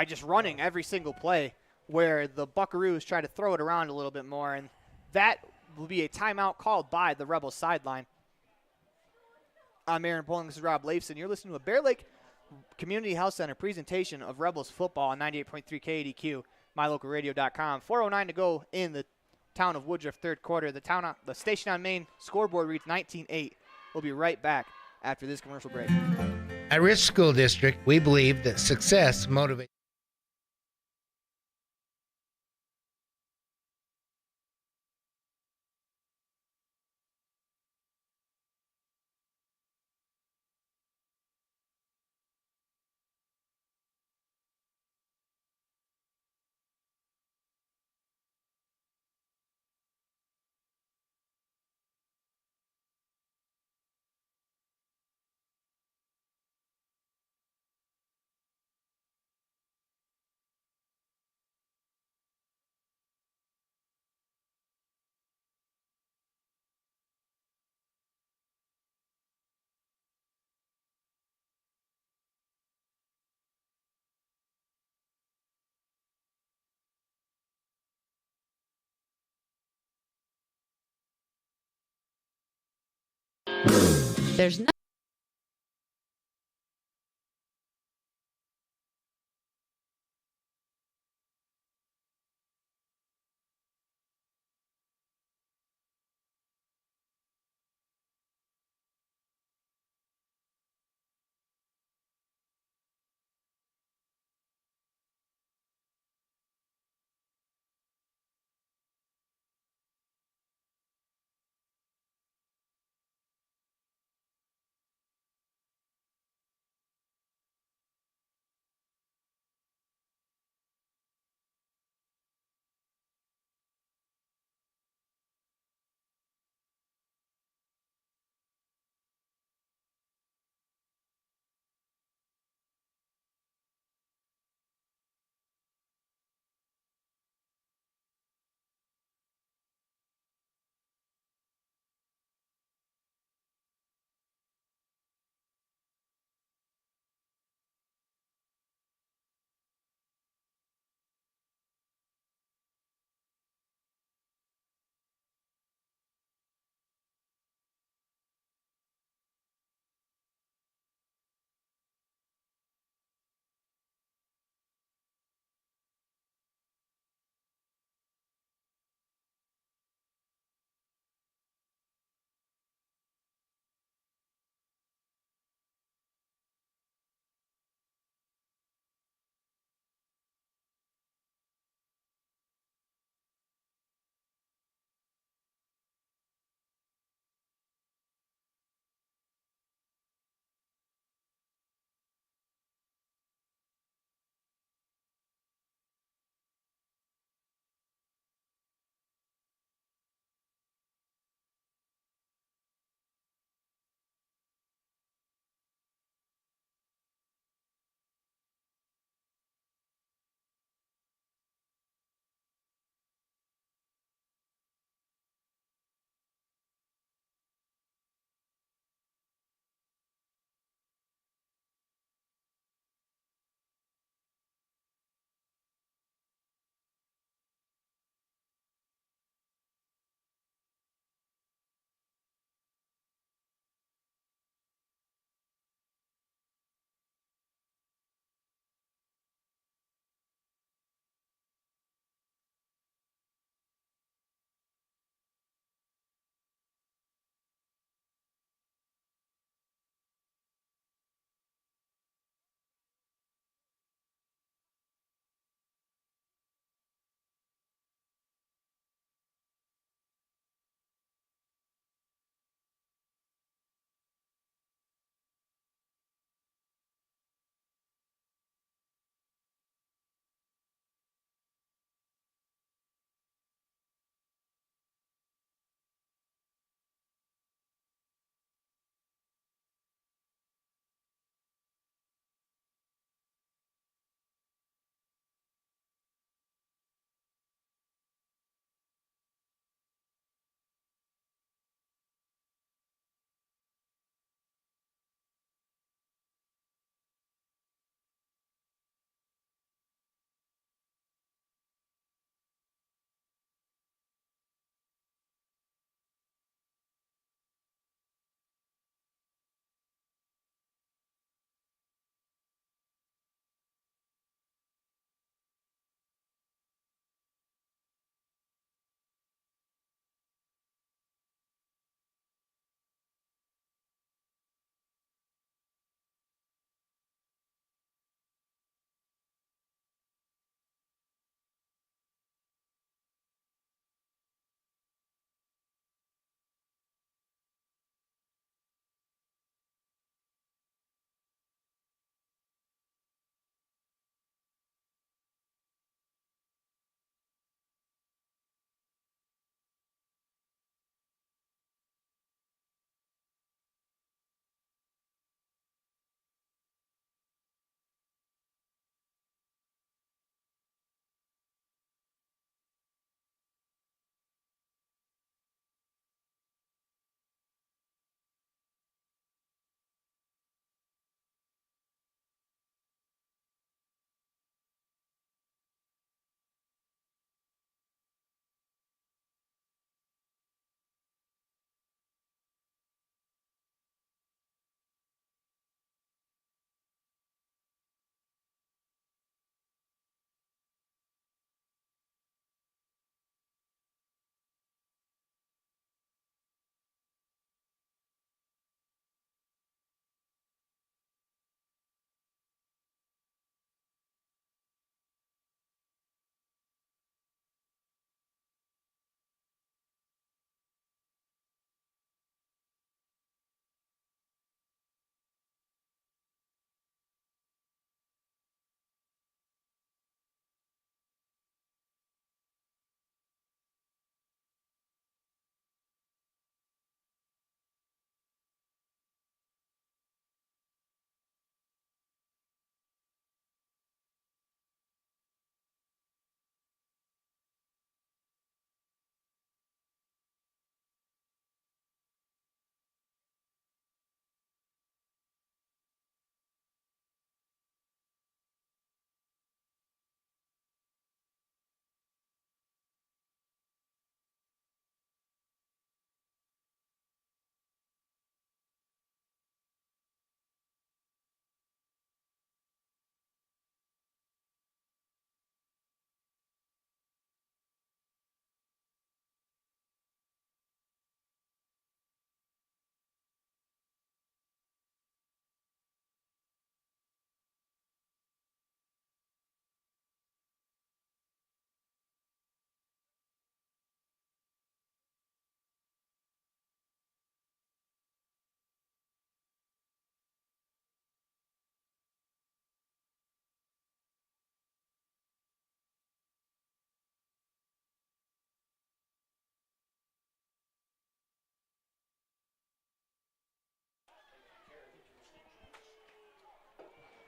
just running every single play, where the Buckaroos try to throw it around a little bit more, and that will be a timeout called by the Rebel sideline. I'm Aaron Poling. This is Rob Leifson. You're listening to a Bear Lake Community Health Center presentation of Rebels football on 98.3 KADQ, mylocalradio.com. 4:09 to go in the town of Woodruff third quarter. The station on main scoreboard reads 19-8. We'll be right back after this commercial break.
At Rich School District, we believe that success motivates.
There's no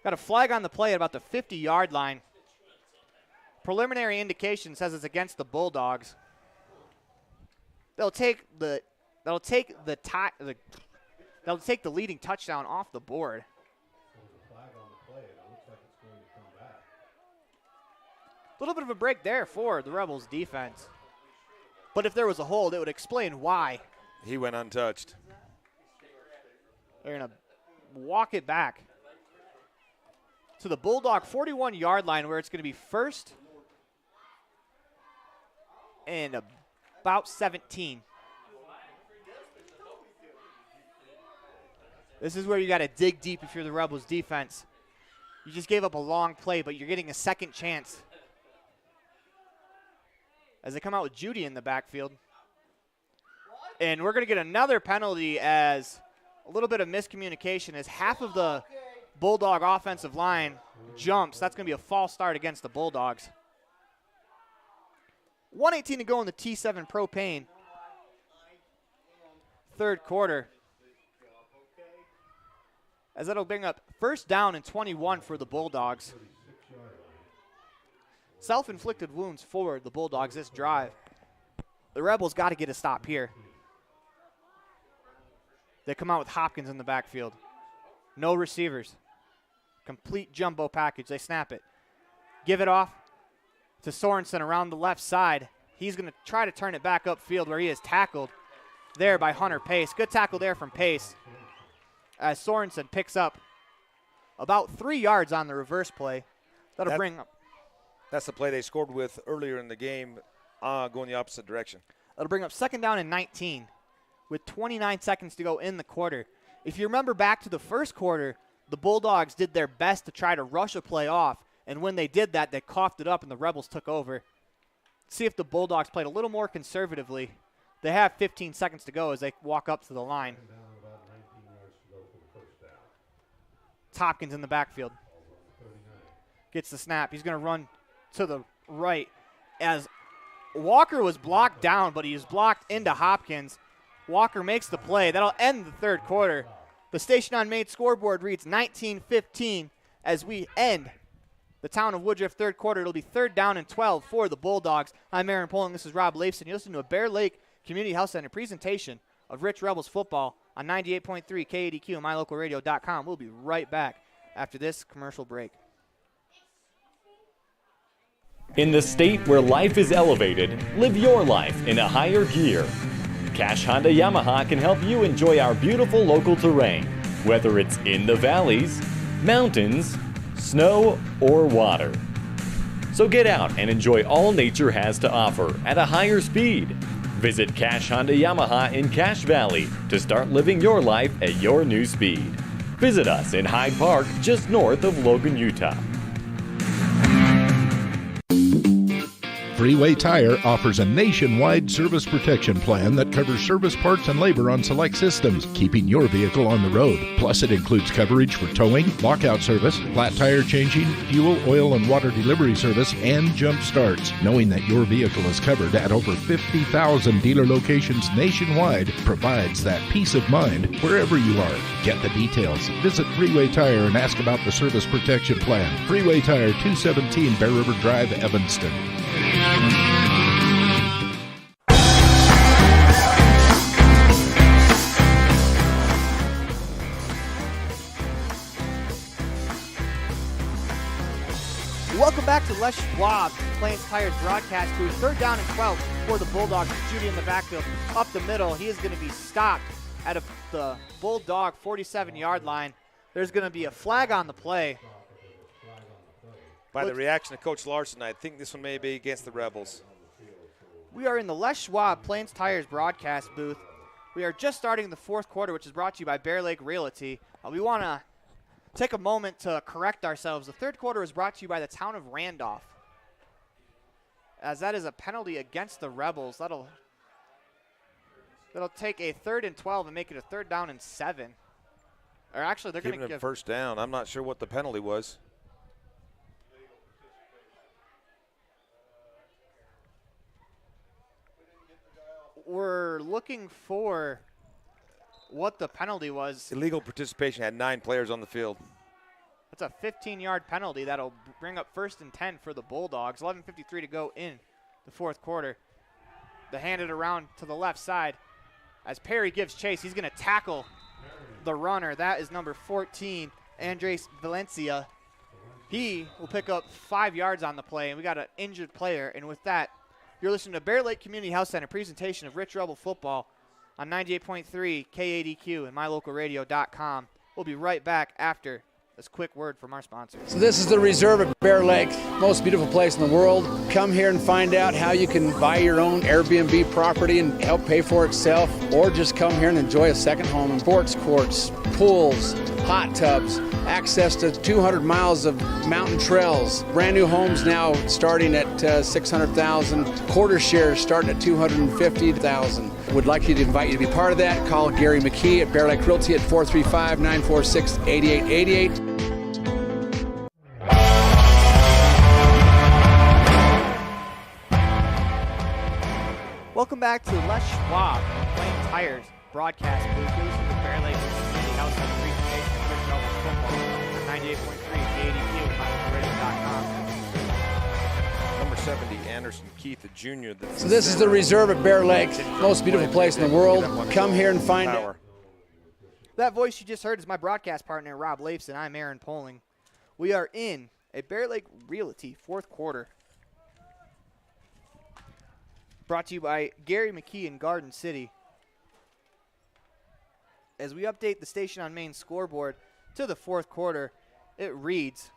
Got a flag on the play at about the 50-yard line. Preliminary indication says it's against the Bulldogs. They'll take the leading touchdown off the board. A little bit of a break there for the Rebels defense. But if there was a hold, it would explain why.
He went untouched.
They're going to walk it back to the Bulldog 41-yard line, where it's going to be first and about 17. This is where you got to dig deep if you're the Rebels defense. You just gave up a long play, but you're getting a second chance. As they come out with Judy in the backfield. And we're going to get another penalty as a little bit of miscommunication as half of the Bulldog offensive line jumps. That's going to be a false start against the Bulldogs. 1:18 to go in the T7 Propane third quarter. As that'll bring up first down and 21 for the Bulldogs. Self-inflicted wounds for the Bulldogs this drive. The Rebels got to get a stop here. They come out with Hopkins in the backfield. No receivers. Complete jumbo package. They snap it. Give it off to Sorensen around the left side. He's going to try to turn it back upfield where he is tackled there by Hunter Pace. Good tackle there from Pace as Sorensen picks up about 3 yards on the reverse play. That'll bring up.
That's the play they scored with earlier in the game, going the opposite direction.
That'll bring up second down and 19 with 29 seconds to go in the quarter. If you remember back to the first quarter, the Bulldogs did their best to try to rush a play off, and when they did that, they coughed it up and the Rebels took over. See if the Bulldogs played a little more conservatively. They have 15 seconds to go as they walk up to the line. It's Hopkins in the backfield. Gets the snap. He's going to run to the right as Walker was blocked down, but he was blocked into Hopkins. Walker makes the play. That'll end the third quarter. The Station on Main scoreboard reads 19-15 as we end the Town of Woodruff third quarter. It'll be third down and 12 for the Bulldogs. I'm Aaron Poling. This is Rob Leifson. You're listening to a Bear Lake Community Health Center presentation of Rich Rebels football on 98.3 KADQ and MyLocalRadio.com. We'll be right back after this commercial break.
In the state where life is elevated, live your life in a higher gear. Cash Honda Yamaha can help you enjoy our beautiful local terrain, whether it's in the valleys, mountains, snow, or water. So get out and enjoy all nature has to offer at a higher speed. Visit Cash Honda Yamaha in Cache Valley to start living your life at your new speed. Visit us in Hyde Park, just north of Logan, Utah.
Freeway Tire offers a nationwide service protection plan that covers service parts and labor on select systems, keeping your vehicle on the road. Plus, it includes coverage for towing, lockout service, flat tire changing, fuel, oil, and water delivery service, and jump starts. Knowing that your vehicle is covered at over 50,000 dealer locations nationwide provides that peace of mind wherever you are. Get the details. Visit Freeway Tire and ask about the service protection plan. Freeway Tire, 217 Bear River Drive, Evanston.
Welcome back to Les Schwab, Plains Tires broadcast booth. Third down and 12 for the Bulldogs. Judy in the backfield. Up the middle, he is going to be stopped at the Bulldog 47-yard line. There's going to be a flag on the play.
By the reaction of Coach Larson, I think this one may be against the Rebels.
We are in the Les Schwab Plains Tires broadcast booth. We are just starting the fourth quarter, which is brought to you by Bear Lake Realty. We want to take a moment to correct ourselves. The third quarter is brought to you by the town of Randolph, as that is a penalty against the Rebels. That'll take a 3rd and 12 and make it a third down and 7. Or actually, they're going to give
first down. I'm not sure what the penalty was.
We're looking for what the penalty was.
Illegal participation, had 9 players on the field.
That's a 15-yard penalty that'll bring up 1st and 10 for the Bulldogs. 11:53 to go in the fourth quarter. They hand it around to the left side as Perry gives chase. He's going to tackle the runner. That is number 14, Andres Valencia. He will pick up 5 yards on the play, and we got an injured player. And with that, you're listening to Bear Lake Community Health Center presentation of Rich Rebel football on 98.3 KADQ and mylocalradio.com. We'll be right back after this quick word from our sponsors.
So this is the Reserve at Bear Lake, most beautiful place in the world. Come here and find out how you can buy your own Airbnb property and help pay for itself, or just come here and enjoy a second home. Sports courts, pools, hot tubs, access to 200 miles of mountain trails. Brand new homes now starting at $600,000. Quarter shares starting at $250,000. Would like to invite you to be part of that. Call Gary McKee at Bear Lake Realty at 435-946-8888.
Welcome back to Les Schwab Plain Tires broadcast booth. This is the Bear Lake Community Health Center presentation of Rich Rebel football on 98.3 KADQ and mylocalradio.com.
Number 70, Anderson Keith Jr.
So this is the Reserve at Bear Lake, most beautiful place in the world. Come here and find out.
That voice you just heard is my broadcast partner, Rob Leifs, and I'm Aaron Poling. We are in a Bear Lake Realty fourth quarter. Brought to you by Gary McKee in Garden City. As we update the Station on Main scoreboard to the fourth quarter, it reads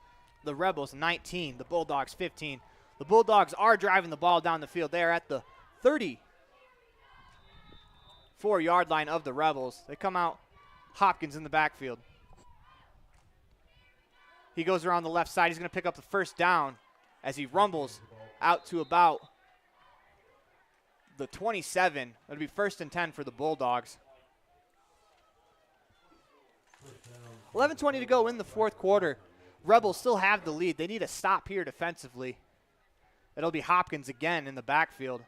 the Rebels 19, the Bulldogs 15. The Bulldogs are driving the ball down the field. They are at the 34-yard line of the Rebels. They come out, Hopkins in the backfield. He goes around the left side. He's going to pick up the first down as he rumbles out to about the 27. It'll be 1st and 10 for the Bulldogs. 11:20 to go in the fourth quarter. Rebels still have the lead. They need a stop here defensively. It'll be Hopkins again in the backfield.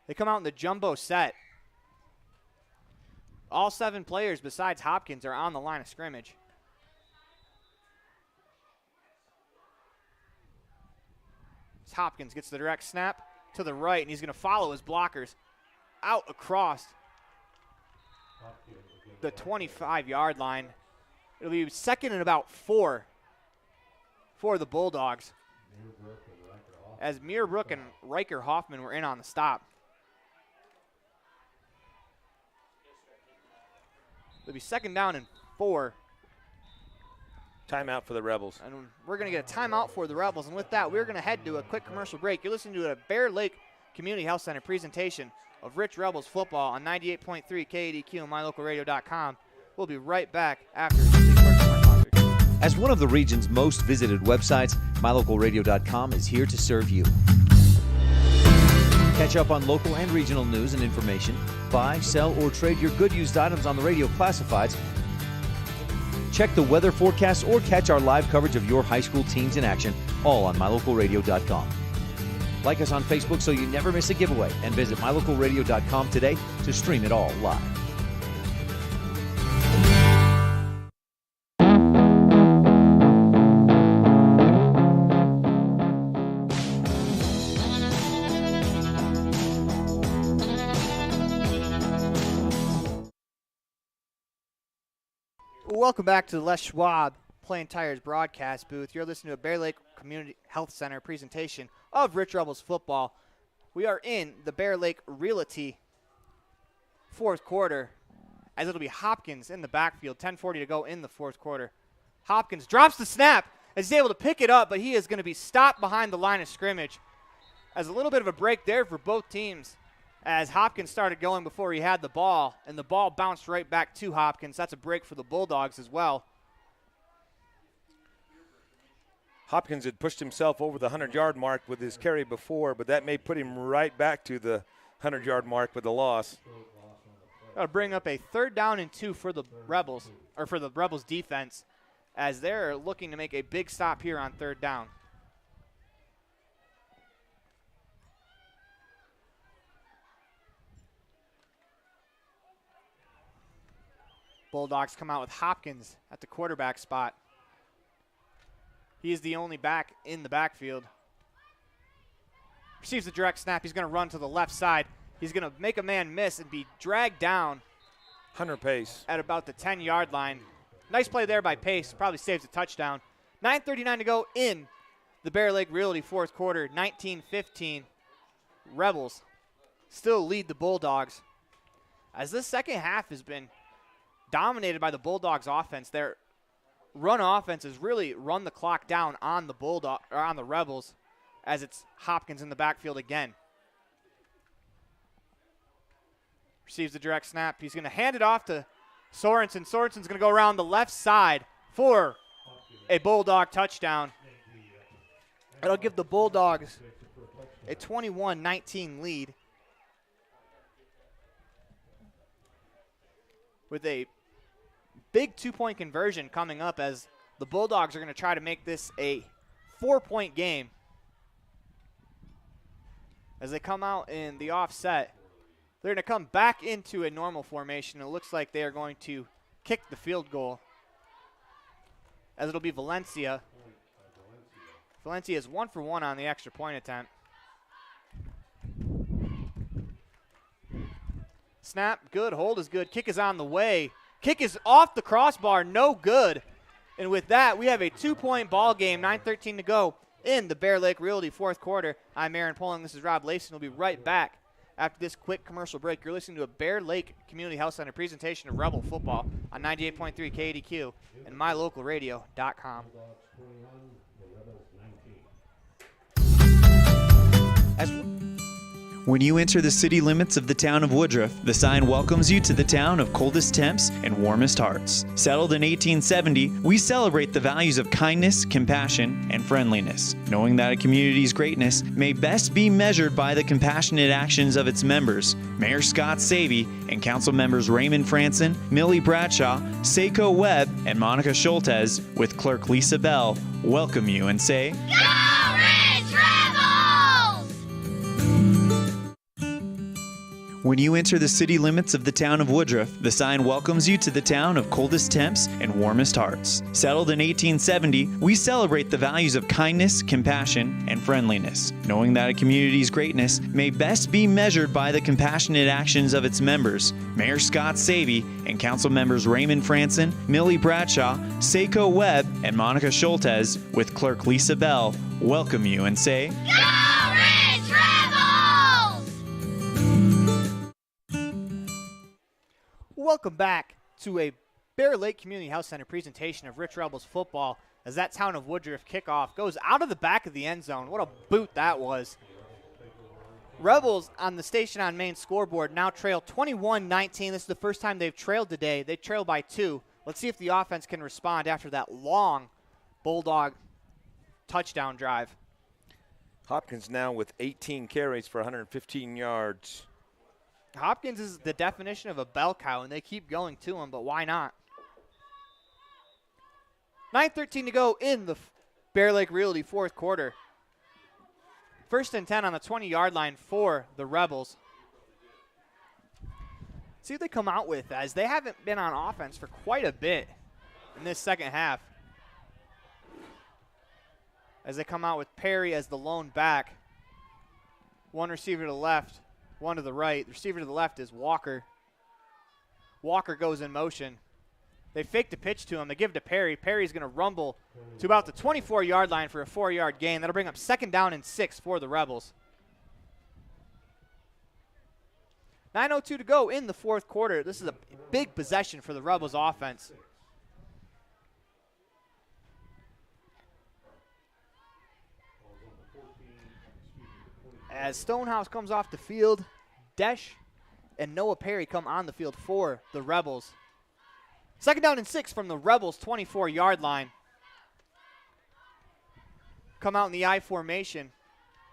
They come out in the jumbo set. All 7 players besides Hopkins are on the line of scrimmage. As Hopkins gets the direct snap to the right, and he's going to follow his blockers out across the 25-yard line. It'll be 2nd and about 4 for the Bulldogs, as Meerbrook and Riker Hoffman were in on the stop. It'll be 2nd down and 4.
Timeout for the Rebels.
And we're going to get a timeout for the Rebels. And with that, we're going to head to a quick commercial break. You're listening to a Bear Lake Community Health Center presentation of Rich Rebels football on 98.3 KADQ and mylocalradio.com. We'll be right back after these words from our sponsors.
As one of the region's most visited websites, mylocalradio.com is here to serve you. Catch up on local and regional news and information. Buy, sell, or trade your good used items on the radio classifieds. Check the weather forecast or catch our live coverage of your high school teams in action, all on mylocalradio.com. Like us on Facebook so you never miss a giveaway, and visit mylocalradio.com today to stream it all live.
Welcome back to the Les Schwab Plain Tires broadcast booth. You're listening to a Bear Lake Community Health Center presentation of Rich Rebels football. We are in the Bear Lake Realty fourth quarter, as it'll be Hopkins in the backfield. 10:40 to go in the fourth quarter. Hopkins drops the snap as he's able to pick it up, but he is going to be stopped behind the line of scrimmage. As a little bit of a break there for both teams, as Hopkins started going before he had the ball, and the ball bounced right back to Hopkins. That's a break for the Bulldogs as well.
Hopkins had pushed himself over the 100-yard mark with his carry before, but that may put him right back to the 100-yard mark with the loss.
That'll bring up a 3rd down and 2 for the Rebels, or for the Rebels defense, as they're looking to make a big stop here on 3rd down. Bulldogs come out with Hopkins at the quarterback spot. He is the only back in the backfield. Receives the direct snap. He's going to run to the left side. He's going to make a man miss and be dragged down.
100 pace.
At about the 10-yard line. Nice play there by Pace. Probably saves a touchdown. 9:39 to go in the Bear Lake Realty fourth quarter. 19-15. Rebels still lead the Bulldogs. As this second half has been dominated by the Bulldogs offense, their run offense has really run the clock down on the Rebels, as it's Hopkins in the backfield again. Receives the direct snap. He's going to hand it off to Sorensen. Sorensen's going to go around the left side for a Bulldog touchdown. It'll give the Bulldogs a 21-19 lead, with a big 2-point conversion coming up, as the Bulldogs are going to try to make this a 4-point game. As they come out in the offset, they're going to come back into a normal formation. It looks like they are going to kick the field goal, as it'll be Valencia. Valencia is 1 for 1 on the extra point attempt. Snap, good. Hold is good. Kick is on the way. Kick is off the crossbar, no good. And with that, we have a 2-point ball game, 9:13 to go in the Bear Lake Realty fourth quarter. I'm Aaron Poling. This is Rob Lacey. We'll be right back after this quick commercial break. You're listening to a Bear Lake Community Health Center presentation of Rebel football on 98.3 KDQ and mylocalradio.com.
When you enter the city limits of the town of Woodruff, the sign welcomes you to the town of coldest temps and warmest hearts. Settled in 1870, we celebrate the values of kindness, compassion, and friendliness, knowing that a community's greatness may best be measured by the compassionate actions of its members. Mayor Scott Savey and council members Raymond Franson, Millie Bradshaw, Seiko Webb, and Monica Schultes, with clerk Lisa Bell, welcome you and say,
Go Ridge Rebels!
When you enter the city limits of the town of Woodruff, the sign welcomes you to the town of coldest temps and warmest hearts. Settled in 1870, we celebrate the values of kindness, compassion, and friendliness, knowing that a community's greatness may best be measured by the compassionate actions of its members. Mayor Scott Savey and council members Raymond Franson, Millie Bradshaw, Seiko Webb, and Monica Schultes, with clerk Lisa Bell, welcome you and say,
Go Ridge Rebels!
Welcome back to a Bear Lake Community Health Center presentation of Rich Rebels football, as that town of Woodruff kickoff goes out of the back of the end zone. What a boot that was. Rebels on the Station on Main scoreboard now trail 21-19. This is the first time they've trailed today. They trail by 2. Let's see if the offense can respond after that long Bulldog touchdown drive.
Hopkins now with 18 carries for 115 yards.
Hopkins is the definition of a bell cow, and they keep going to him, but why not? 9:13 to go in the Bear Lake Realty fourth quarter. 1st and 10 on the 20-yard line for the Rebels. See what they come out with, as they haven't been on offense for quite a bit in this second half. As they come out with Perry as the lone back. One receiver to the left, one to the right. The receiver to the left is Walker. Walker goes in motion. They fake the pitch to him. They give it to Perry. Perry's going to rumble to about the 24-yard line for a 4-yard gain. That'll bring up 2nd down and 6 for the Rebels. 9:02 to go in the fourth quarter. This is a big possession for the Rebels offense. As Stonehouse comes off the field, Desch and Noah Perry come on the field for the Rebels. 2nd down and 6 from the Rebels' 24-yard line. Come out in the I formation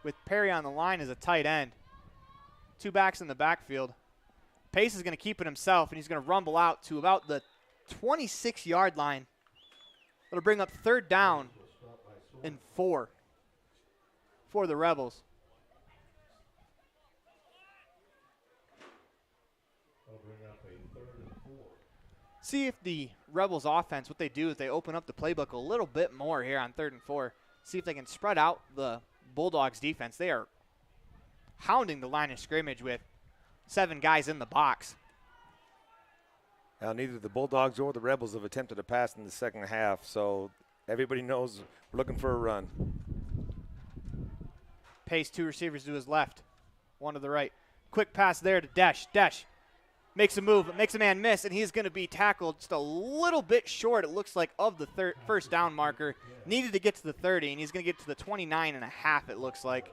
with Perry on the line as a tight end. 2 backs in the backfield. Pace is going to keep it himself, and he's going to rumble out to about the 26-yard line. It'll bring up 3rd down and 4 for the Rebels. See if the Rebels offense, what they do is they open up the playbook a little bit more here on 3rd and 4. See if they can spread out the Bulldogs defense. They are hounding the line of scrimmage with 7 guys in the box.
Now, neither the Bulldogs or the Rebels have attempted a pass in the second half, so everybody knows we're looking for a run.
Pace 2 receivers to his left, 1 to the right. Quick pass there to Desh. Desh makes a move, makes a man miss, and he's going to be tackled just a little bit short, it looks like, of the first down marker. Needed to get to the 30, and he's going to get to the 29 and a half, it looks like.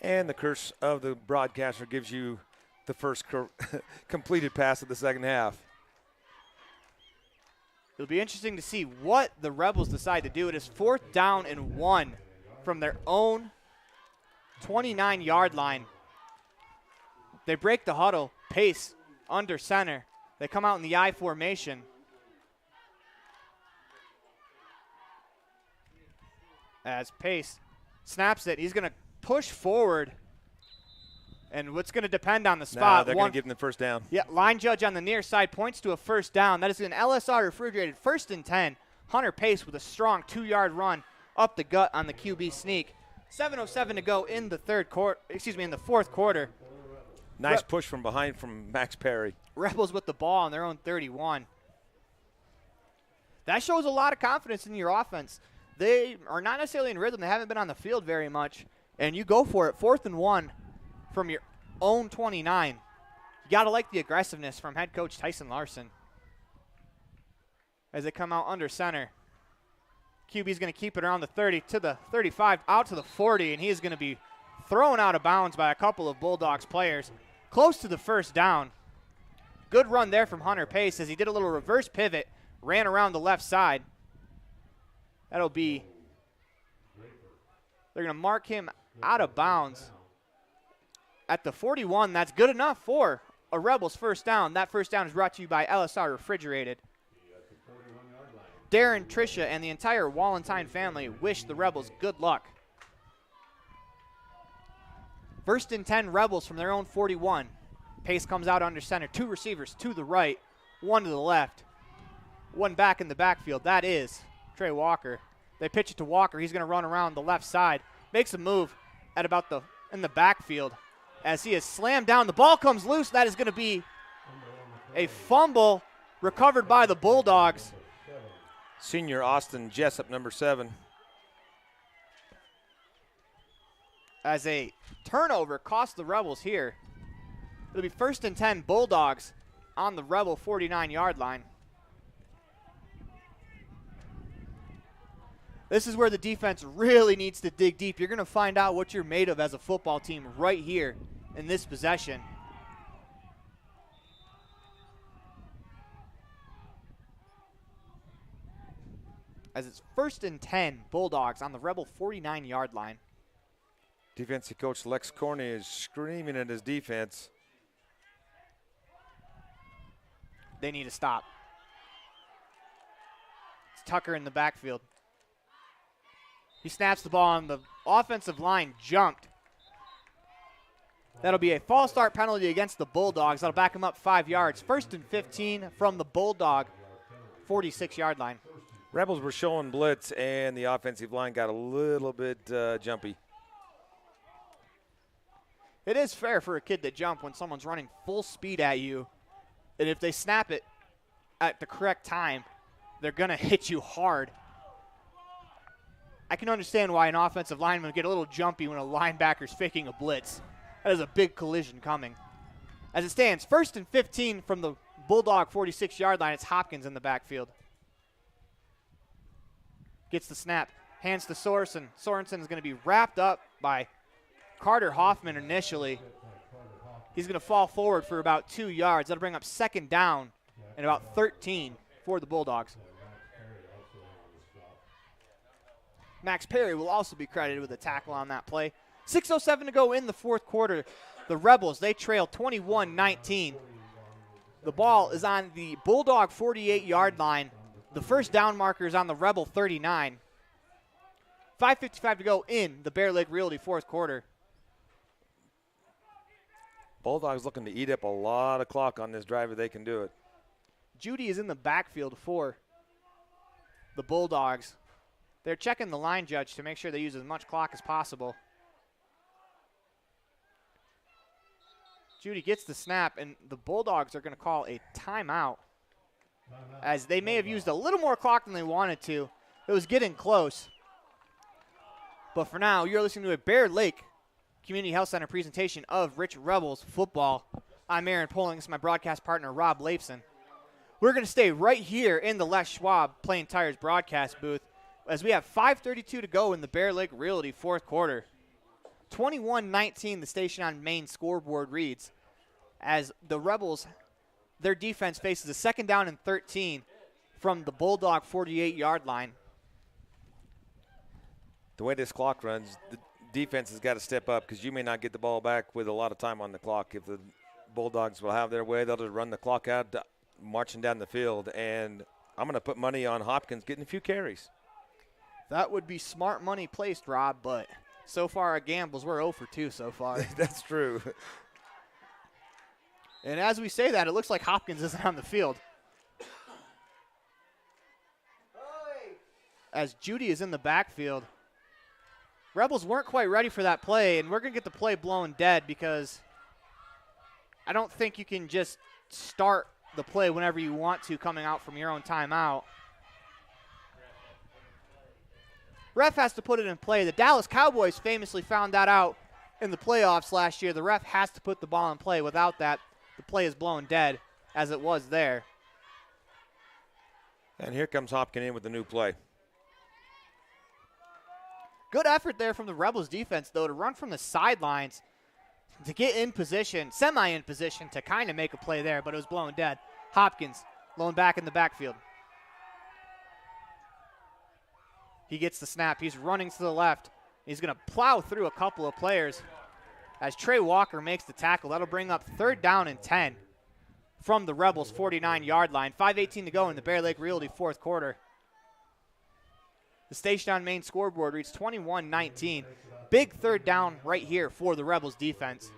And the curse of the broadcaster gives you the first completed pass of the second half.
It'll be interesting to see what the Rebels decide to do. It is 4th down and 1 from their own 29-yard line. They break the huddle. Pace under center. They come out in the I formation. As Pace snaps it, he's going to push forward. And what's going to depend on the spot.
They're going to give them the first down.
Yeah, line judge on the near side points to a first down. That is an LSR refrigerated 1st and 10. Hunter Pace with a strong 2-yard run up the gut on the QB sneak. 7:07 to go in the in the fourth quarter.
Nice push from behind from Max Perry.
Rebels with the ball on their own 31. That shows a lot of confidence in your offense. They are not necessarily in rhythm. They haven't been on the field very much. And you go for it. 4th and 1 from your own 29. You got to like the aggressiveness from head coach Tyson Larson. As they come out under center. QB's going to keep it around the 30 to the 35, out to the 40, and he is going to be thrown out of bounds by a couple of Bulldogs players. Close to the first down. Good run there from Hunter Pace as he did a little reverse pivot, ran around the left side. That'll be, they're going to mark him out of bounds at the 41. That's good enough for a Rebels first down. That first down is brought to you by LSR Refrigerated. Darren, Tricia, and the entire Wallentine family wish the Rebels good luck. 1st and 10 Rebels from their own 41. Pace comes out under center. 2 receivers to the right, 1 to the left. 1 back in the backfield. That is Trey Walker. They pitch it to Walker. He's going to run around the left side. Makes a move at about in the backfield as he is slammed down. The ball comes loose. That is going to be a fumble recovered by the Bulldogs.
Senior Austin Jessup, number 7.
As a turnover cost the Rebels here. It'll be 1st and 10 Bulldogs on the Rebel 49-yard line. This is where the defense really needs to dig deep. You're going to find out what you're made of as a football team right here in this possession. As it's 1st and 10 Bulldogs on the Rebel 49-yard line.
Defensive coach Lex Corney is screaming at his defense.
They need to stop. It's Tucker in the backfield. He snaps the ball, and the offensive line jumped. That'll be a false start penalty against the Bulldogs. That'll back them up 5 yards. 1st and 15 from the Bulldog 46-yard line.
Rebels were showing blitz, and the offensive line got a little bit jumpy.
It is fair for a kid to jump when someone's running full speed at you. And if they snap it at the correct time, they're going to hit you hard. I can understand why an offensive lineman would get a little jumpy when a linebacker's faking a blitz. That is a big collision coming. As it stands, 1st and 15 from the Bulldog 46-yard line. It's Hopkins in the backfield. Gets the snap, hands to Sorensen. Sorensen is going to be wrapped up by Carter Hoffman initially. He's going to fall forward for about 2 yards. That'll bring up 2nd down and about 13 for the Bulldogs. Max Perry will also be credited with a tackle on that play. 6:07 to go in the fourth quarter. The Rebels, they trail 21-19. The ball is on the Bulldog 48-yard line. The first down marker is on the Rebel 39. 5:55 to go in the Bear Lake Realty fourth quarter.
Bulldogs looking to eat up a lot of clock on this drive if they can do it.
Judy is in the backfield for the Bulldogs. They're checking the line judge to make sure they use as much clock as possible. Judy gets the snap, and the Bulldogs are going to call a timeout, as they may have used a little more clock than they wanted to. It was getting close. But for now, you're listening to a Bear Lake Community Health Center presentation of Rich Rebels football. I'm Aaron Poling. This is my broadcast partner, Rob Leifson. We're going to stay right here in the Les Schwab Plain Tires broadcast booth as we have 5:32 to go in the Bear Lake Realty fourth quarter. 21-19, the Station on Main scoreboard reads, as the Rebels, their defense faces a 2nd down and 13 from the Bulldog 48-yard line.
The way this clock runs, the defense has got to step up because you may not get the ball back with a lot of time on the clock. If the Bulldogs will have their way, they'll just run the clock out, marching down the field. And I'm going to put money on Hopkins getting a few carries.
That would be smart money placed, Rob, but so far our gambles, we're 0 for 2 so far.
That's true.
And as we say that, it looks like Hopkins isn't on the field. As Judy is in the backfield. Rebels weren't quite ready for that play, and we're going to get the play blown dead because I don't think you can just start the play whenever you want to coming out from your own timeout. Ref has to put it in play. The Dallas Cowboys famously found that out in the playoffs last year. The ref has to put the ball in play. Without that, the play is blown dead, as it was there.
And here comes Hopkins in with the new play.
Good effort there from the Rebels defense, though, to run from the sidelines to get in position, semi-in position, to kind of make a play there, but it was blown dead. Hopkins, lone back in the backfield. He gets the snap. He's running to the left. He's going to plow through a couple of players as Trey Walker makes the tackle. That'll bring up 3rd down and 10 from the Rebels' 49-yard line. 5:18 to go in the Bear Lake Realty fourth quarter. The Station on Main scoreboard reads 21-19. Big 3rd down right here for the Rebels defense,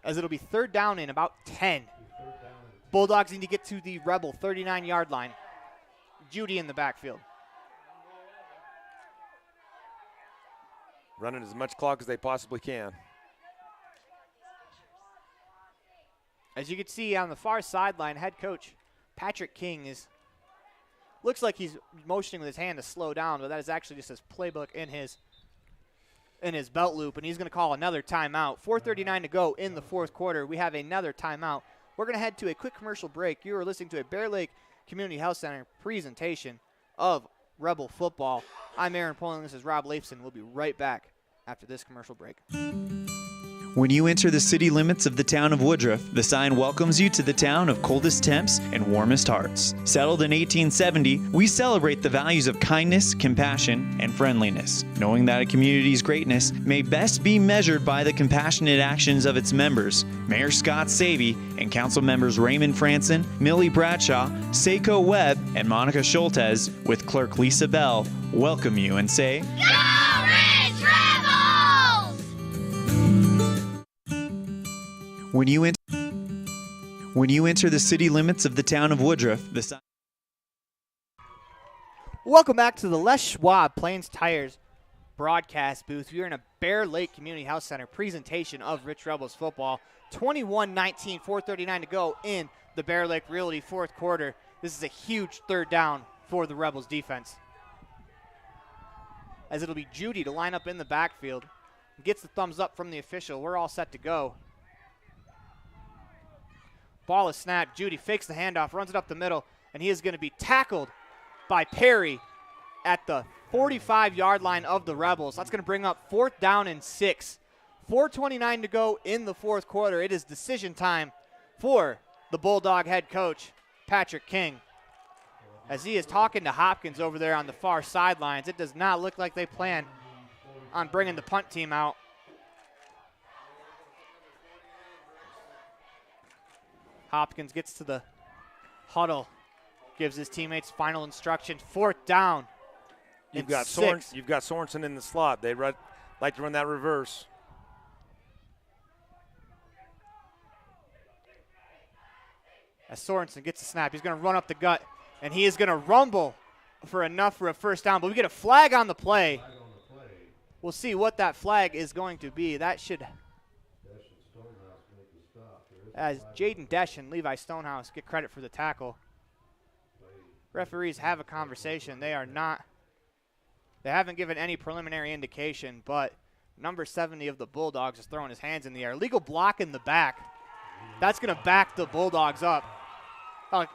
as it'll be 3rd down in about 10. Bulldogs need to get to the Rebel 39-yard line. Judy in the backfield.
Running as much clock as they possibly can.
As you can see on the far sideline, head coach Patrick King looks like he's motioning with his hand to slow down, but that is actually just his playbook in his belt loop, and he's going to call another timeout. 4:39 to go in the fourth quarter. We have another timeout. We're going to head to a quick commercial break. You are listening to a Bear Lake Community Health Center presentation of Rebel football. I'm Aaron Poling. This is Rob Leifson. We'll be right back after this commercial break.
When you enter the city limits of the town of Woodruff, the sign welcomes you to the town of coldest temps and warmest hearts. Settled in 1870, we celebrate the values of kindness, compassion, and friendliness, knowing that a community's greatness may best be measured by the compassionate actions of its members. Mayor Scott Savey and council members Raymond Franson, Millie Bradshaw, Seiko Webb, and Monica Schultez, with clerk Lisa Bell, welcome you and say,
Go Ridge Rebels!
When you enter the city limits of the town of Woodruff, the sign.
Welcome back to the Les Schwab Plains Tires broadcast booth. We are in a Bear Lake Community Health Center presentation of Rich Rebels football. 21-19, 4:39 to go in the Bear Lake Realty fourth quarter. This is a huge 3rd down for the Rebels defense, as it'll be Judy to line up in the backfield. Gets the thumbs up from the official. We're all set to go. Ball is snapped. Judy fakes the handoff, runs it up the middle, and he is going to be tackled by Perry at the 45-yard line of the Rebels. That's going to bring up 4th down and 6. 4:29 to go in the fourth quarter. It is decision time for the Bulldog head coach, Patrick King, as he is talking to Hopkins over there on the far sidelines. It does not look like they plan on bringing the punt team out. Hopkins gets to the huddle, gives his teammates final instruction. 4th down.
You've got Sorensen in the slot. They like to run that reverse.
As Sorensen gets the snap, he's going to run up the gut, and he is going to rumble for enough for a first down. But we get a flag on the play. We'll see what that flag is going to be. That should, as Jaden Desch and Levi Stonehouse get credit for the tackle. Referees have a conversation. They haven't given any preliminary indication, but number 70 of the Bulldogs is throwing his hands in the air. Legal block in the back. That's going to back the Bulldogs up.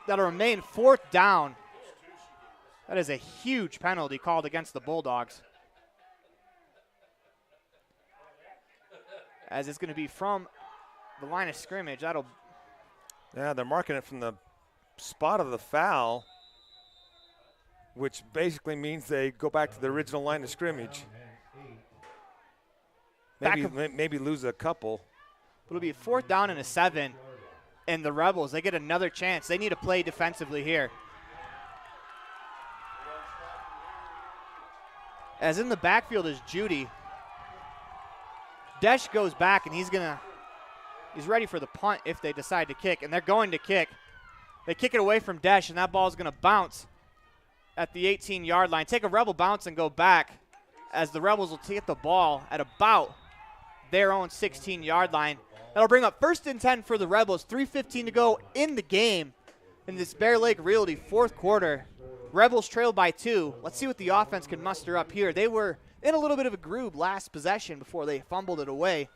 That'll remain 4th down. That is a huge penalty called against the Bulldogs. As it's going to be from the line of scrimmage.
Yeah, they're marking it from the spot of the foul, which basically means they go back to the original line of scrimmage. Maybe lose a couple.
It'll be 4th down and a 7. And the Rebels, they get another chance. They need to play defensively here. As in the backfield is Judy. Desch goes back, and he's ready for the punt if they decide to kick, and they're going to kick. They kick it away from Desch, and that ball is going to bounce at the 18-yard line. Take a Rebel bounce and go back, as the Rebels will take the ball at about their own 16-yard line. That'll bring up 1st and 10 for the Rebels. 3:15 to go in the game in this Bear Lake Realty 4th quarter. Rebels trailed by 2. Let's see what the offense can muster up here. They were in a little bit of a groove last possession before they fumbled it away.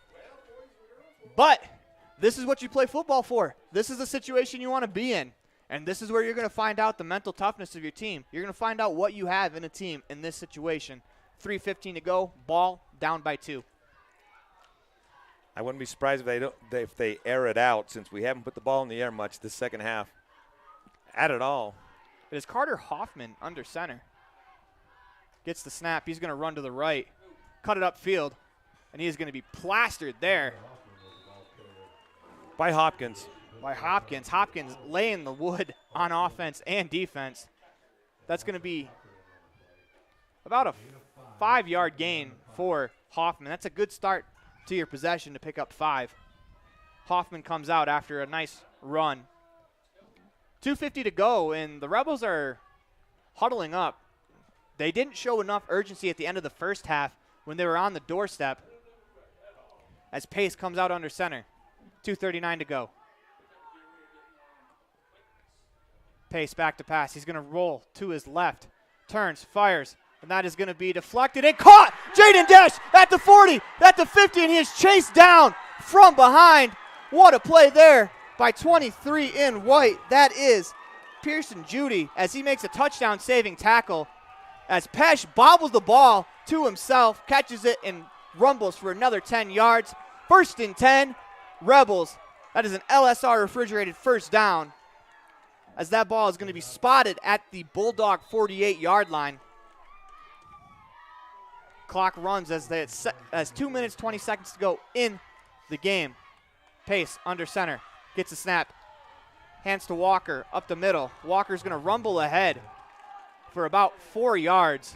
But this is what you play football for. This is the situation you want to be in. And this is where you're going to find out the mental toughness of your team. You're going to find out what you have in a team in this situation. 3:15 to go, ball down by 2.
I wouldn't be surprised if they air it out, since we haven't put the ball in the air much this second half at all.
It is Carter Hoffman under center. Gets the snap. He's going to run to the right, cut it upfield, and he is going to be plastered there.
By Hopkins.
Hopkins laying the wood on offense and defense. That's going to be about a 5-yard gain for Hoffman. That's a good start to your possession to pick up 5. Hoffman comes out after a nice run. 2:50 to go, and the Rebels are huddling up. They didn't show enough urgency at the end of the first half when they were on the doorstep, as Pace comes out under center. 2:39 to go. Pace back to pass. He's going to roll to his left. Turns, fires, and that is going to be deflected and caught. Jaden Desch at the 40, at the 50, and he is chased down from behind. What a play there by 23 in white. That is Pearson Judy, as he makes a touchdown-saving tackle, as Pesh bobbles the ball to himself, catches it, and rumbles for another 10 yards. 1st and 10, Rebels. That is an LSR refrigerated first down, as that ball is going to be spotted at the Bulldog 48-yard line. Clock runs as 2 minutes, 20 seconds to go in the game. Pace under center, gets a snap, hands to Walker up the middle. Walker's going to rumble ahead for about 4 yards.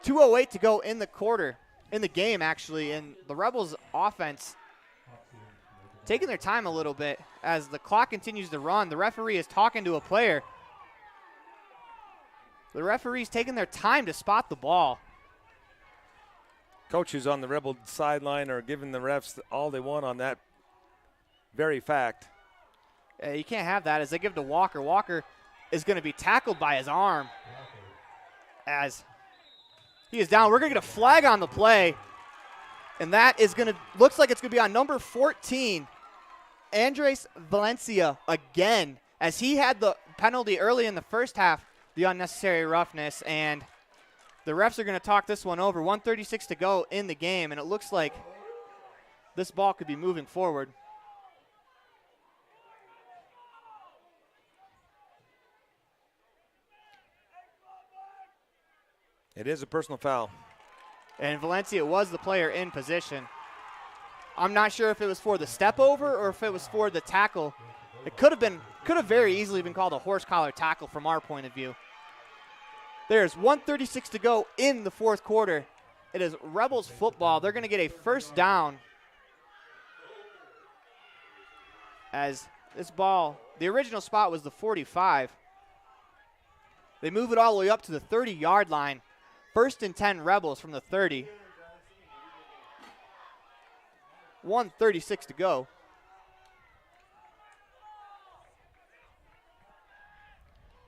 2:08 to go in the game actually, and the Rebels offense taking their time a little bit as the clock continues to run. The referee is talking to a player. The referee's taking their time to spot the ball.
Coaches on the Rebel sideline are giving the refs all they want on that very fact.
You can't have that as they give to Walker. Walker is going to be tackled by his arm as he is down. We're going to get a flag on the play, and that is going to, looks like it's going to be on number 14, Andres Valencia again, as he had the penalty early in the first half, the unnecessary roughness, and the refs are going to talk this one over. 1:36 to go in the game, and it looks like this ball could be moving forward.
It is a personal foul.
And Valencia was the player in position. I'm not sure if it was for the step over or if it was for the tackle. It could have very easily been called a horse collar tackle from our point of view. There's 1:36 to go in the fourth quarter. It is Rebels football. They're going to get a first down as this ball The original spot was the 45. They move it all the way up to the 30-yard line. 1st and 10 Rebels from the 30. 1:36 to go.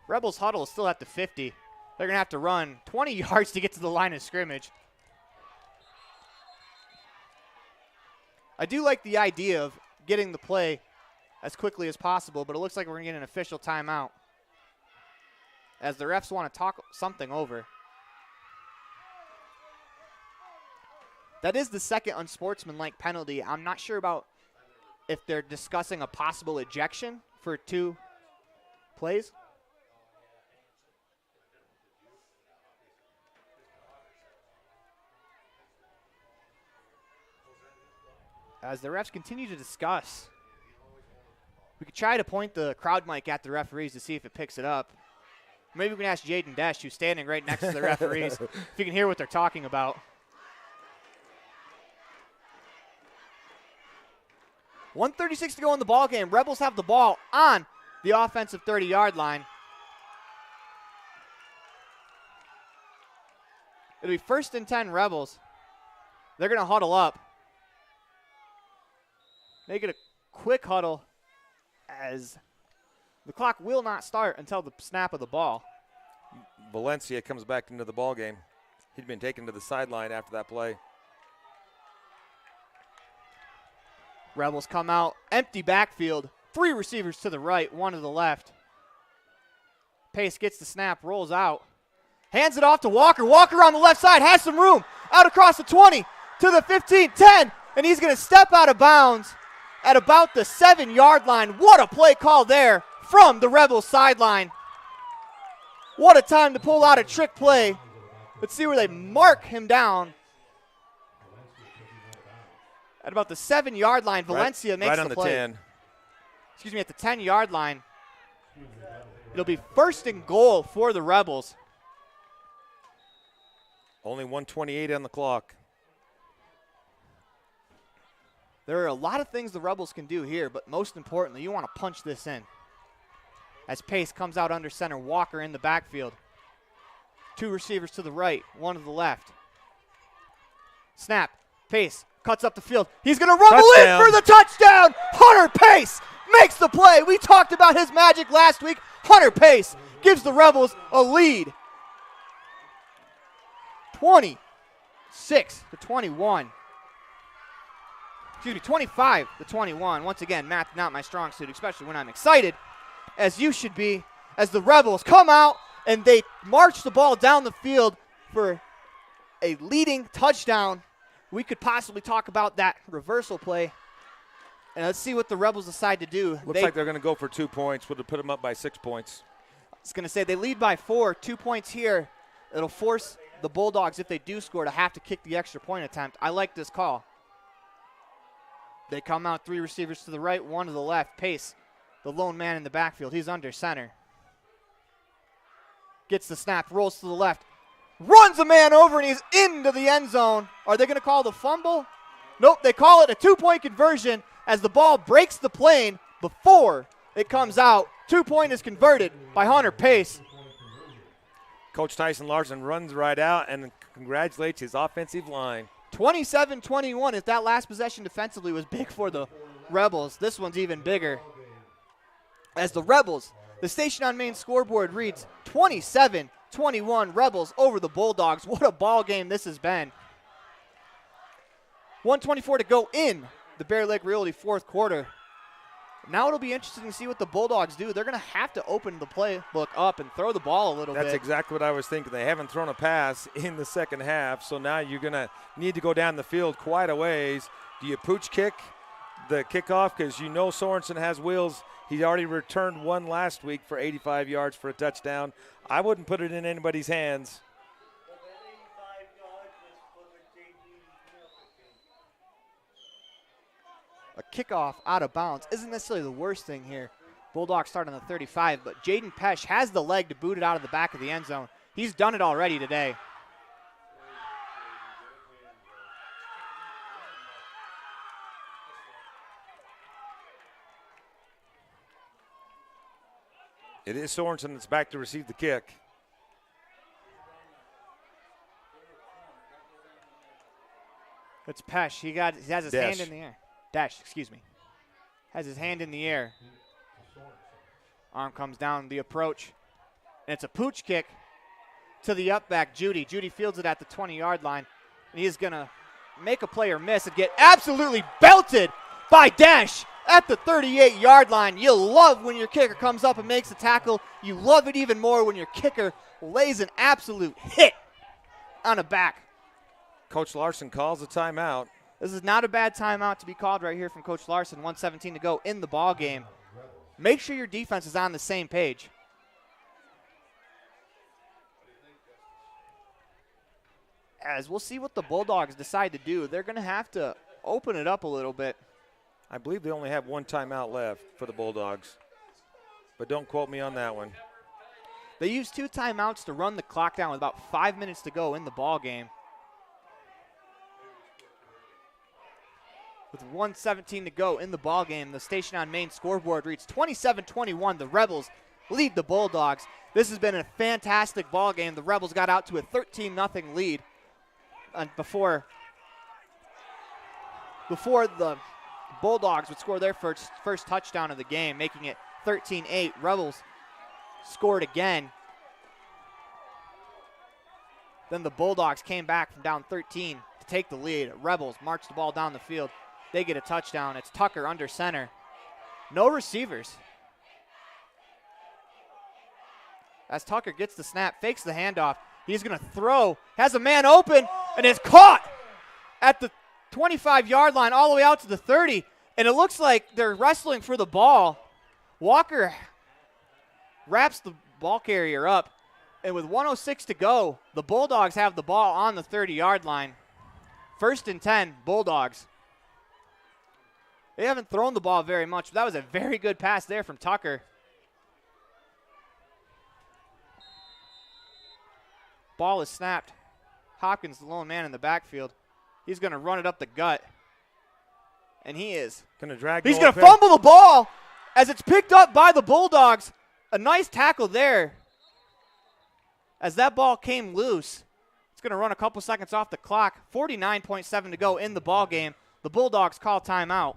Rebels huddle is still at the 50. They're going to have to run 20 yards to get to the line of scrimmage. I do like the idea of getting the play as quickly as possible, but it looks like we're going to get an official timeout as the refs want to talk something over. That is the second unsportsmanlike penalty. I'm not sure about if they're discussing a possible ejection for 2 plays. As the refs continue to discuss, we could try to point the crowd mic at the referees to see if it picks it up. Maybe we can ask Jaden Desch, who's standing right next to the referees, if you can hear what they're talking about. 1:36 to go in the ball game. Rebels have the ball on the offensive 30-yard line. It'll be 1st and 10 Rebels. They're going to huddle up. Make it a quick huddle as the clock will not start until the snap of the ball.
Valencia comes back into the ball game. He'd been taken to the sideline after that play.
Rebels come out, empty backfield. 3 receivers to the right, 1 to the left. Pace gets the snap, rolls out. Hands it off to Walker. Walker on the left side has some room. Out across the 20 to the 15, 10. And he's going to step out of bounds at about the 7-yard line. What a play call there from the Rebels sideline. What a time to pull out a trick play. Let's see where they mark him down. At about the 7-yard line, Valencia makes the play.
Right on the 10.
Excuse me, at the 10-yard line. It'll be 1st and goal for the Rebels.
Only 1:28 on the clock.
There are a lot of things the Rebels can do here, but most importantly, you want to punch this in. As Pace comes out under center, Walker in the backfield. 2 receivers to the right, 1 to the left. Snap, Pace cuts up the field. He's going to rumble in for the touchdown. Hunter Pace makes the play. We talked about his magic last week. Hunter Pace gives the Rebels a lead. 26 to 21. Excuse me, 25 to 21. Once again, math not my strong suit, especially when I'm excited, as you should be, as the Rebels come out and they march the ball down the field for a leading touchdown. We could possibly talk about that reversal play. And let's see what the Rebels decide to do.
Looks like they're going to go for 2 points. Would have put them up by 6 points.
I was going to say they lead by 4. 2 points here. It'll force the Bulldogs, if they do score, to have to kick the extra point attempt. I like this call. They come out, 3 receivers to the right, 1 to the left. Pace, the lone man in the backfield. He's under center. Gets the snap, rolls to the left. Runs a man over, and he's into the end zone. Are they going to call the fumble? Nope, they call it a 2-point conversion as the ball breaks the plane before it comes out. 2-point is converted by Hunter Pace.
Coach Tyson Larson runs right out and congratulates his offensive line.
27-21. If that last possession defensively was big for the Rebels, this one's even bigger. As the Rebels, the Station on Main scoreboard reads 27-21 Rebels over the Bulldogs. What a ball game this has been. 1:24 to go in the Bear Lake Realty 4th quarter. Now it'll be interesting to see what the Bulldogs do. They're going to have to open the playbook up and throw the ball a little bit.
That's exactly what I was thinking. They haven't thrown a pass in the second half, so now you're going to need to go down the field quite a ways. Do you pooch kick the kickoff? Because you know Sorensen has wheels. He already returned 1 last week for 85 yards for a touchdown. I wouldn't put it in anybody's hands.
A kickoff out of bounds isn't necessarily the worst thing here. Bulldogs start on the 35, but Jaden Pesh has the leg to boot it out of the back of the end zone. He's done it already today.
It is Sorensen that's back to receive the kick.
It's Pesh. He has his hand in the air. Dash, excuse me. Has his hand in the air. Arm comes down, the approach. And it's a pooch kick to the up back, Judy. Judy fields it at the 20-yard line. And he is going to make a player miss and get absolutely belted by Dash at the 38-yard line. You love when your kicker comes up and makes a tackle. You love it even more when your kicker lays an absolute hit on a back.
Coach Larson calls a timeout.
This is not a bad timeout to be called right here from Coach Larson. 1:17 to go in the ball game. Make sure your defense is on the same page. As we'll see what the Bulldogs decide to do. They're going to have to open it up a little bit.
I believe they only have one timeout left for the Bulldogs, but don't quote me on that one.
They used 2 timeouts to run the clock down with about 5 minutes to go in the ball game. With 1:17 to go in the ball game, the Station on Main scoreboard reads 27-21. The Rebels lead the Bulldogs. This has been a fantastic ball game. The Rebels got out to a 13-0 lead before the Bulldogs would score their first touchdown of the game, making it 13-8. Rebels scored again. Then the Bulldogs came back from down 13 to take the lead. Rebels marched the ball down the field. They get a touchdown. It's Tucker under center. No receivers. As Tucker gets the snap, fakes the handoff. He's going to throw, has a man open, and is caught at the 25-yard line all the way out to the 30. And it looks like they're wrestling for the ball. Walker wraps the ball carrier up. And with 1:06 to go, the Bulldogs have the ball on the 30-yard line. 1st and 10, Bulldogs. They haven't thrown the ball very much, but that was a very good pass there from Tucker. Ball is snapped. Hopkins, the lone man in the backfield. He's going to run it up the gut. And he is.
He's going
to fumble the ball as it's picked up by the Bulldogs. A nice tackle there. As that ball came loose. It's going to run a couple seconds off the clock. 49.7 to go in the ball game. The Bulldogs call timeout.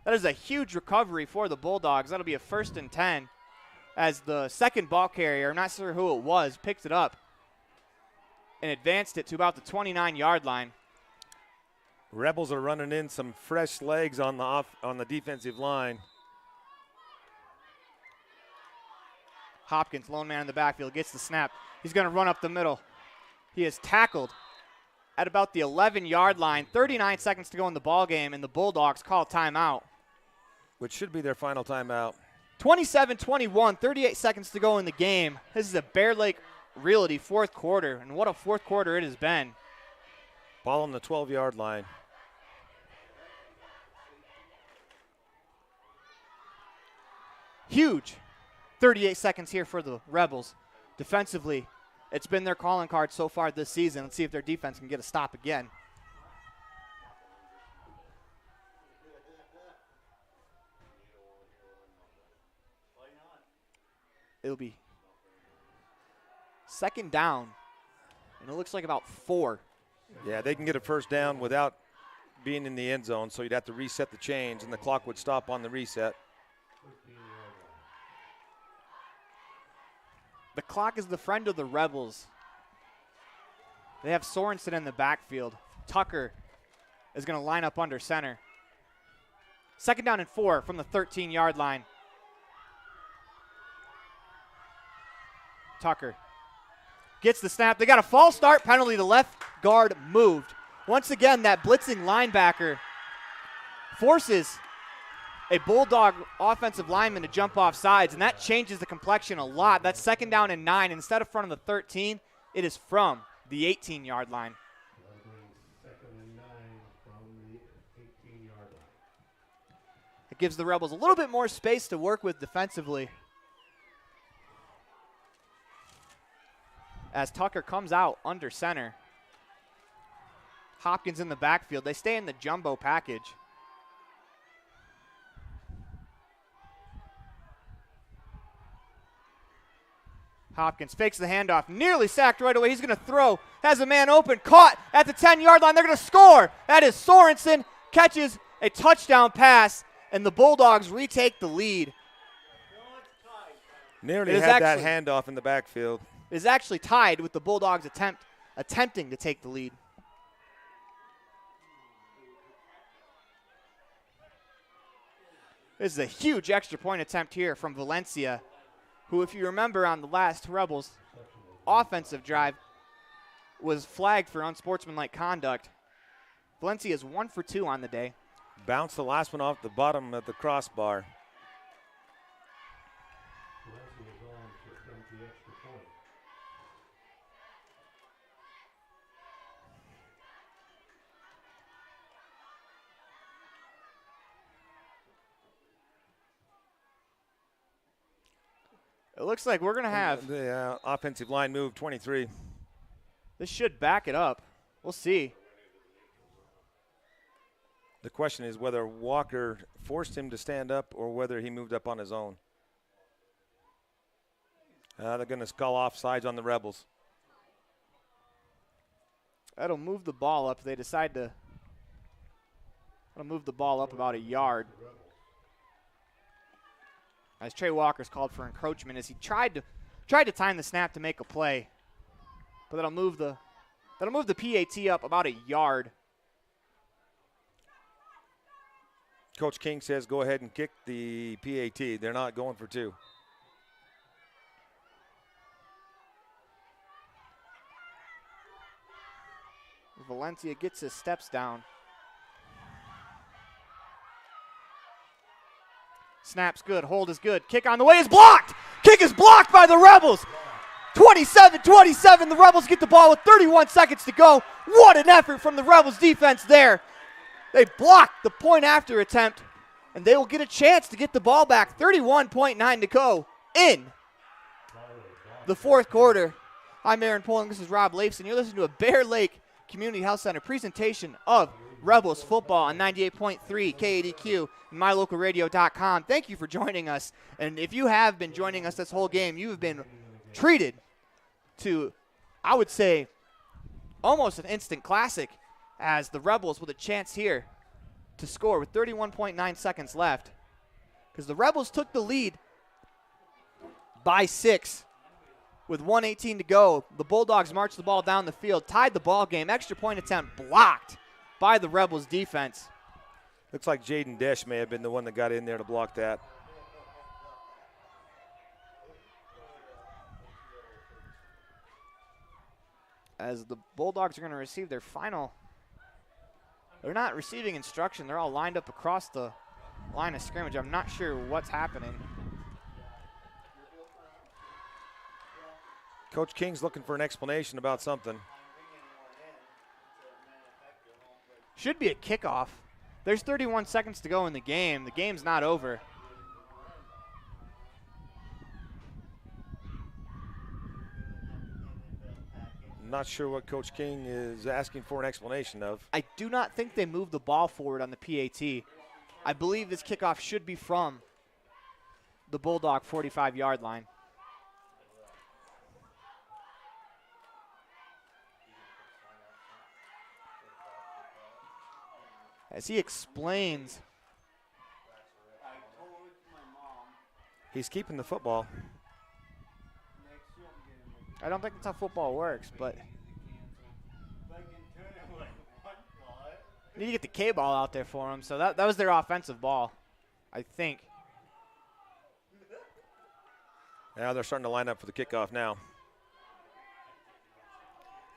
That is a huge recovery for the Bulldogs. That'll be a 1st and 10 as the second ball carrier, I'm not sure who it was, picked it up and advanced it to about the 29-yard line.
Rebels are running in some fresh legs on the defensive line.
Hopkins, lone man in the backfield, gets the snap. He's going to run up the middle. He is tackled at about the 11-yard line. 39 seconds to go in the ball game, and the Bulldogs call timeout.
Which should be their final timeout.
27-21, 38 seconds to go in the game. This is a Bear Lake Realty fourth quarter, and what a fourth quarter it has been.
Ball on the 12-yard line.
Huge 38 seconds here for the Rebels. Defensively, it's been their calling card so far this season. Let's see if their defense can get a stop again. It'll be 2nd down, and it looks like about 4.
Yeah, they can get a first down without being in the end zone, so you'd have to reset the chains, and the clock would stop on the reset.
The clock is the friend of the Rebels. They have Sorensen in the backfield. Tucker is going to line up under center. 2nd down and 4 from the 13-yard line. Tucker gets the snap. They got a false start penalty. The left guard moved. Once again, that blitzing linebacker forces a Bulldog offensive lineman to jump off sides, and that changes the complexion a lot. That's 2nd down and 9. Instead of front of the 13, it is from the 18-yard line. It gives the Rebels a little bit more space to work with defensively. As Tucker comes out under center. Hopkins in the backfield. They stay in the jumbo package. Hopkins fakes the handoff, nearly sacked right away. He's going to throw, has a man open, caught at the 10-yard line. They're going to score. That is Sorensen, catches a touchdown pass, and the Bulldogs retake the lead.
Nearly had that handoff in the backfield.
It is actually tied with the Bulldogs attempting to take the lead. This is a huge extra point attempt here from Valencia, who, if you remember on the last Rebels offensive drive, was flagged for unsportsmanlike conduct. Valencia is 1 for 2 on the day.
Bounced the last one off the bottom of the crossbar.
It looks like we're going to have
the offensive line move 23.
This should back it up. We'll see.
The question is whether Walker forced him to stand up or whether he moved up on his own. They're going to call offsides on the Rebels.
That'll move the ball up. They decide to move the ball up about a yard. As Trey Walker's called for encroachment, as he tried to time the snap to make a play, but that'll move the PAT up about a yard.
Coach King says go ahead and kick the PAT. They're not going for 2.
Valencia gets his steps down. Snap's good, hold is good, kick on the way is blocked! Kick is blocked by the Rebels! 27-27, the Rebels get the ball with 31 seconds to go. What an effort from the Rebels defense there. They blocked the point after attempt, and they will get a chance to get the ball back. 31.9 to go in the fourth quarter. I'm Aaron Poling, this is Rob Leifson. You're listening to a Bear Lake Community Health Center presentation of Rebels football on 98.3 KADQ and mylocalradio.com. Thank you for joining us. And if you have been joining us this whole game, you have been treated to, I would say, almost an instant classic, as the Rebels with a chance here to score with 31.9 seconds left. Because the Rebels took the lead by 6 with 1:18 to go. The Bulldogs marched the ball down the field, tied the ball game. Extra point attempt blocked by the Rebels defense.
Looks like Jaden Desch may have been the one that got in there to block that.
As the Bulldogs are going to receive their final. They're not receiving instruction. They're all lined up across the line of scrimmage. I'm not sure what's happening.
Coach King's looking for an explanation about something.
Should be a kickoff. There's 31 seconds to go in the game. The game's not over.
Not sure what Coach King is asking for an explanation of.
I do not think they moved the ball forward on the PAT. I believe this kickoff should be from the Bulldog 45-yard line. As he explains,
he's keeping the football.
I don't think that's how football works, but need to get the K-ball out there for him. So that was their offensive ball, I think.
Now they're starting to line up for the kickoff now.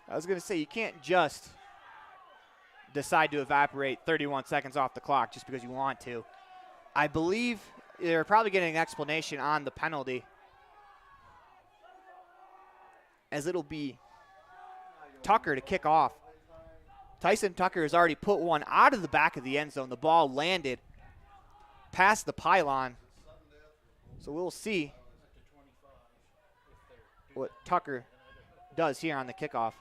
I was going to say, you can't just decide to evaporate 31 seconds off the clock just because you want to. I believe they're probably getting an explanation on the penalty, as it'll be Tucker to kick off. Tyson Tucker has already put one out of the back of the end zone. The ball landed past the pylon. So we'll see what Tucker does here on the kickoff.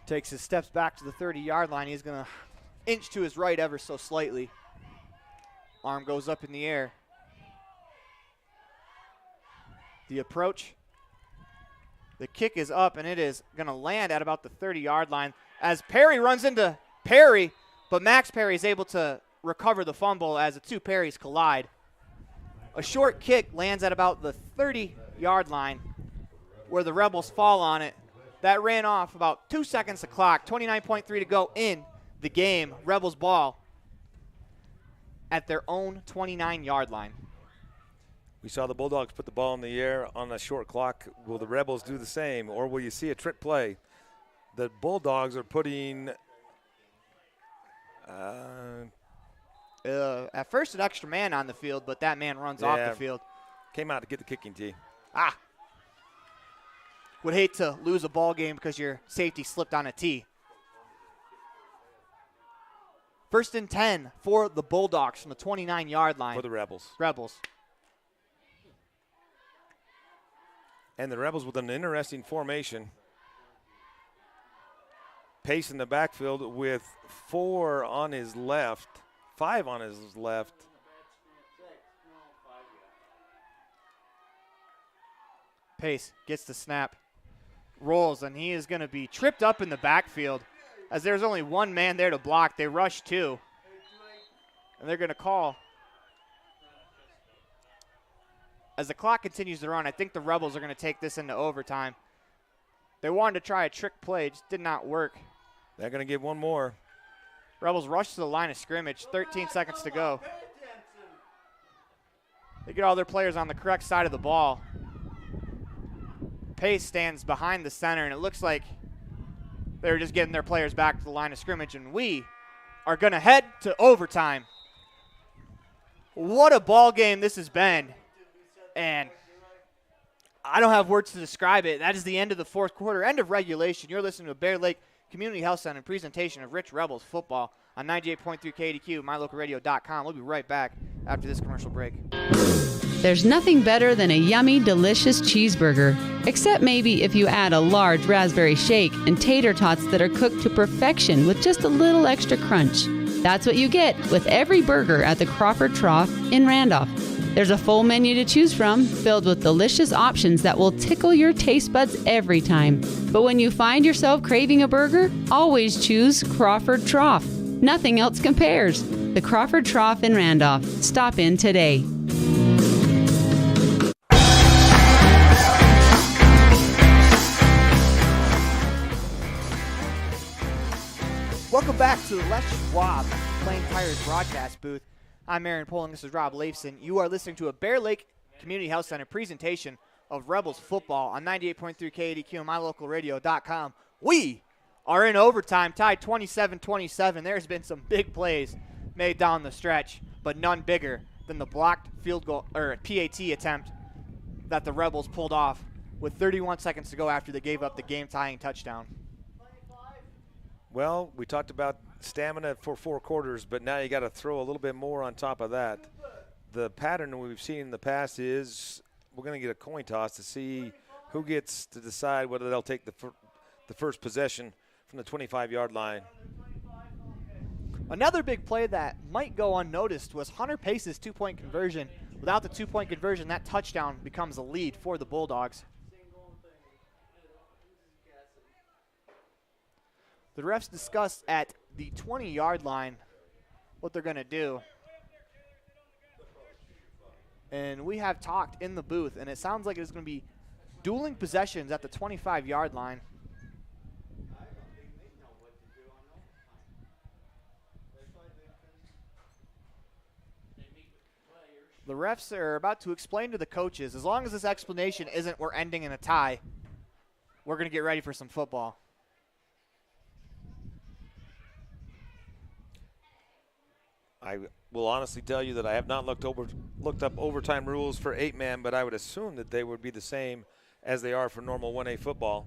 Takes his steps back to the 30-yard line. He's going to inch to his right ever so slightly. Arm goes up in the air. The approach. The kick is up, and it is going to land at about the 30-yard line as Perry runs into Perry, but Max Perry is able to recover the fumble as the two Perrys collide. A short kick lands at about the 30-yard line where the Rebels fall on it. That ran off about 2 seconds to clock, 29.3 to go in the game. Rebels ball at their own 29-yard line.
We saw the Bulldogs put the ball in the air on a short clock. Will the Rebels do the same, or will you see a trick play? The Bulldogs are putting
at first an extra man on the field, but that man runs off the field.
Came out to get the kicking tee.
Would hate to lose a ball game because your safety slipped on a tee. 1st and 10 for the Bulldogs from the 29-yard line.
For the Rebels. And the Rebels with an interesting formation. Pace in the backfield with 4 on his left, 5 on his left.
Pace gets the snap, rolls, and he is going to be tripped up in the backfield as there's only one man there to block. They rush 2, and they're going to call. As the clock continues to run, I think the Rebels are going to take this into overtime. They wanted to try a trick play, just did not work.
They're going to give one more.
Rebels rush to the line of scrimmage, 13 seconds to go. They get all their players on the correct side of the ball. Pace stands behind the center, and it looks like they're just getting their players back to the line of scrimmage, and we are going to head to overtime. What a ball game this has been, and I don't have words to describe it. That is the end of the fourth quarter, end of regulation. You're listening to Bear Lake Community Health Center presentation of Rich Rebels football on 98.3 KDQ, mylocalradio.com. We'll be right back after this commercial break.
There's nothing better than a yummy, delicious cheeseburger, except maybe if you add a large raspberry shake and tater tots that are cooked to perfection with just a little extra crunch. That's what you get with every burger at the Crawford Trough in Randolph. There's a full menu to choose from, filled with delicious options that will tickle your taste buds every time. But when you find yourself craving a burger, always choose Crawford Trough. Nothing else compares. The Crawford Trough in Randolph. Stop in today.
Welcome back to the Les Schwab Plain Tires broadcast booth. I'm Aaron Poling. This is Rob Leifson. You are listening to a Bear Lake Community Health Center presentation of Rebels football on 98.3 KDQ and mylocalradio.com. We are in overtime, tied 27-27. There's been some big plays made down the stretch, but none bigger than the blocked field goal or PAT attempt that the Rebels pulled off with 31 seconds to go after they gave up the game-tying touchdown.
Well, we talked about stamina for 4 quarters, but now you got to throw a little bit more on top of that. The pattern we've seen in the past is we're going to get a coin toss to see who gets to decide whether they'll take the first possession from the 25-yard line.
Another big play that might go unnoticed was Hunter Pace's 2-point conversion. Without the 2-point conversion, that touchdown becomes a lead for the Bulldogs. The refs discussed at the 20-yard line what they're going to do. And we have talked in the booth, and it sounds like it's going to be dueling possessions at the 25-yard line. The refs are about to explain to the coaches, as long as this explanation isn't we're ending in a tie, we're going to get ready for some football.
I will honestly tell you that I have not looked up overtime rules for 8-man, but I would assume that they would be the same as they are for normal 1A football.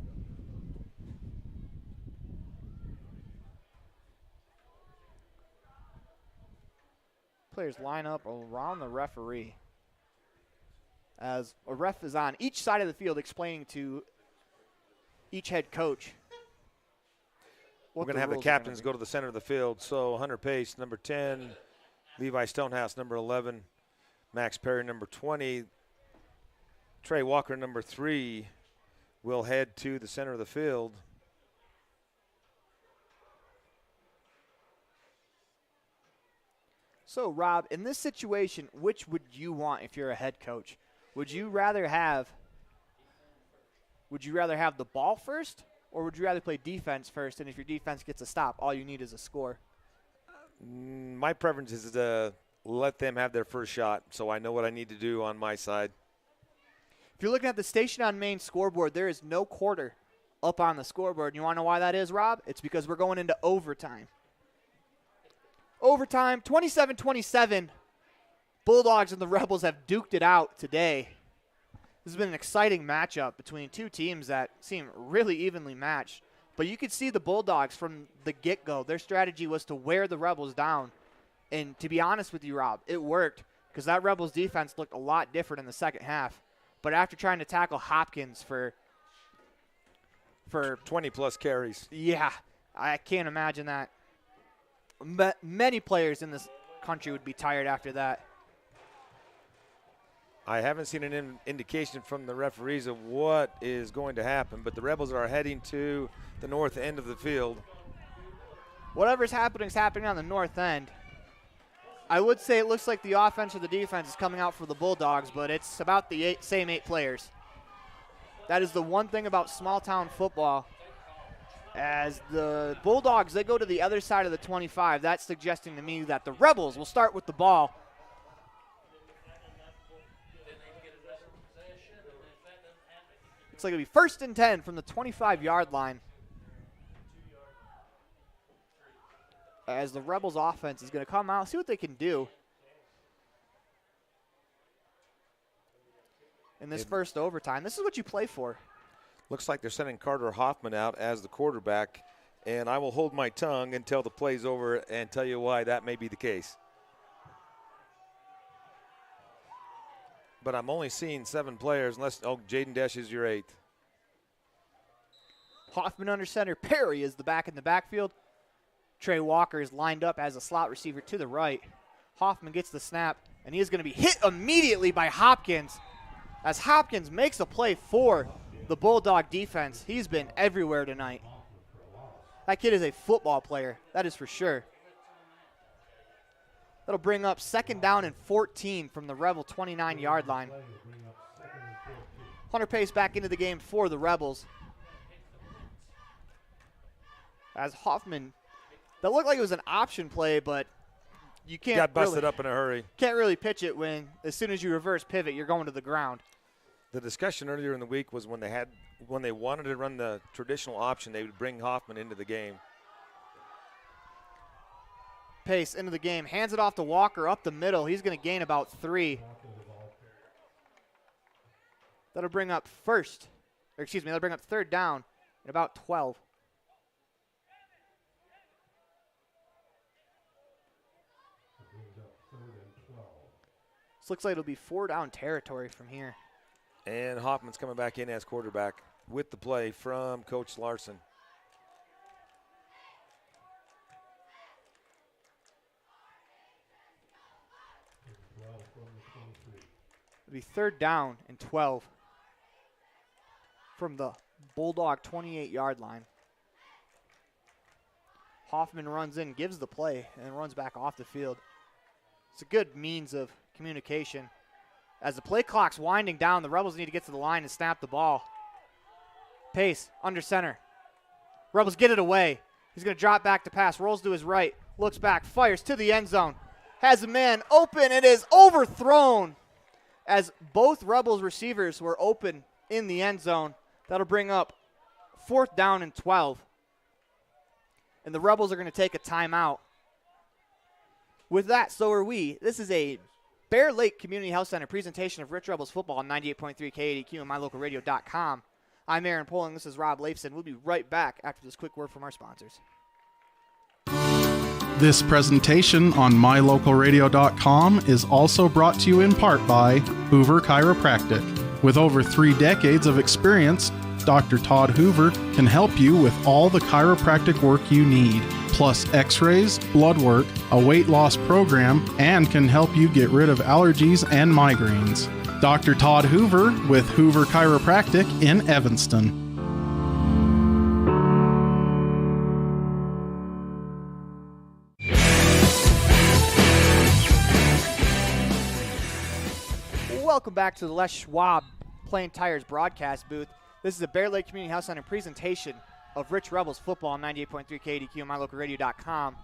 Players line up around the referee as a ref is on each side of the field explaining to each head coach.
We're going to have the captains go to the center of the field. So Hunter Pace, number 10, Levi Stonehouse, number 11. Max Perry, number 20. Trey Walker, number 3, will head to the center of the field.
So, Rob, in this situation, which would you want if you're a head coach? Would you rather have the ball first, or would you rather play defense first, and if your defense gets a stop, all you need is a score?
My preference is to let them have their first shot, so I know what I need to do on my side.
If you're looking at the Station on Main scoreboard, there is no quarter up on the scoreboard. And you want to know why that is, Rob? It's because we're going into overtime. Overtime, 27-27. Bulldogs and the Rebels have duked it out today. This has been an exciting matchup between two teams that seem really evenly matched. But you could see the Bulldogs from the get-go. Their strategy was to wear the Rebels down. And to be honest with you, Rob, it worked because that Rebels defense looked a lot different in the second half. But after trying to tackle Hopkins for
20-plus carries.
Yeah, I can't imagine that. Many players in this country would be tired after that.
I haven't seen an indication from the referees of what is going to happen, but the Rebels are heading to the north end of the field.
Whatever's happening is happening on the north end. I would say it looks like the offense or the defense is coming out for the Bulldogs, but it's about the same 8 players. That is the one thing about small-town football. As the Bulldogs, they go to the other side of the 25. That's suggesting to me that the Rebels will start with the ball. Looks like it'll be 1st and 10 from the 25-yard line. As the Rebels offense is going to come out, see what they can do in this first overtime. This is what you play for.
Looks like they're sending Carter Hoffman out as the quarterback, and I will hold my tongue until the play's over and tell you why that may be the case. But I'm only seeing 7 players unless, Jaden Desch is your 8th.
Hoffman under center. Perry is the back in the backfield. Trey Walker is lined up as a slot receiver to the right. Hoffman gets the snap, and he is going to be hit immediately by Hopkins as Hopkins makes a play for the Bulldog defense. He's been everywhere tonight. That kid is a football player, that is for sure. That'll bring up 2nd down and 14 from the Rebel 29-yard line. Hunter Pace back into the game for the Rebels. As Hoffman, that looked like it was an option play, but you can't
got busted up in a hurry.
Can't really pitch it when as soon as you reverse pivot, you're going to the ground.
The discussion earlier in the week was when they wanted to run the traditional option, they would bring Hoffman into the game.
Pace into the game, hands it off to Walker up the middle. He's going to gain about 3. That'll bring up 3rd down at about 12. This looks like it'll be 4-down territory from here.
And Hoffman's coming back in as quarterback with the play from Coach Larson.
It'll be 3rd down and 12 from the Bulldog 28-yard line. Hoffman runs in, gives the play, and then runs back off the field. It's a good means of communication. As the play clock's winding down, the Rebels need to get to the line and snap the ball. Pace, under center. Rebels get it away. He's going to drop back to pass, rolls to his right, looks back, fires to the end zone. Has a man open. It is overthrown as both Rebels receivers were open in the end zone. That'll bring up 4th down and 12. And the Rebels are going to take a timeout. With that, so are we. This is a Bear Lake Community Health Center presentation of Rich Rebels football on 98.3 KADQ and mylocalradio.com. I'm Aaron Poling. This is Rob Leifson. We'll be right back after this quick word from our sponsors.
This presentation on mylocalradio.com is also brought to you in part by Hoover Chiropractic. With over 3 decades of experience, Dr. Todd Hoover can help you with all the chiropractic work you need. plus x-rays, blood work, a weight loss program, and can help you get rid of allergies and migraines. Dr. Todd Hoover with Hoover Chiropractic in Evanston.
Welcome back to the Les Schwab Plain Tires broadcast booth. This is a Bear Lake Community Health Center presentation of Rich Rebels football on 98.3 KDQ and mylocalradio.com.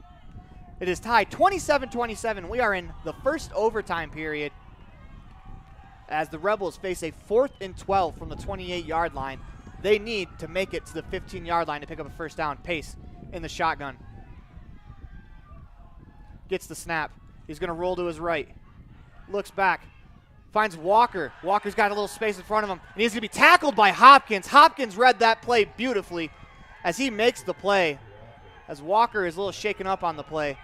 It is tied 27-27. We are in the first overtime period as the Rebels face a 4th and 12 from the 28-yard line. They need to make it to the 15-yard line to pick up a first down. Pace in the shotgun. Gets the snap. He's going to roll to his right. Looks back. Finds Walker. Walker's got a little space in front of him, and he's going to be tackled by Hopkins. Hopkins read that play beautifully as he makes the play, as Walker is a little shaken up on the play.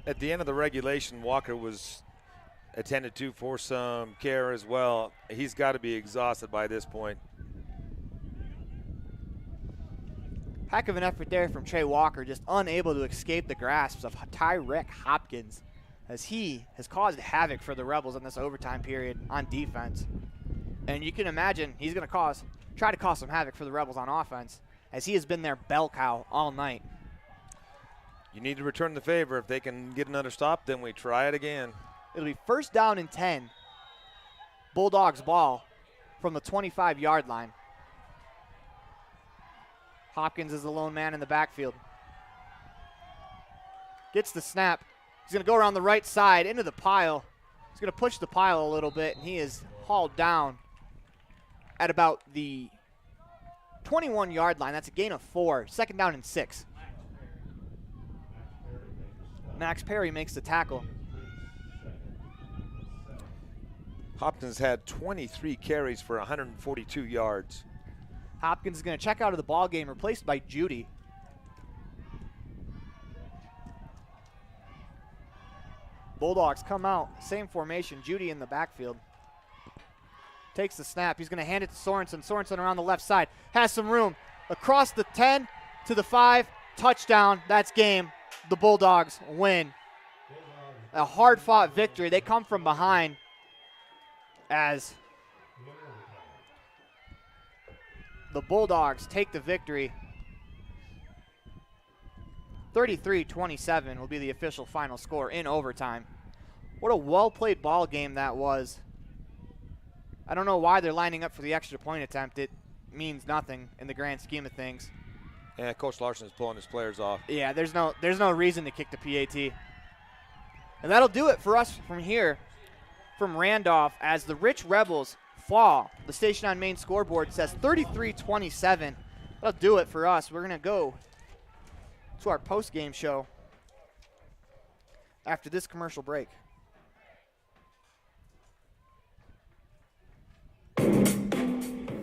At the end of the regulation, Walker was attended to for some care as well. He's got to be exhausted by this point.
Heck of an effort there from Trey Walker, just unable to escape the grasps of Tyrek Hopkins, as he has caused havoc for the Rebels in this overtime period on defense. And you can imagine he's going to try to cause some havoc for the Rebels on offense, as he has been their bell cow all night.
You need to return the favor. If they can get another stop, then we try it again.
It'll be first down and 10. Bulldogs ball from the 25-yard line. Hopkins is the lone man in the backfield. Gets the snap. He's going to go around the right side into the pile. He's going to push the pile a little bit, and he is hauled down at about the 21-yard line. That's a gain of 4. Second down and 6. Max Perry makes the tackle.
Hopkins had 23 carries for 142 yards.
Hopkins is going to check out of the ball game, replaced by Judy. Bulldogs come out, same formation, Judy in the backfield. Takes the snap, he's going to hand it to Sorensen. Sorensen around the left side, has some room. Across the 10 to the 5, touchdown, that's game. The Bulldogs win. A hard-fought victory. They come from behind as the Bulldogs take the victory. 33-27 will be the official final score in overtime. What a well-played ball game that was. I don't know why they're lining up for the extra point attempt. It means nothing in the grand scheme of things.
Yeah, Coach Larson is pulling his players off.
Yeah, there's no reason to kick the PAT. And that'll do it for us from here, from Randolph, as the Rich Rebels fall. The Station on Main scoreboard says 33-27. That'll do it for us. We're going to go to our post-game show after this commercial break.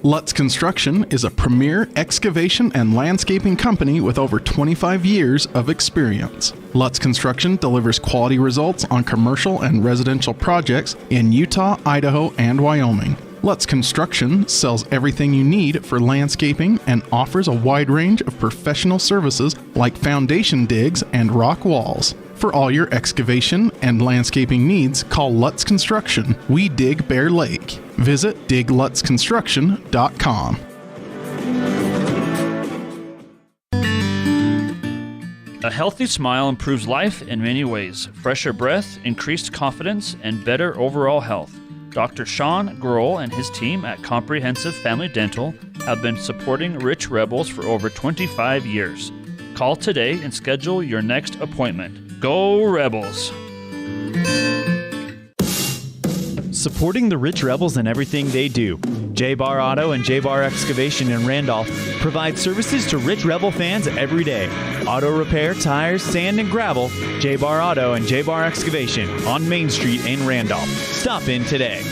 Lutz Construction is a premier excavation and landscaping company with over 25 years of experience. Lutz Construction delivers quality results on commercial and residential projects in Utah, Idaho, and Wyoming. Lutz Construction sells everything you need for landscaping and offers a wide range of professional services like foundation digs and rock walls. For all your excavation and landscaping needs, call Lutz Construction. We dig Bear Lake. Visit diglutzconstruction.com.
A healthy smile improves life in many ways. Fresher breath, increased confidence, and better overall health. Dr. Sean Grohl and his team at Comprehensive Family Dental have been supporting Rich Rebels for over 25 years. Call today and schedule your next appointment. Go Rebels!
Supporting the Rich Rebels and everything they do. J-Bar Auto and J-Bar Excavation in Randolph provide services to Rich Rebel fans every day. Auto repair, tires, sand, and gravel. J-Bar Auto and J-Bar Excavation on Main Street in Randolph. Stop in today.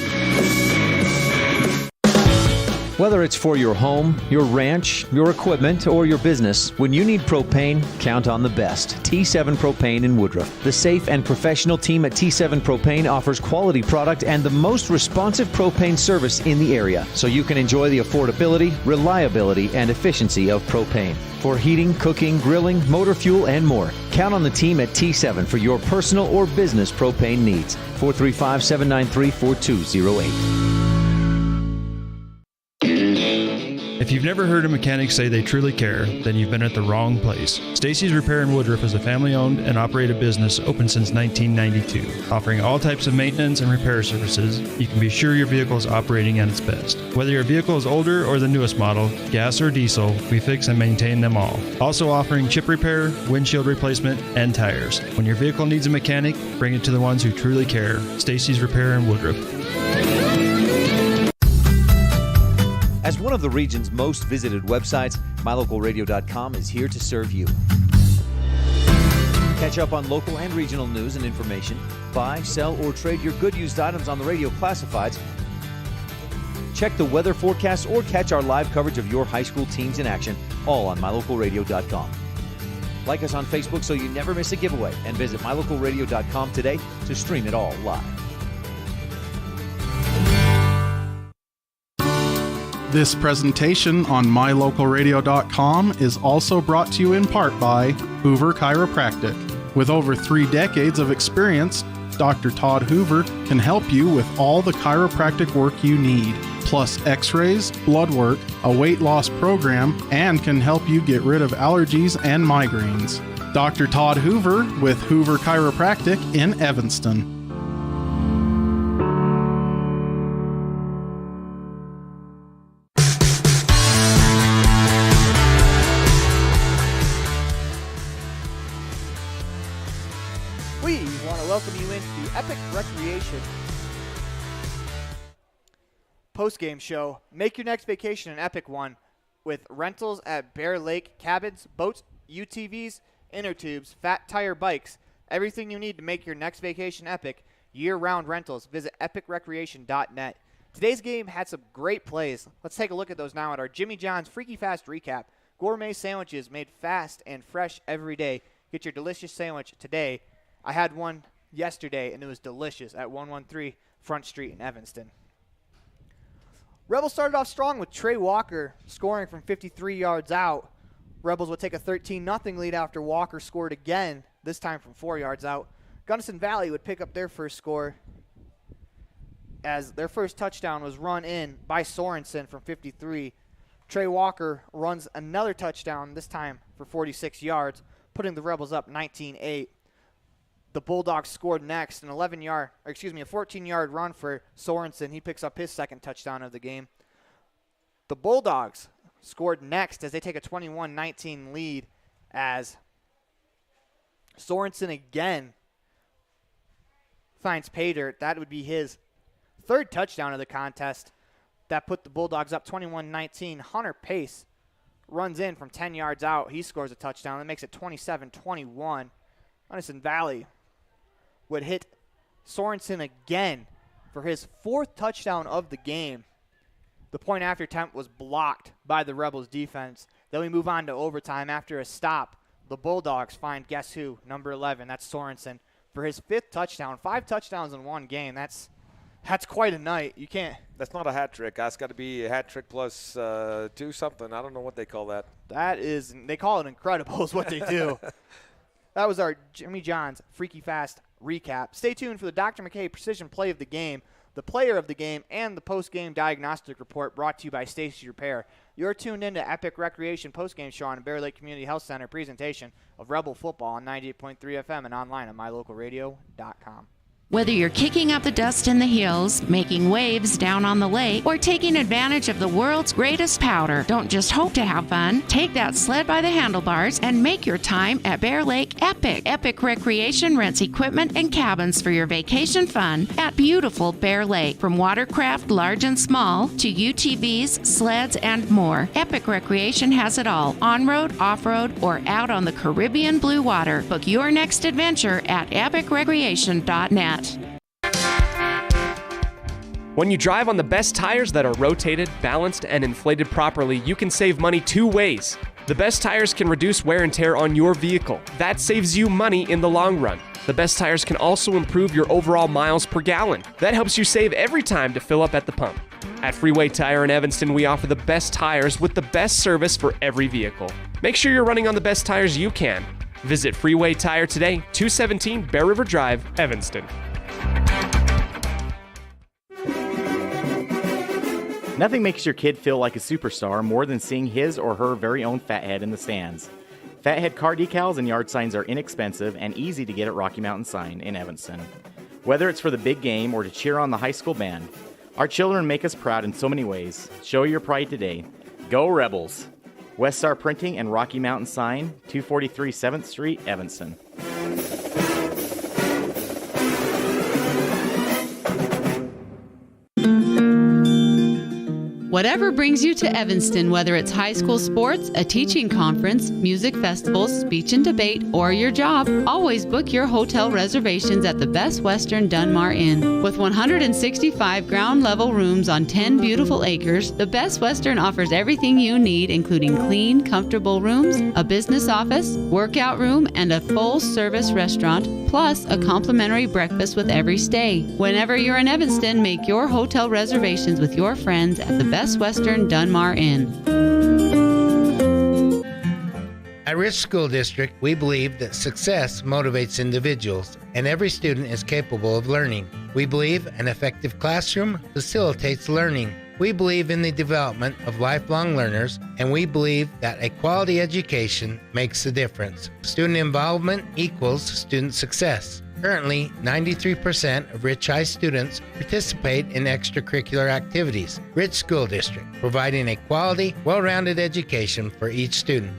Whether it's for your home, your ranch, your equipment, or your business, when you need propane, count on the best. T7 Propane in Woodruff. The safe and professional team at T7 Propane offers quality product and the most responsive propane service in the area, so you can enjoy the affordability, reliability, and efficiency of propane. For heating, cooking, grilling, motor fuel, and more, count on the team at T7 for your personal or business propane needs. 435-793-4208.
If you've never heard a mechanic say they truly care, then you've been at the wrong place. Stacy's Repair in Woodruff is a family-owned and operated business open since 1992. Offering all types of maintenance and repair services, you can be sure your vehicle is operating at its best. Whether your vehicle is older or the newest model, gas or diesel, we fix and maintain them all. Also offering chip repair, windshield replacement, and tires. When your vehicle needs a mechanic, bring it to the ones who truly care. Stacy's Repair in Woodruff.
As one of the region's most visited websites, MyLocalRadio.com is here to serve you. Catch up on local and regional news and information. Buy, sell, or trade your good used items on the radio classifieds. Check the weather forecast or catch our live coverage of your high school teams in action, all on MyLocalRadio.com. Like us on Facebook so you never miss a giveaway, and visit MyLocalRadio.com today to stream it all live.
This presentation on MyLocalRadio.com is also brought to you in part by Hoover Chiropractic. With over 3 decades of experience, Dr. Todd Hoover can help you with all the chiropractic work you need, plus x-rays, blood work, a weight loss program, and can help you get rid of allergies and migraines. Dr. Todd Hoover with Hoover Chiropractic in Evanston.
We want to welcome you into the Epic Recreation post-game show. Make your next vacation an epic one with rentals at Bear Lake, cabins, boats, UTVs, inner tubes, fat tire bikes, everything you need to make your next vacation epic. Year-round rentals. Visit epicrecreation.net. Today's game had some great plays. Let's take a look at those now at our Jimmy John's Freaky Fast recap. Gourmet sandwiches made fast and fresh every day. Get your delicious sandwich today. I had one yesterday, and it was delicious at 113 Front Street in Evanston. Rebels started off strong with Trey Walker scoring from 53 yards out. Rebels would take a 13-0 lead after Walker scored again, this time from 4 yards out. Gunnison Valley would pick up their first score as their first touchdown was run in by Sorensen from 53. Trey Walker runs another touchdown, this time for 46 yards, putting the Rebels up 19-8. The Bulldogs scored next, a 14-yard run for Sorensen. He picks up his second touchdown of the game. The Bulldogs scored next as they take a 21-19 lead as Sorensen again finds pay dirt. That would be his third touchdown of the contest. That put the Bulldogs up 21-19. Hunter Pace runs in from 10 yards out. He scores a touchdown. That makes it 27-21. Gunnison Valley would hit Sorensen again for his fourth touchdown of the game. The point after attempt was blocked by the Rebels defense. Then we move on to overtime. After a stop, the Bulldogs find guess who? Number 11. That's Sorensen for his fifth touchdown. 5 touchdowns in one game. That's quite a night. You can't.
That's not a hat trick. That's got to be a hat trick plus 2 something. I don't know what they call that.
They call it incredible is what they do. That was our Jimmy John's Freaky Fast recap. Stay tuned for the Dr. McKay Precision Play of the Game, the Player of the Game, and the Post-Game Diagnostic Report brought to you by Stacy's Repair. You're tuned in to Epic Recreation Post-Game Show on Bear Lake Community Health Center presentation of Rebel Football on 98.3 FM and online at mylocalradio.com.
Whether you're kicking up the dust in the hills, making waves down on the lake, or taking advantage of the world's greatest powder, don't just hope to have fun. Take that sled by the handlebars and make your time at Bear Lake epic. Epic Recreation rents equipment and cabins for your vacation fun at beautiful Bear Lake. From watercraft, large and small, to UTVs, sleds, and more, Epic Recreation has it all. On-road, off-road, or out on the Caribbean blue water. Book your next adventure at epicrecreation.net.
When you drive on the best tires that are rotated, balanced, and inflated properly, you can save money 2 ways. The best tires can reduce wear and tear on your vehicle. That saves you money in the long run. The best tires can also improve your overall miles per gallon. That helps you save every time to fill up at the pump. At Freeway Tire in Evanston, we offer the best tires with the best service for every vehicle. Make sure you're running on the best tires you can. Visit Freeway Tire today, 217 Bear River Drive, Evanston.
Nothing makes your kid feel like a superstar more than seeing his or her very own Fathead in the stands. Fathead car decals and yard signs are inexpensive and easy to get at Rocky Mountain Sign in Evanston. Whether it's for the big game or to cheer on the high school band, our children make us proud in so many ways. Show your pride today. Go Rebels! West Star Printing and Rocky Mountain Sign, 243 7th Street, Evanston.
Whatever brings you to Evanston, whether it's high school sports, a teaching conference, music festivals, speech and debate, or your job, always book your hotel reservations at the Best Western Dunmar Inn. With 165 ground-level rooms on 10 beautiful acres, the Best Western offers everything you need, including clean, comfortable rooms, a business office, workout room, and a full-service restaurant, plus a complimentary breakfast with every stay. Whenever you're in Evanston, make your hotel reservations with your friends at the Best Western Dunmar Inn.
At Rich School District, we believe that success motivates individuals, and every student is capable of learning. We believe an effective classroom facilitates learning. We believe in the development of lifelong learners, and we believe that a quality education makes a difference. Student involvement equals student success. Currently, 93% of Rich High students participate in extracurricular activities. Rich School District, providing a quality, well-rounded education for each student.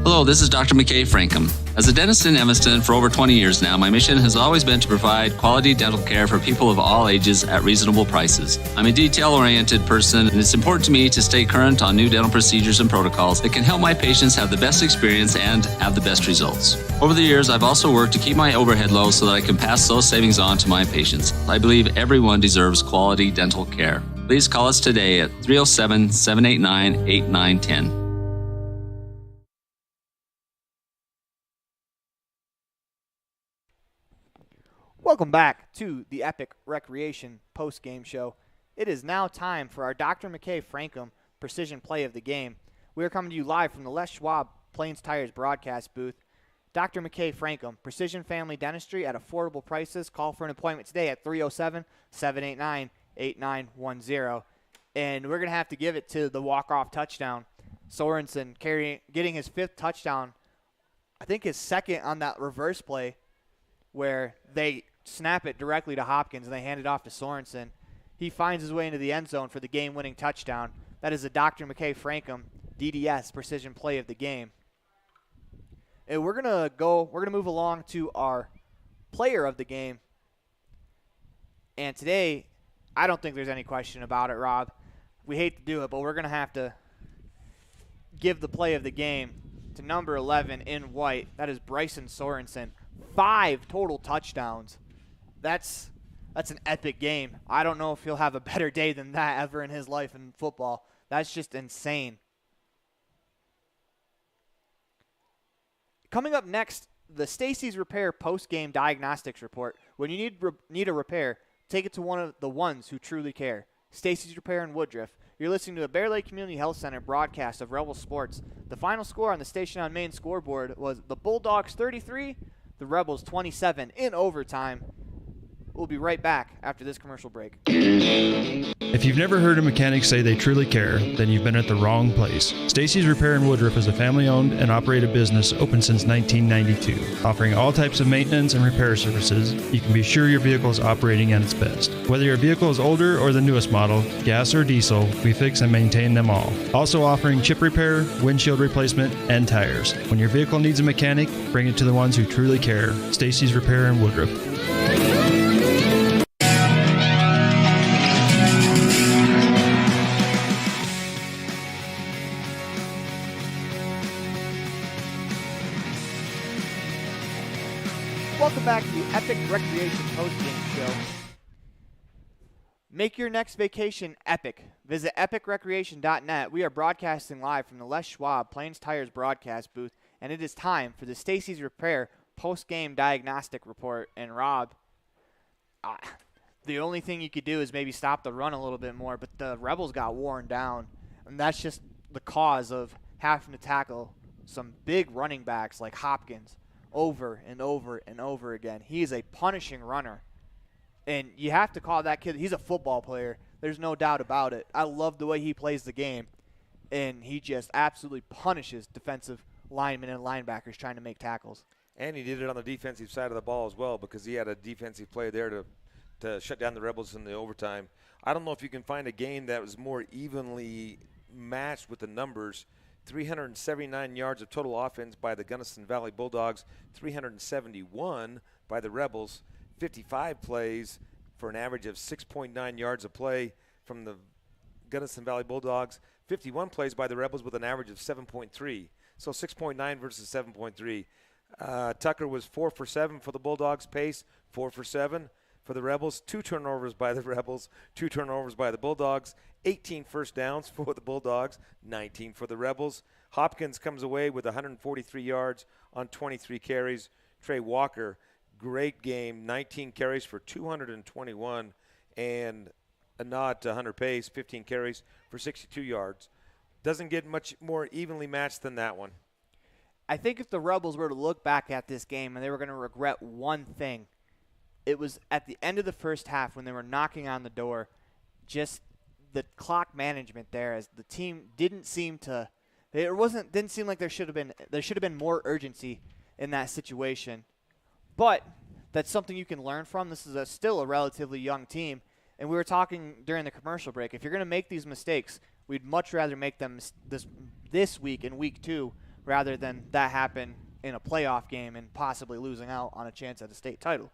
Hello, this is Dr. McKay Frankham. As a dentist in Evanston for over 20 years now, my mission has always been to provide quality dental care for people of all ages at reasonable prices. I'm a detail-oriented person, and it's important to me to stay current on new dental procedures and protocols that can help my patients have the best experience and have the best results. Over the years, I've also worked to keep my overhead low so that I can pass those savings on to my patients. I believe everyone deserves quality dental care. Please call us today at 307-789-8910.
Welcome back to the Epic Recreation post-game show. It is now time for our Dr. McKay Frankham Precision Play of the Game. We are coming to you live from the Les Schwab Plains Tires broadcast booth. Dr. McKay Frankham, Precision Family Dentistry at affordable prices. Call for an appointment today at 307-789-8910. And we're going to have to give it to the walk-off touchdown. Sorensen getting his 5th touchdown. I think his 2nd on that reverse play where they snap it directly to Hopkins and they hand it off to Sorensen. He finds his way into the end zone for the game-winning touchdown. That is a Dr. McKay Frankham DDS Precision Play of the Game. And we're gonna move along to our player of the game. And today, I don't think there's any question about it, Rob. We hate to do it, but we're gonna have to give the play of the game to number 11 in white. That is Bryson Sorensen. 5 total touchdowns. That's an epic game. I don't know if he'll have a better day than that ever in his life in football. That's just insane. Coming up next, the Stacy's Repair post-game diagnostics report. When you need a repair, take it to one of the ones who truly care. Stacy's Repair in Woodruff. You're listening to a Bear Lake Community Health Center broadcast of Rebel Sports. The final score on the Station on Main scoreboard was the Bulldogs 33, the Rebels 27 in overtime. We'll be right back after this commercial break.
If you've never heard a mechanic say they truly care, then you've been at the wrong place. Stacy's Repair in Woodruff is a family-owned and operated business open since 1992. Offering all types of maintenance and repair services, you can be sure your vehicle is operating at its best. Whether your vehicle is older or the newest model, gas or diesel, we fix and maintain them all. Also offering chip repair, windshield replacement, and tires. When your vehicle needs a mechanic, bring it to the ones who truly care. Stacy's Repair in Woodruff.
Welcome back to the Epic Recreation postgame show. Make your next vacation epic. Visit epicrecreation.net. We are broadcasting live from the Les Schwab Plains Tires broadcast booth, and it is time for the Stacy's Repair post-game diagnostic report. And Rob, the only thing you could do is maybe stop the run a little bit more, but the Rebels got worn down, and that's just the cause of having to tackle some big running backs like Hopkins over and over and over again. He is a punishing runner, and you have to call that kid – he's a football player. There's no doubt about it. I love the way he plays the game, and he just absolutely punishes defensive linemen and linebackers trying to make tackles.
And he did it on the defensive side of the ball as well, because he had a defensive play there to shut down the Rebels in the overtime. I don't know if you can find a game that was more evenly matched with the numbers. 379 yards of total offense by the Gunnison Valley Bulldogs, 371 by the Rebels, 55 plays for an average of 6.9 yards a play from the Gunnison Valley Bulldogs, 51 plays by the Rebels with an average of 7.3. So 6.9 versus 7.3. Tucker was 4 for 7 for the Bulldogs. Pace, 4 for 7 for the Rebels. 2 turnovers by the Rebels, 2 turnovers by the Bulldogs. 18 first downs for the Bulldogs, 19 for the Rebels. Hopkins comes away with 143 yards on 23 carries. Trey Walker, great game, 19 carries for 221, and a nod to Hunter Pace, 15 carries for 62 yards. Doesn't get much more evenly matched than that one.
I think if the Rebels were to look back at this game and they were going to regret one thing, it was at the end of the first half when they were knocking on the door, just the clock management there, as the team didn't seem like there should have been more urgency in that situation. But that's something you can learn from. This is still a relatively young team, and we were talking during the commercial break. If you're going to make these mistakes, we'd much rather make them this week in week 2 rather than that happen in a playoff game and possibly losing out on a chance at a state title.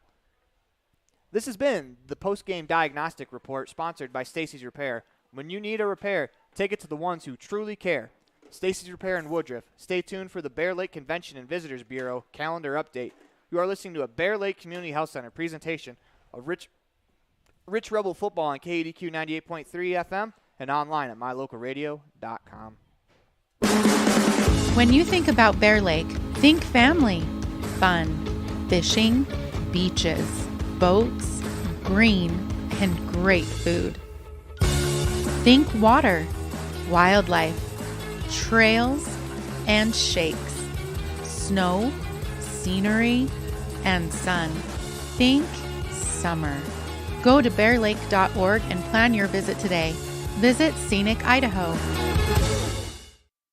This has been the post-game diagnostic report sponsored by Stacy's Repair. When you need a repair, take it to the ones who truly care. Stacy's Repair in Woodruff. Stay tuned for the Bear Lake Convention and Visitors Bureau calendar update. You are listening to a Bear Lake Community Health Center presentation of Rich Rebel football on KADQ 98.3 FM and online at mylocalradio.com.
When you think about Bear Lake, think family, fun, fishing, beaches, boats, green, and great food. Think water, wildlife, trails, and shakes, snow, scenery, and sun. Think summer. Go to bearlake.org and plan your visit today. Visit Scenic Idaho.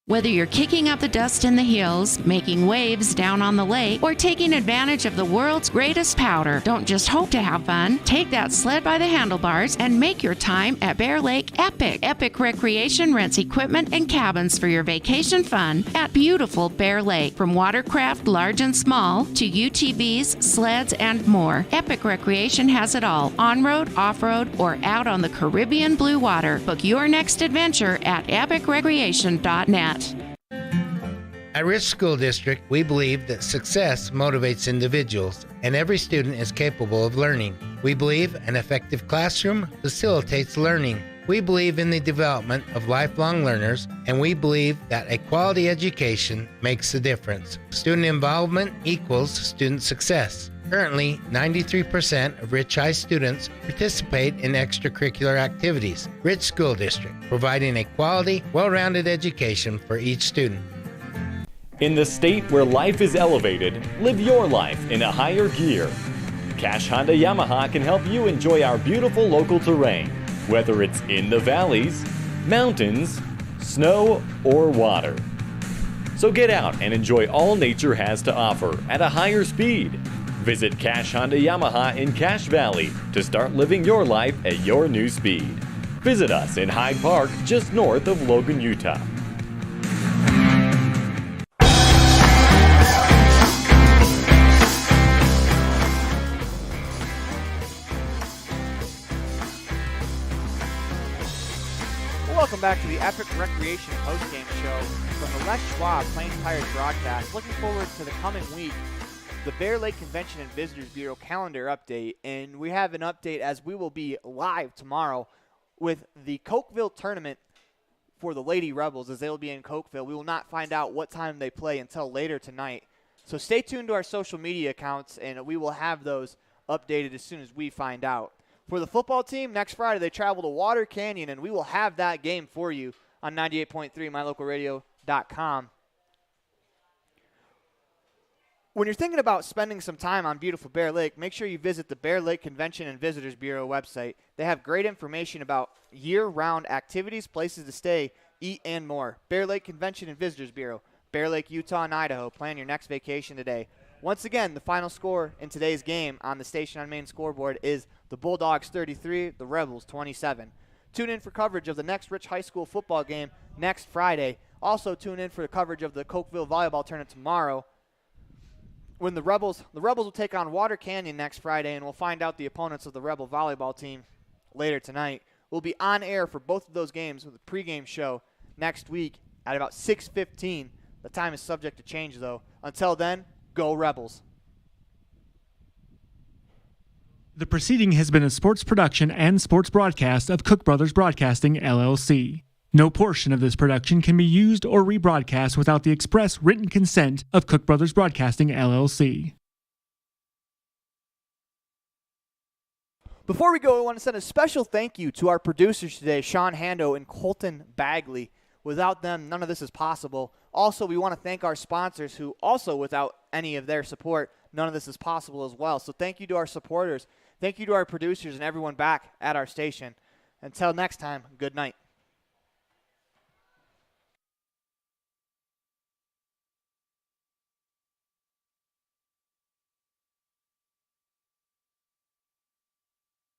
Whether you're kicking up the dust in the hills, making waves down on the lake, or taking advantage of the world's greatest powder, don't just hope to have fun. Take that sled by the handlebars and make your time at Bear Lake epic. Epic Recreation rents equipment and cabins for your vacation fun at beautiful Bear Lake. From watercraft, large and small, to UTVs, sleds, and more, Epic Recreation has it all. On-road, off-road, or out on the Caribbean blue water. Book your next adventure at epicrecreation.net.
At Rich School District, we believe that success motivates individuals, and every student is capable of learning. We believe an effective classroom facilitates learning. We believe in the development of lifelong learners, and we believe that a quality education makes the difference. Student involvement equals student success. Currently, 93% of Rich High students participate in extracurricular activities. Rich School District, providing a quality, well-rounded education for each student.
In the state where life is elevated, live your life in a higher gear. Cash Honda Yamaha can help you enjoy our beautiful local terrain, whether it's in the valleys, mountains, snow, or water. So get out and enjoy all nature has to offer at a higher speed. Visit Cash Honda Yamaha in Cache Valley to start living your life at your new speed. Visit us in Hyde Park, just north of Logan, Utah.
Welcome back to the Epic Recreation postgame show from the Les Schwab Plains Tires broadcast. Looking forward to the coming week, the Bear Lake Convention and Visitors Bureau calendar update. And we have an update as we will be live tomorrow with the Cokeville tournament for the Lady Rebels, as they will be in Cokeville. We will not find out what time they play until later tonight. So stay tuned to our social media accounts, and we will have those updated as soon as we find out. For the football team, next Friday they travel to Water Canyon, and we will have that game for you on 98.3 mylocalradio.com. When you're thinking about spending some time on beautiful Bear Lake, make sure you visit the Bear Lake Convention and Visitors Bureau website. They have great information about year-round activities, places to stay, eat, and more. Bear Lake Convention and Visitors Bureau, Bear Lake, Utah, and Idaho. Plan your next vacation today. Once again, the final score in today's game on the Station on Main scoreboard is the Bulldogs 33, the Rebels 27. Tune in for coverage of the next Rich High School football game next Friday. Also tune in for the coverage of the Cokeville Volleyball tournament tomorrow, when the Rebels will take on Water Canyon next Friday, and we'll find out the opponents of the Rebel volleyball team later tonight. We'll be on air for both of those games with a pregame show next week at about 6:15. The time is subject to change, though. Until then, go Rebels.
The proceeding has been a sports production and sports broadcast of Cook Brothers Broadcasting, LLC. No portion of this production can be used or rebroadcast without the express written consent of Cook Brothers Broadcasting, LLC.
Before we go, I want to send a special thank you to our producers today, Sean Hando and Colton Bagley. Without them, none of this is possible. Also, we want to thank our sponsors who also, without any of their support, none of this is possible as well. So thank you to our supporters. Thank you to our producers and everyone back at our station. Until next time, good night.